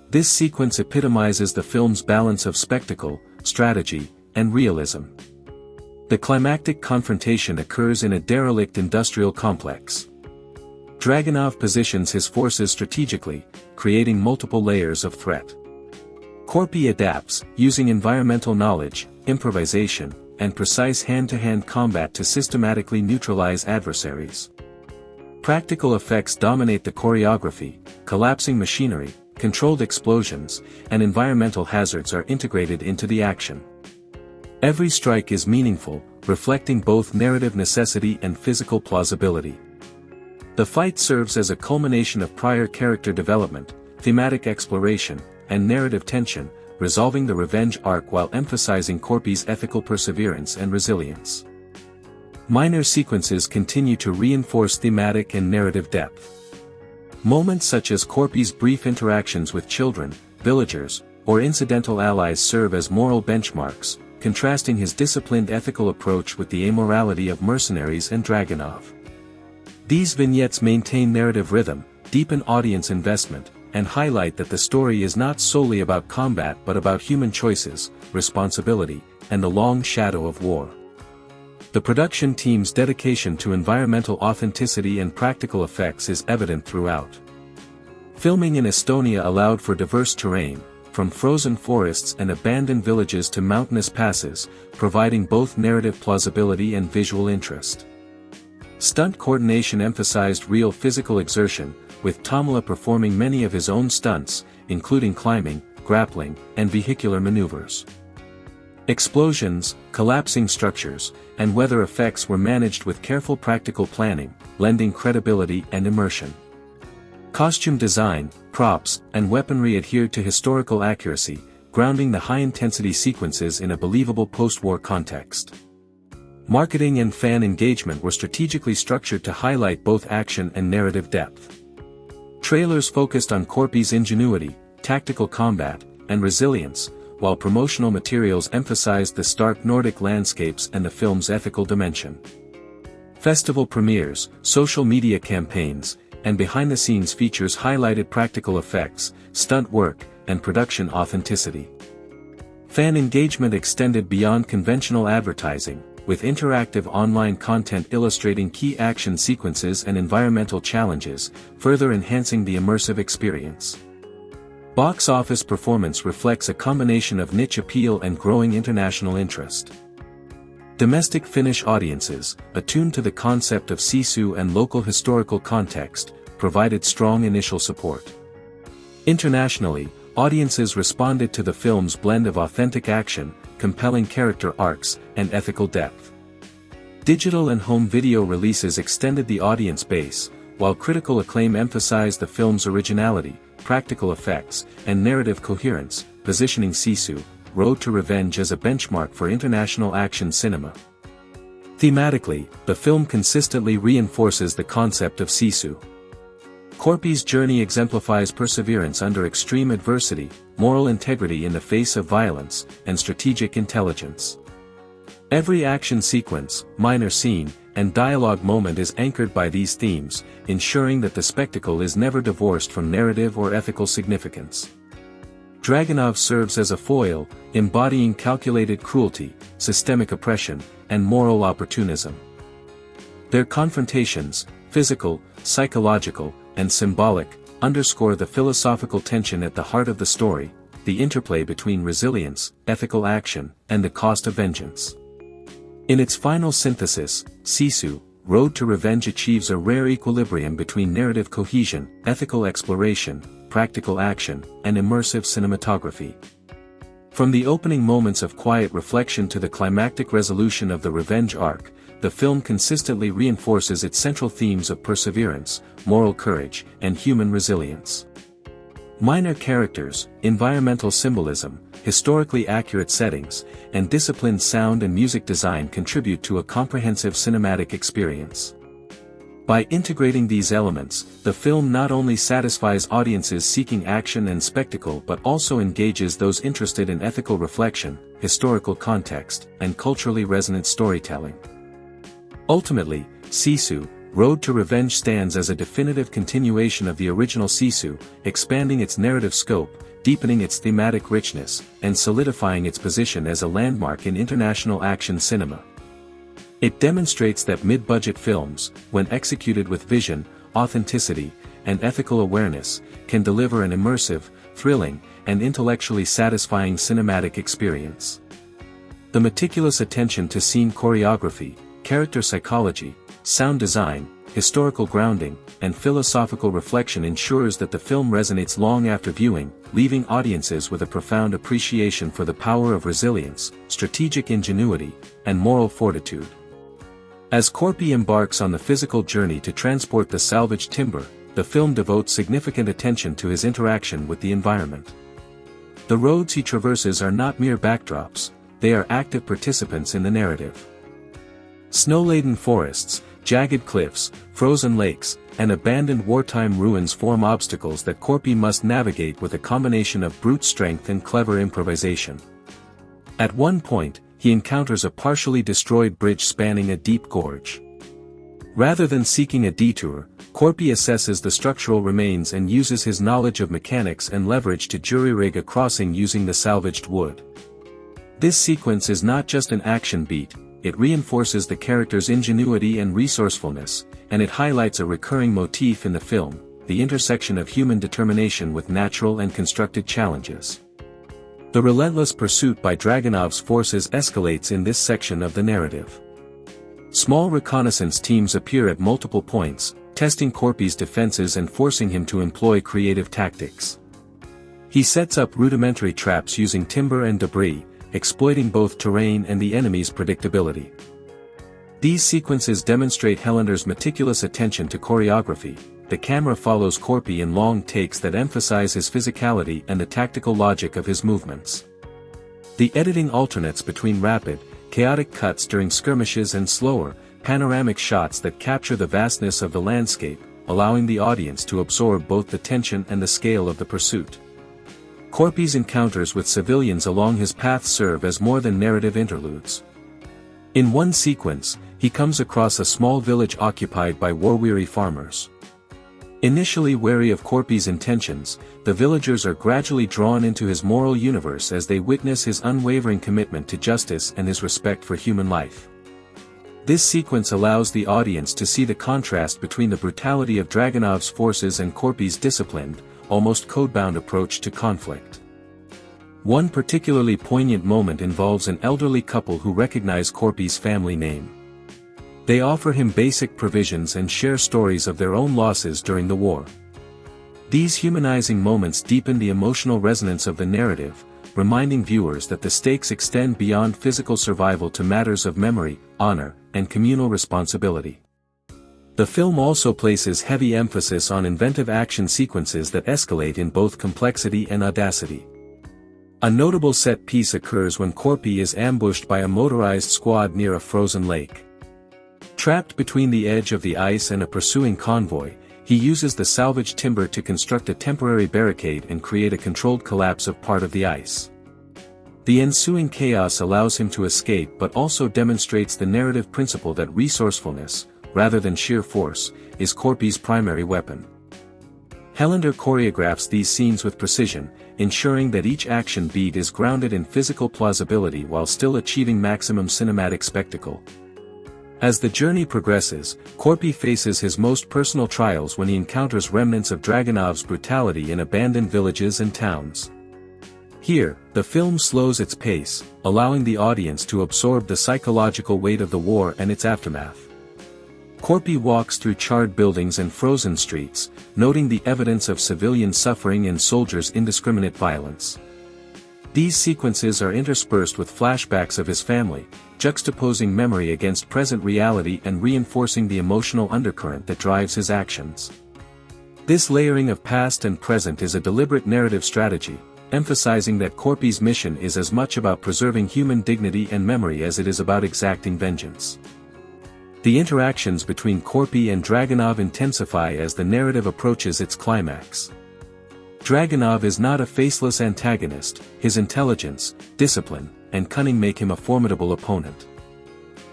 This sequence epitomizes the film's balance of spectacle, strategy, and realism. The climactic confrontation occurs in a derelict industrial complex. Dragunov positions his forces strategically, creating multiple layers of threat. Corpy adapts, using environmental knowledge, improvisation, and precise hand-to-hand combat to systematically neutralize adversaries. Practical effects dominate the choreography, collapsing machinery, controlled explosions, and environmental hazards are integrated into the action. Every strike is meaningful, reflecting both narrative necessity and physical plausibility. The fight serves as a culmination of prior character development, thematic exploration, and narrative tension, resolving the revenge arc while emphasizing Corpy's ethical perseverance and resilience. Minor sequences continue to reinforce thematic and narrative depth. Moments such as Corpy's brief interactions with children, villagers, or incidental allies serve as moral benchmarks, contrasting his disciplined ethical approach with the amorality of mercenaries and Dragunov. These vignettes maintain narrative rhythm, deepen audience investment, and highlight that the story is not solely about combat but about human choices, responsibility, and the long shadow of war. The production team's dedication to environmental authenticity and practical effects is evident throughout. Filming in Estonia allowed for diverse terrain, from frozen forests and abandoned villages to mountainous passes, providing both narrative plausibility and visual interest. Stunt coordination emphasized real physical exertion, with Tommila performing many of his own stunts, including climbing, grappling, and vehicular maneuvers. Explosions, collapsing structures, and weather effects were managed with careful practical planning, lending credibility and immersion. Costume design, props, and weaponry adhered to historical accuracy, grounding the high-intensity sequences in a believable post-war context. Marketing and fan engagement were strategically structured to highlight both action and narrative depth. Trailers focused on Corpy's ingenuity, tactical combat, and resilience, while promotional materials emphasized the stark Nordic landscapes and the film's ethical dimension. Festival premieres, social media campaigns, and behind-the-scenes features highlighted practical effects, stunt work, and production authenticity. Fan engagement extended beyond conventional advertising, with interactive online content illustrating key action sequences and environmental challenges, further enhancing the immersive experience. Box office performance reflects a combination of niche appeal and growing international interest. Domestic Finnish audiences, attuned to the concept of Sisu and local historical context, provided strong initial support. Internationally, audiences responded to the film's blend of authentic action, compelling character arcs, and ethical depth. Digital and home video releases extended the audience base, while critical acclaim emphasized the film's originality, practical effects, and narrative coherence, positioning Sisu, Road to Revenge as a benchmark for international action cinema. Thematically, the film consistently reinforces the concept of Sisu. Corpy's journey exemplifies perseverance under extreme adversity, moral integrity in the face of violence, and strategic intelligence. Every action sequence, minor scene, and dialogue moment is anchored by these themes, ensuring that the spectacle is never divorced from narrative or ethical significance. Dragunov serves as a foil, embodying calculated cruelty, systemic oppression, and moral opportunism. Their confrontations, physical, psychological, and symbolic, underscore the philosophical tension at the heart of the story, the interplay between resilience, ethical action, and the cost of vengeance. In its final synthesis, Sisu, Road to Revenge achieves a rare equilibrium between narrative cohesion, ethical exploration, practical action, and immersive cinematography. From the opening moments of quiet reflection to the climactic resolution of the revenge arc, the film consistently reinforces its central themes of perseverance, moral courage, and human resilience. Minor characters, environmental symbolism, historically accurate settings, and disciplined sound and music design contribute to a comprehensive cinematic experience. By integrating these elements, the film not only satisfies audiences seeking action and spectacle but also engages those interested in ethical reflection, historical context, and culturally resonant storytelling. Ultimately, Sisu, Road to Revenge stands as a definitive continuation of the original Sisu, expanding its narrative scope, deepening its thematic richness, and solidifying its position as a landmark in international action cinema. It demonstrates that mid-budget films, when executed with vision, authenticity, and ethical awareness, can deliver an immersive, thrilling, and intellectually satisfying cinematic experience. The meticulous attention to scene choreography, character psychology, sound design, historical grounding, and philosophical reflection ensures that the film resonates long after viewing, leaving audiences with a profound appreciation for the power of resilience, strategic ingenuity, and moral fortitude. As Corpy embarks on the physical journey to transport the salvaged timber, the film devotes significant attention to his interaction with the environment. The roads he traverses are not mere backdrops, they are active participants in the narrative. Snow-laden forests, jagged cliffs, frozen lakes, and abandoned wartime ruins form obstacles that Corpy must navigate with a combination of brute strength and clever improvisation. At one point, he encounters a partially destroyed bridge spanning a deep gorge. Rather than seeking a detour, Corpy assesses the structural remains and uses his knowledge of mechanics and leverage to jury-rig a crossing using the salvaged wood. This sequence is not just an action beat, it reinforces the character's ingenuity and resourcefulness, and it highlights a recurring motif in the film, the intersection of human determination with natural and constructed challenges. The relentless pursuit by Dragunov's forces escalates in this section of the narrative. Small reconnaissance teams appear at multiple points, testing Corpy's defenses and forcing him to employ creative tactics. He sets up rudimentary traps using timber and debris, exploiting both terrain and the enemy's predictability. These sequences demonstrate Hellander's meticulous attention to choreography, the camera follows Korpi in long takes that emphasize his physicality and the tactical logic of his movements. The editing alternates between rapid, chaotic cuts during skirmishes and slower, panoramic shots that capture the vastness of the landscape, allowing the audience to absorb both the tension and the scale of the pursuit. Korpi's encounters with civilians along his path serve as more than narrative interludes. In one sequence, he comes across a small village occupied by war-weary farmers. Initially wary of Korpi's intentions, the villagers are gradually drawn into his moral universe as they witness his unwavering commitment to justice and his respect for human life. This sequence allows the audience to see the contrast between the brutality of Dragunov's forces and Korpi's disciplined, almost code-bound approach to conflict. One particularly poignant moment involves an elderly couple who recognize Korpi's family name. They offer him basic provisions and share stories of their own losses during the war. These humanizing moments deepen the emotional resonance of the narrative, reminding viewers that the stakes extend beyond physical survival to matters of memory, honor, and communal responsibility. The film also places heavy emphasis on inventive action sequences that escalate in both complexity and audacity. A notable set piece occurs when Korpi is ambushed by a motorized squad near a frozen lake. Trapped between the edge of the ice and a pursuing convoy, he uses the salvaged timber to construct a temporary barricade and create a controlled collapse of part of the ice. The ensuing chaos allows him to escape but also demonstrates the narrative principle that resourcefulness, rather than sheer force, is Korpi's primary weapon. Helander choreographs these scenes with precision, ensuring that each action beat is grounded in physical plausibility while still achieving maximum cinematic spectacle. As the journey progresses, Korpi faces his most personal trials when he encounters remnants of Dragunov's brutality in abandoned villages and towns. Here, the film slows its pace, allowing the audience to absorb the psychological weight of the war and its aftermath. Korpi walks through charred buildings and frozen streets, noting the evidence of civilian suffering and soldiers' indiscriminate violence. These sequences are interspersed with flashbacks of his family, juxtaposing memory against present reality and reinforcing the emotional undercurrent that drives his actions. This layering of past and present is a deliberate narrative strategy, emphasizing that Korpi's mission is as much about preserving human dignity and memory as it is about exacting vengeance. The interactions between Korpi and Dragunov intensify as the narrative approaches its climax. Dragunov is not a faceless antagonist, his intelligence, discipline, and cunning make him a formidable opponent.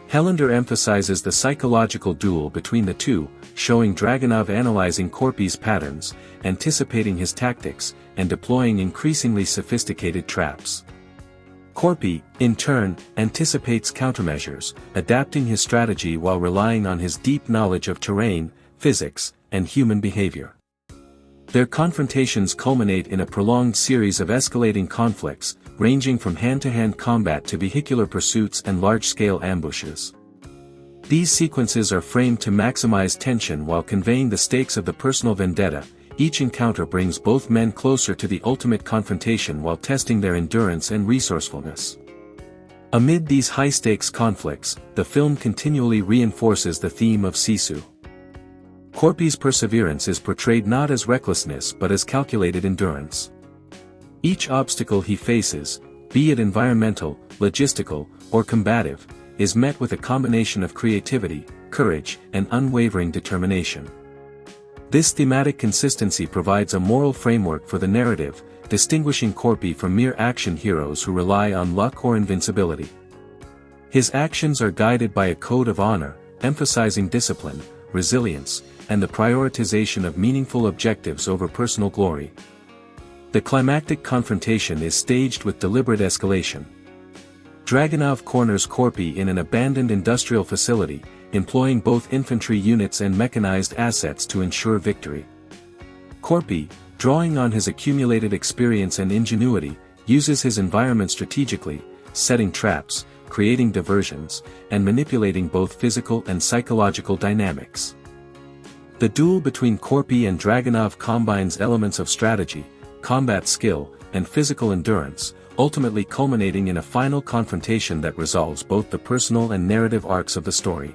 Helander emphasizes the psychological duel between the two, showing Dragunov analyzing Korpi's patterns, anticipating his tactics, and deploying increasingly sophisticated traps. Korpi, in turn, anticipates countermeasures, adapting his strategy while relying on his deep knowledge of terrain, physics, and human behavior. Their confrontations culminate in a prolonged series of escalating conflicts, ranging from hand-to-hand combat to vehicular pursuits and large-scale ambushes. These sequences are framed to maximize tension while conveying the stakes of the personal vendetta. Each encounter brings both men closer to the ultimate confrontation while testing their endurance and resourcefulness. Amid these high-stakes conflicts, the film continually reinforces the theme of Sisu. Korpi's perseverance is portrayed not as recklessness but as calculated endurance. Each obstacle he faces, be it environmental, logistical, or combative, is met with a combination of creativity, courage, and unwavering determination. This thematic consistency provides a moral framework for the narrative, distinguishing Korpi from mere action heroes who rely on luck or invincibility. His actions are guided by a code of honor, emphasizing discipline, resilience, and the prioritization of meaningful objectives over personal glory. The climactic confrontation is staged with deliberate escalation. Dragunov corners Korpi in an abandoned industrial facility, employing both infantry units and mechanized assets to ensure victory. Korpi, drawing on his accumulated experience and ingenuity, uses his environment strategically, setting traps, creating diversions, and manipulating both physical and psychological dynamics. The duel between Korpi and Dragunov combines elements of strategy, combat skill, and physical endurance, ultimately culminating in a final confrontation that resolves both the personal and narrative arcs of the story.